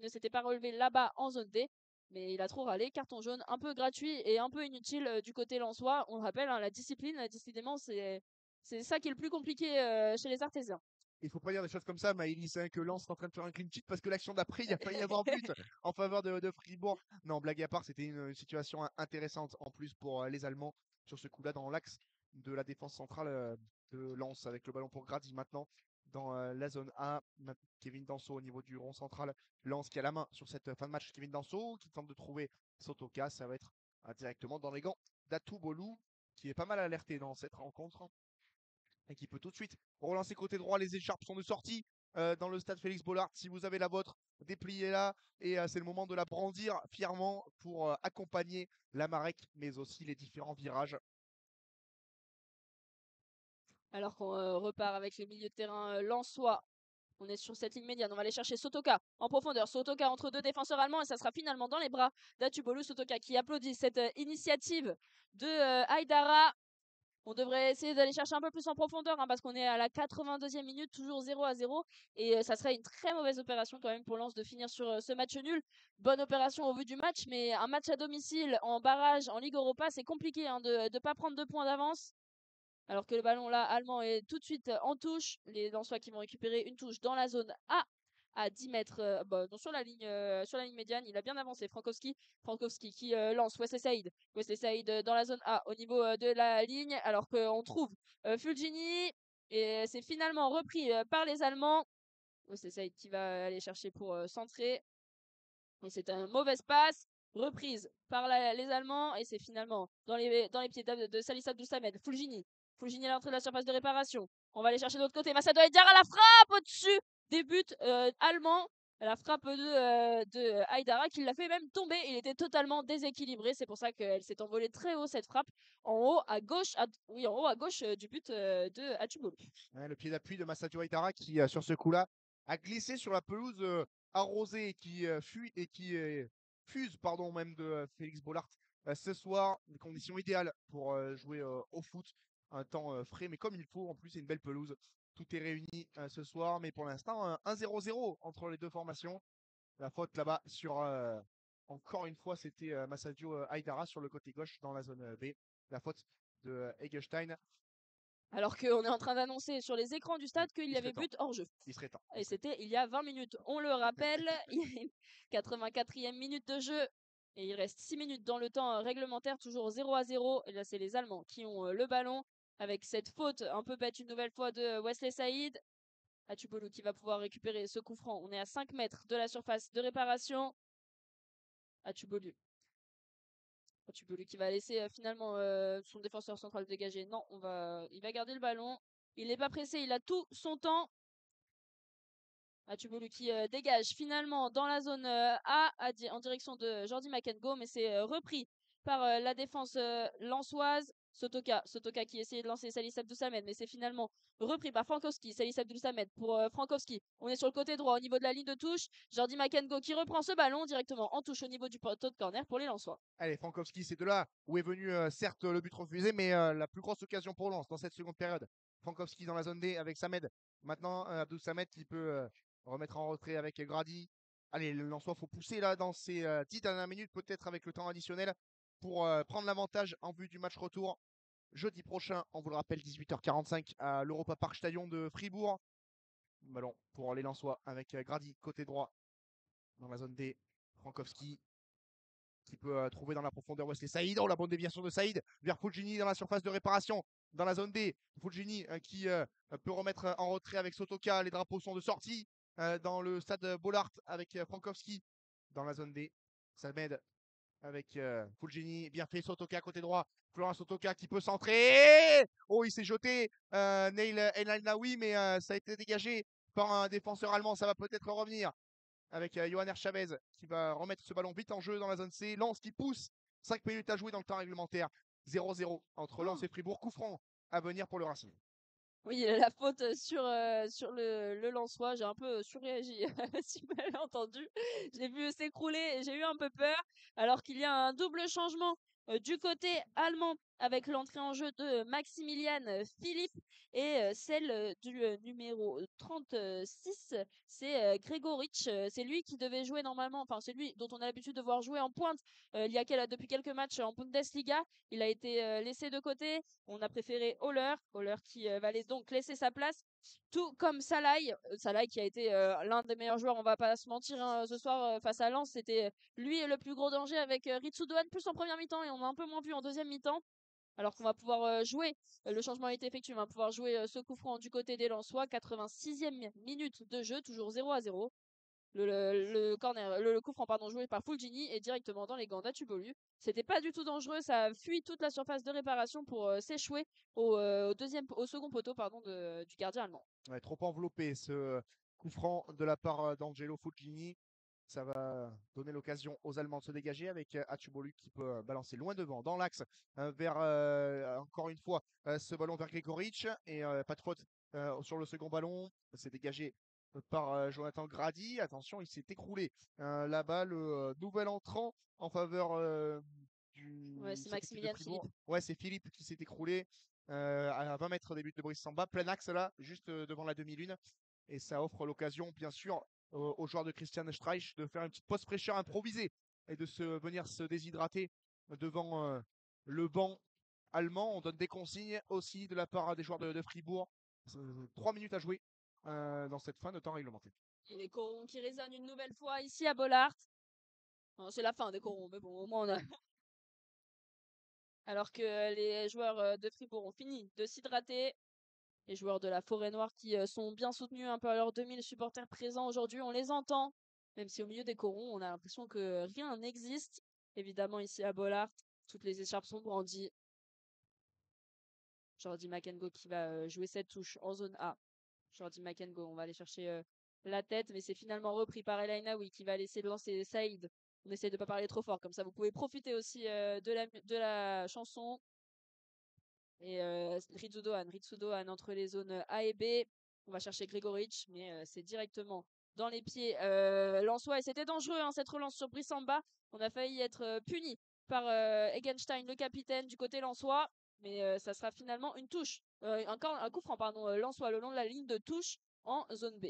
ne s'était pas relevé là-bas en zone D. Mais il a trop râlé, carton jaune un peu gratuit et un peu inutile du côté lensois. On le rappelle, hein, la discipline, décidément, c'est ça qui est le plus compliqué chez les Artésiens. Il faut pas dire des choses comme ça, Maëlys, que Lens est en train de faire un clean sheet parce que l'action d'après, il y a failli y avoir but en faveur de Fribourg. Non, blague à part, c'était une situation intéressante en plus pour les Allemands sur ce coup-là dans l'axe de la défense centrale de Lens avec le ballon pour Grady maintenant dans la zone A. Kevin Danso au niveau du rond central. Lens qui a la main sur cette fin de match. Kevin Danso qui tente de trouver Sotoka. Ça va être directement dans les gants d'Atubolu qui est pas mal alerté dans cette rencontre et qui peut tout de suite relancer côté droit. Les écharpes sont de sortie dans le stade Félix Bollard. Si vous avez la vôtre, dépliez-la et c'est le moment de la brandir fièrement pour accompagner la Marek, mais aussi les différents virages. Alors qu'on repart avec le milieu de terrain lensois. On est sur cette ligne médiane. On va aller chercher Sotoka en profondeur. Sotoka entre deux défenseurs allemands et ça sera finalement dans les bras d'Atubolu. Sotoka qui applaudit cette initiative de Aidara. On devrait essayer d'aller chercher un peu plus en profondeur parce qu'on est à la 82e minute, toujours 0-0. Et ça serait une très mauvaise opération quand même pour Lens de finir sur ce match nul. Bonne opération au vu du match, mais un match à domicile en barrage en Ligue Europa, c'est compliqué de ne pas prendre 2 points d'avance. Alors que le ballon là, allemand, est tout de suite en touche. Les Lensois qui vont récupérer une touche dans la zone A à 10 mètres non, sur la ligne médiane. Il a bien avancé, Frankowski. Frankowski qui lance Wesley Saïd. Wesley Saïd dans la zone A au niveau de la ligne. Alors qu'on trouve Fulgini. Et c'est finalement repris par les Allemands. Wesley Saïd qui va aller chercher pour centrer. Et c'est un mauvaise passe. Reprise par les Allemands. Et c'est finalement dans les pieds de Salih Abdou-Samed. Fulgini. Fulgini à l'entrée de la surface de réparation. On va aller chercher de l'autre côté. Massa Diarra à la frappe au-dessus des buts allemands. La frappe de Haidara qui l'a fait même tomber. Il était totalement déséquilibré. C'est pour ça qu'elle s'est envolée très haut cette frappe. En haut à gauche, du but de Atubolu. Ouais, le pied d'appui de Massadio Haidara qui, sur ce coup-là, a glissé sur la pelouse arrosée et qui fuit et qui fuse, pardon, même de Félix Bollard ce soir. Des conditions idéales pour jouer au foot. Un temps frais, mais comme il faut. En plus, c'est une belle pelouse. Tout est réuni ce soir, mais pour l'instant, 1-0-0 entre les deux formations. La faute là-bas sur, encore une fois, c'était Massadio Haidara sur le côté gauche dans la zone B. La faute de Eggestein. Alors qu'on est en train d'annoncer sur les écrans du stade qu'il y avait but hors jeu. Il serait temps. Et c'était il y a 20 minutes. On le rappelle, 84e minute de jeu. Et il reste 6 minutes dans le temps réglementaire, toujours 0-0. Et là, c'est les Allemands qui ont le ballon. Avec cette faute un peu bête une nouvelle fois de Wesley Saïd. Atubolu qui va pouvoir récupérer ce coup franc. On est à 5 mètres de la surface de réparation. Atubolu. Atubolu qui va laisser finalement son défenseur central dégager. Non, il va garder le ballon. Il n'est pas pressé, il a tout son temps. Atubolu qui dégage finalement dans la zone A en direction de Jordi Makengo, mais c'est repris par la défense lensoise. Sotoka qui essayait de lancer Salih Abdou-Samed, mais c'est finalement repris par Frankowski. Salih Abdou-Samed pour Frankowski. On est sur le côté droit au niveau de la ligne de touche. Jordi Makengo qui reprend ce ballon directement en touche au niveau du poteau de corner pour les Lensois. Allez, Frankowski, c'est de là où est venu, certes, le but refusé, mais la plus grosse occasion pour Lens dans cette seconde période. Frankowski dans la zone D avec Samed. Maintenant, Abdou Samed qui peut remettre en retrait avec Grady. Allez, le Lensois, faut pousser là dans ces 10 dernières minutes, peut-être avec le temps additionnel, pour prendre l'avantage en vue du match retour. Jeudi prochain, on vous le rappelle, 18h45 à l'Europa Park Stadion de Fribourg. Ballon pour les Lensois avec Grady côté droit dans la zone D. Frankowski qui peut trouver dans la profondeur Wesley Saïd. Oh, la bonne déviation de Saïd vers Fulgini dans la surface de réparation dans la zone D. Fulgini qui peut remettre en retrait avec Sotoka. Les drapeaux sont de sortie dans le stade Bollard avec Frankowski dans la zone D. Ça m'aide avec Fulgini. Bien fait, Sotoka côté droit. Florent Sotoka qui peut centrer. Oh, il s'est jeté Neil El Naoui, mais ça a été dégagé par un défenseur allemand. Ça va peut-être revenir avec Johan Chavez qui va remettre ce ballon vite en jeu dans la zone C. Lens qui pousse. 5 minutes à jouer dans le temps réglementaire. 0-0 entre Lens et Fribourg. Coup franc à venir pour le Racing. Oui, la faute sur le Lensois. J'ai un peu surréagi, si vous m'avez entendu. J'ai vu s'écrouler et j'ai eu un peu peur. Alors qu'il y a un double changement du côté allemand avec l'entrée en jeu de Maximilian Philippe et celle du numéro 36, c'est Gregoric. C'est lui qui devait jouer normalement, enfin c'est lui dont on a l'habitude de voir jouer en pointe depuis quelques matchs en Bundesliga. Il a été laissé de côté. On a préféré Holler qui va donc laisser sa place, tout comme Salai. Salai qui a été l'un des meilleurs joueurs, on va pas se mentir, hein, ce soir face à Lens, c'était lui le plus gros danger avec Ritsu Doan plus en première mi-temps et on a un peu moins vu en deuxième mi-temps. Alors qu'on va pouvoir jouer, le changement a été effectué, on va pouvoir jouer ce coup franc du côté des Lensois, 86e minute de jeu, toujours 0-0. Le coup franc joué par Fulgini est directement dans les gants d'Atubolu. C'était pas du tout dangereux, ça a fui toute la surface de réparation pour s'échouer au second poteau du gardien allemand. Ouais, trop enveloppé ce coup franc de la part d'Angelo Fulgini. Ça va donner l'occasion aux Allemands de se dégager avec Atubolu qui peut balancer loin devant dans l'axe vers encore une fois ce ballon vers Gregoric et pas de faute sur le second ballon. C'est dégagé par Jonathan Grady. Attention, il s'est écroulé là-bas le nouvel entrant en faveur Ouais, c'est cette équipe de Maximilian Fribourg. Philippe. Ouais, c'est Philippe qui s'est écroulé. à 20 mètres des buts de Brice Samba. Plein axe là, juste devant la demi-lune. Et ça offre l'occasion, bien sûr, aux joueurs de Christian Streich de faire une petite pause fraîcheur improvisée et de venir se déshydrater devant le banc allemand. On donne des consignes aussi de la part des joueurs de Fribourg. 3 minutes à jouer dans cette fin de temps réglementaire. Et les corons qui résonnent une nouvelle fois ici à Bollaert. C'est la fin des corons, mais bon, au moins on a. Alors que les joueurs de Fribourg ont fini de s'hydrater. Les joueurs de la Forêt Noire qui sont bien soutenus un peu à leurs 2000 supporters présents aujourd'hui, on les entend. Même si au milieu des corons, on a l'impression que rien n'existe. Évidemment, ici à Bollaert, toutes les écharpes sont brandies. Jordi Makengo qui va jouer cette touche en zone A. Jordi Makengo, on va aller chercher la tête, mais c'est finalement repris par El Ainaoui qui va laisser lancer Saïd. On essaie de ne pas parler trop fort, comme ça vous pouvez profiter aussi de la chanson. Et Ritsudohan entre les zones A et B. On va chercher Grégoric, mais c'est directement dans les pieds Lensois. Et c'était dangereux, hein, cette relance sur Brissamba. On a failli être puni par Egenstein, le capitaine du côté Lensois. Mais ça sera finalement une touche. Encore un coup franc, pardon, Lensois le long de la ligne de touche en zone B.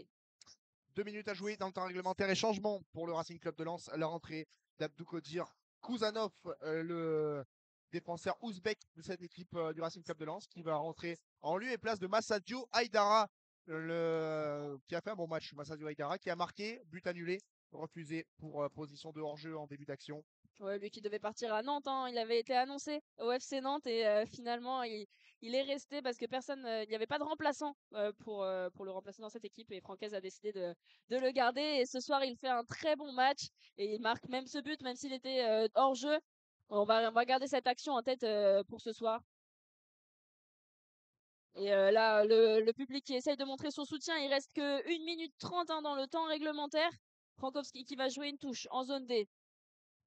2 minutes à jouer dans le temps réglementaire et changement pour le Racing Club de Lens à la rentrée d'Abdou Kodir Kouzanov, le défenseur ouzbek de cette équipe du Racing Club de Lens, qui va rentrer en lieu et place de Massadio Haïdara, qui a fait un bon match. Massadio Haïdara qui a marqué, but annulé, refusé pour position de hors-jeu en début d'action. Ouais, lui qui devait partir à Nantes, hein, il avait été annoncé au FC Nantes et finalement il est resté parce que personne, il n'y avait pas de remplaçant pour le remplacer dans cette équipe et Francaise a décidé de le garder et ce soir il fait un très bon match et il marque même ce but même s'il était hors jeu. On va garder cette action en tête pour ce soir. Et là, le public qui essaye de montrer son soutien, il reste que 1 minute 30 hein, dans le temps réglementaire. Frankowski qui va jouer une touche en zone D.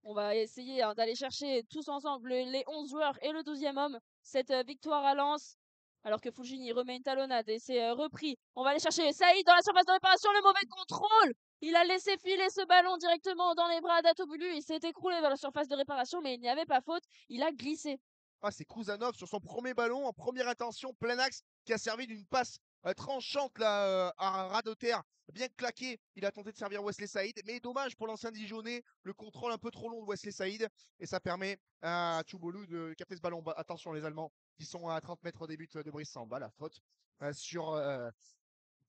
On va essayer hein, d'aller chercher tous ensemble les 11 joueurs et le 12e homme cette victoire à Lens. Alors que Fujini remet une talonnade et c'est repris. On va aller chercher Saïd dans la surface de réparation. Le mauvais contrôle. Il a laissé filer ce ballon directement dans les bras d'Atobulu. Il s'est écroulé dans la surface de réparation, mais il n'y avait pas faute. Il a glissé. Ah, c'est Kouzanov sur son premier ballon en première intention, plein axe, qui a servi d'une passe tranchante là, à un ras de terre, bien claqué. Il a tenté de servir Wesley Saïd, mais dommage pour l'ancien Dijonais, le contrôle un peu trop long de Wesley Saïd, et ça permet à Tchoubolu de capter ce ballon. Attention les Allemands qui sont à 30 mètres des buts de Brice Samba, la faute sur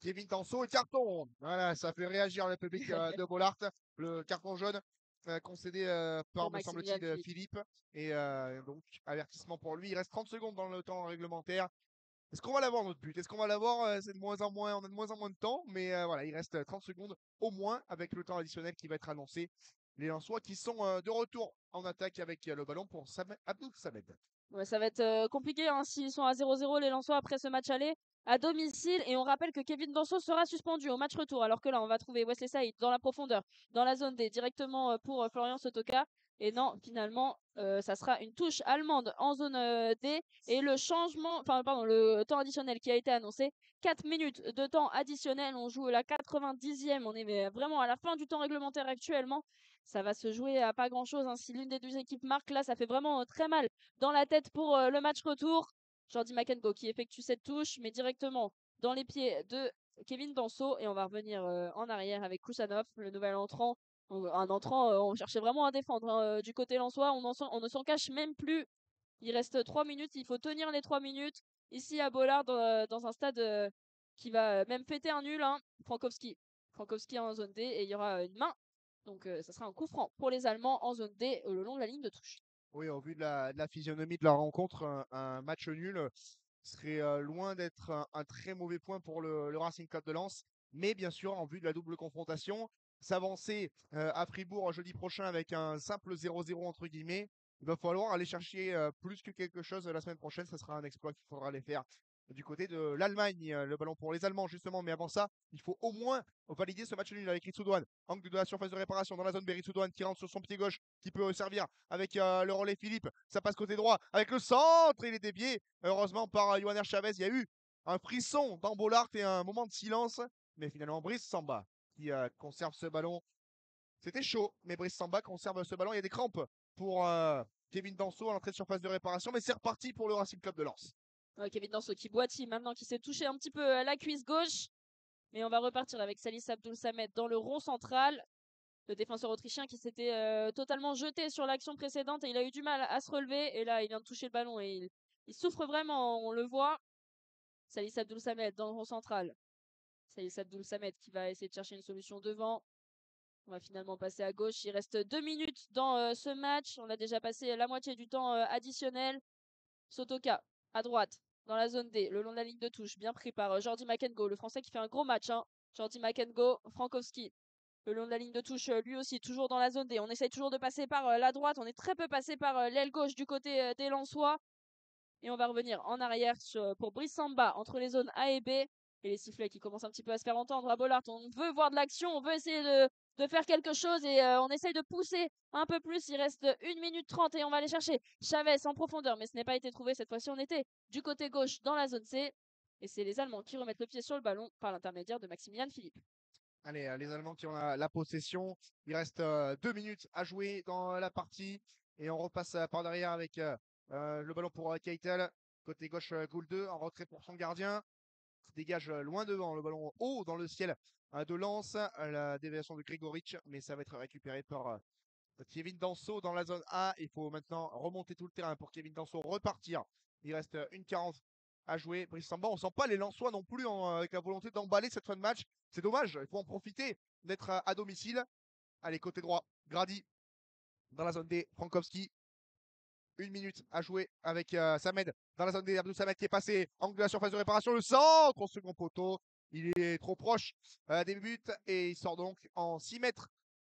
Kevin Tanso et carton. Voilà, ça fait réagir le public de Bollaert. Le carton jaune concédé par, me semble-t-il, Philippe. Et donc, avertissement pour lui. Il reste 30 secondes dans le temps réglementaire. Est-ce qu'on va l'avoir notre but? Est-ce qu'on va l'avoir? C'est de moins en moins, on a de moins en moins de temps, mais voilà, il reste 30 secondes au moins avec le temps additionnel qui va être annoncé. Les Lensois qui sont de retour en attaque avec le ballon pour Abdou Samed. Ouais, ça va être compliqué hein, s'ils sont à 0-0 les Lensois après ce match aller à domicile. Et on rappelle que Kevin Danso sera suspendu au match retour. Alors que là, on va trouver Wesley Saïd dans la profondeur, dans la zone D, directement pour Florian Sotoka. Et non, finalement, ça sera une touche allemande en zone D. Et le changement, enfin, pardon, le temps additionnel qui a été annoncé, 4 minutes de temps additionnel. On joue la 90e. On est vraiment à la fin du temps réglementaire actuellement. Ça va se jouer à pas grand-chose. Hein. Si l'une des deux équipes marque, là, ça fait vraiment très mal dans la tête pour le match retour. Jordi Makengo qui effectue cette touche, mais directement dans les pieds de Kevin Danso. Et on va revenir en arrière avec Kusanov, le nouvel entrant. Un entrant, on cherchait vraiment à défendre hein, du côté lensois. On ne s'en cache même plus. Il reste 3 minutes. Il faut tenir les 3 minutes. Ici à Bollard, dans un stade qui va même fêter un nul. Hein. Frankowski en zone D. Et il y aura une main. Donc ça sera un coup franc pour les Allemands en zone D le long de la ligne de touche. Oui, au vu de la physionomie de la rencontre, un match nul serait loin d'être un très mauvais point pour le Racing Club de Lens. Mais bien sûr, en vue de la double confrontation, s'avancer à Fribourg jeudi prochain avec un simple 0-0 entre guillemets, il va falloir aller chercher plus que quelque chose la semaine prochaine. Ce sera un exploit qu'il faudra aller faire du côté de l'Allemagne. Le ballon pour les Allemands, justement. Mais avant ça, il faut au moins valider ce match nul avec Ritsoudouane. Angle de la surface de réparation dans la zone B. Ritsoudouane qui rentre sur son pied gauche, qui peut servir avec le relais Philippe. Ça passe côté droit avec le centre. Il est dévié, heureusement, par Johanner Chavez. Il y a eu un frisson dans Bollard et un moment de silence. Mais finalement, Brice Samba qui conserve ce ballon. C'était chaud, mais Brice Samba conserve ce ballon. Il y a des crampes pour Kevin Danso à l'entrée de surface de réparation. Mais c'est reparti pour le Racing Club de Lens. Kevin Danso qui boitille maintenant, qui s'est touché un petit peu la cuisse gauche. Mais on va repartir avec Salis Abdul Samed dans le rond central. Le défenseur autrichien qui s'était totalement jeté sur l'action précédente et il a eu du mal à se relever. Et là, il vient de toucher le ballon et il souffre vraiment, on le voit. Salis Abdul Samed dans le rond central. Salis Abdul Samed qui va essayer de chercher une solution devant. On va finalement passer à gauche. Il reste 2 minutes dans ce match. On a déjà passé la moitié du temps additionnel. Sotoka à droite dans la zone D, le long de la ligne de touche, bien pris par Jordi Makengo, le Français qui fait un gros match. Hein. Jordi Makengo, Frankowski, le long de la ligne de touche, lui aussi, toujours dans la zone D. On essaye toujours de passer par la droite. On est très peu passé par l'aile gauche du côté des Lensois. Et on va revenir en arrière pour Brice Samba entre les zones A et B. Et les sifflets qui commencent un petit peu à se faire entendre à Bollaert. On veut voir de l'action, on veut essayer de faire quelque chose et on essaye de pousser un peu plus. Il reste 1 minute 30 et on va aller chercher Chavez en profondeur. Mais ce n'est pas été trouvé. Cette fois-ci, on était du côté gauche dans la zone C. Et c'est les Allemands qui remettent le pied sur le ballon par l'intermédiaire de Maximilian Philippe. Allez, les Allemands qui ont la possession. Il reste 2 minutes à jouer dans la partie. Et on repasse par derrière avec le ballon pour Keitel. Côté gauche, Goul 2 en retrait pour son gardien. Qui dégage loin devant le ballon haut dans le ciel de Lens. La déviation de Grigoric, mais ça va être récupéré par Kevin Danso dans la zone A. Il faut maintenant remonter tout le terrain pour Kevin Danso repartir. Il reste 1:40 à jouer. Brice Samba, on sent pas les Lensois non plus avec la volonté d'emballer cette fin de match. C'est dommage, il faut en profiter d'être à domicile. Allez, côté droit, Grady dans la zone D, Frankowski. 1 minute à jouer avec Samed dans la zone D. Abdou Samed qui est passé. Angle de la surface de réparation, le centre au second poteau. Il est trop proche des buts et il sort donc en 6 mètres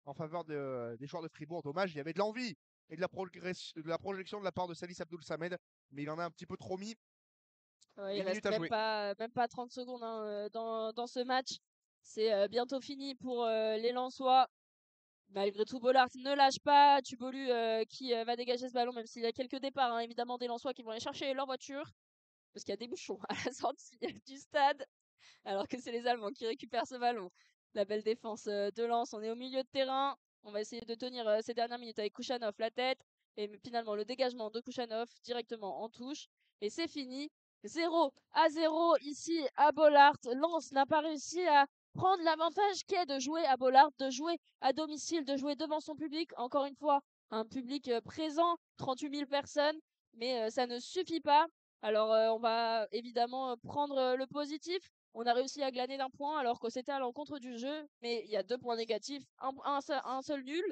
en faveur des joueurs de Fribourg. Dommage, il y avait de l'envie et de la projection de la part de Salis Abdul Samed, mais il en a un petit peu trop mis. Ouais, il 1 minute reste à jouer. même pas 30 secondes hein, dans ce match. C'est bientôt fini pour les Lensois. Malgré tout, Bollaert ne lâche pas. Tubolu qui va dégager ce ballon, même s'il y a quelques départs, hein, évidemment, des Lensois qui vont aller chercher leur voiture. Parce qu'il y a des bouchons à la sortie du stade. Alors que c'est les Allemands qui récupèrent ce ballon. La belle défense de Lens. On est au milieu de terrain. On va essayer de tenir ces dernières minutes avec Kouchanov la tête. Et finalement, le dégagement de Kouchanov directement en touche. Et c'est fini. 0-0 ici à Bollaert. Lens n'a pas réussi à prendre l'avantage qu'est de jouer à Bollaert, de jouer à domicile, de jouer devant son public. Encore une fois, un public présent, 38 000 personnes. Mais ça ne suffit pas. Alors, on va évidemment prendre le positif. On a réussi à glaner d'un point alors que c'était à l'encontre du jeu. Mais il y a 2 points négatifs, un seul nul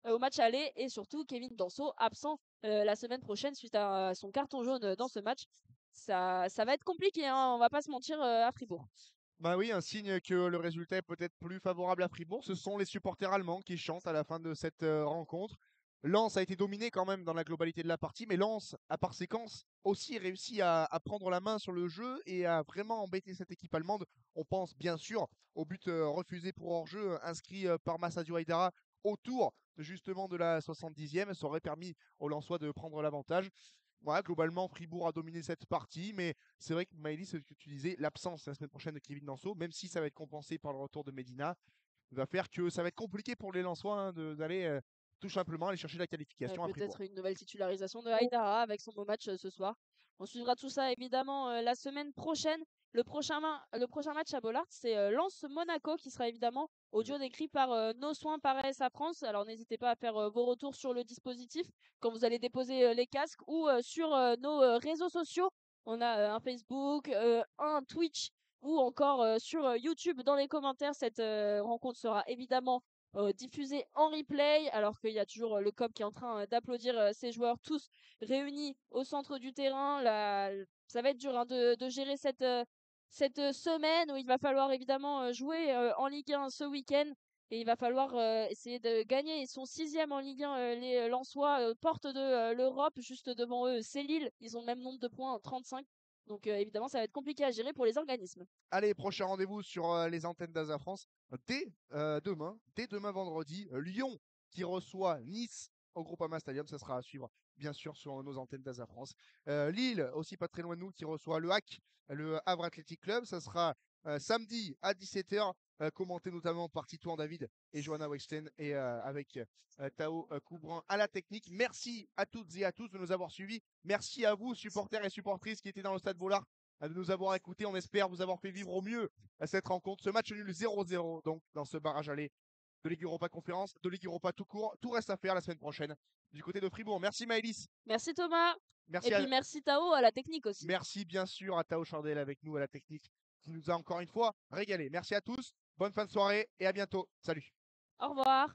au match aller et surtout Kevin Danso absent la semaine prochaine suite à son carton jaune dans ce match. Ça va être compliqué, hein, on va pas se mentir à Fribourg. Bah oui, un signe que le résultat est peut-être plus favorable à Fribourg. Ce sont les supporters allemands qui chantent à la fin de cette rencontre. Lens a été dominé quand même dans la globalité de la partie, mais Lens, à par séquence, aussi réussi à prendre la main sur le jeu et à vraiment embêter cette équipe allemande. On pense bien sûr au but refusé pour hors-jeu inscrit par Massadio Haidara autour justement de la 70e. Ça aurait permis aux Lensois de prendre l'avantage. Voilà, globalement, Fribourg a dominé cette partie, mais c'est vrai que Maëlys, ce que tu disais, l'absence la semaine prochaine de Kevin Danso, même si ça va être compensé par le retour de Medina, va faire que ça va être compliqué pour les Lensois d'aller tout simplement aller chercher la qualification à Fribourg. Peut-être une nouvelle titularisation de Haidara avec son beau match ce soir. On suivra tout ça évidemment la semaine prochaine. Le prochain match à Bollaert, c'est Lens-Monaco qui sera évidemment audio décrit par Nos Soins Paraissent à France. Alors n'hésitez pas à faire vos retours sur le dispositif quand vous allez déposer les casques ou sur nos réseaux sociaux. On a un Facebook, un Twitch ou encore sur YouTube dans les commentaires. Cette rencontre sera évidemment diffusée en replay, alors qu'il y a toujours le COP qui est en train d'applaudir ses joueurs tous réunis au centre du terrain. Ça va être dur hein, de gérer cette semaine où il va falloir évidemment jouer en Ligue 1 ce week-end. Et il va falloir essayer de gagner. Ils sont 6e en Ligue 1, les Lensois, porte de l'Europe. Juste devant eux, c'est Lille. Ils ont le même nombre de points, 35. Donc évidemment, ça va être compliqué à gérer pour les organismes. Allez, prochain rendez-vous sur les antennes d'Asa France dès demain vendredi. Lyon qui reçoit Nice au Groupama Stadium, ça sera à suivre bien sûr sur nos antennes d'Asa France. Lille, aussi pas très loin de nous, qui reçoit le HAC, le Havre Athletic Club, ça sera samedi à 17h. commenté notamment par Titouan David et Johanna Wexten et avec Tao Coubrin à la technique. Merci à toutes et à tous de nous avoir suivis. Merci à vous, supporters et supportrices qui étaient dans le stade Bollard, de nous avoir écoutés. On espère vous avoir fait vivre au mieux cette rencontre. Ce match nul 0-0 donc dans ce barrage aller de Ligue Europa Conférence, de Ligue Europa tout court. Tout reste à faire la semaine prochaine du côté de Fribourg. Merci Maëlys. Merci Thomas. Merci, Et puis merci Tao à la technique aussi. merci bien sûr à Tao Chandel avec nous à la technique qui nous a encore une fois régalé. Merci à tous, bonne fin de soirée et à bientôt. Salut. Au revoir.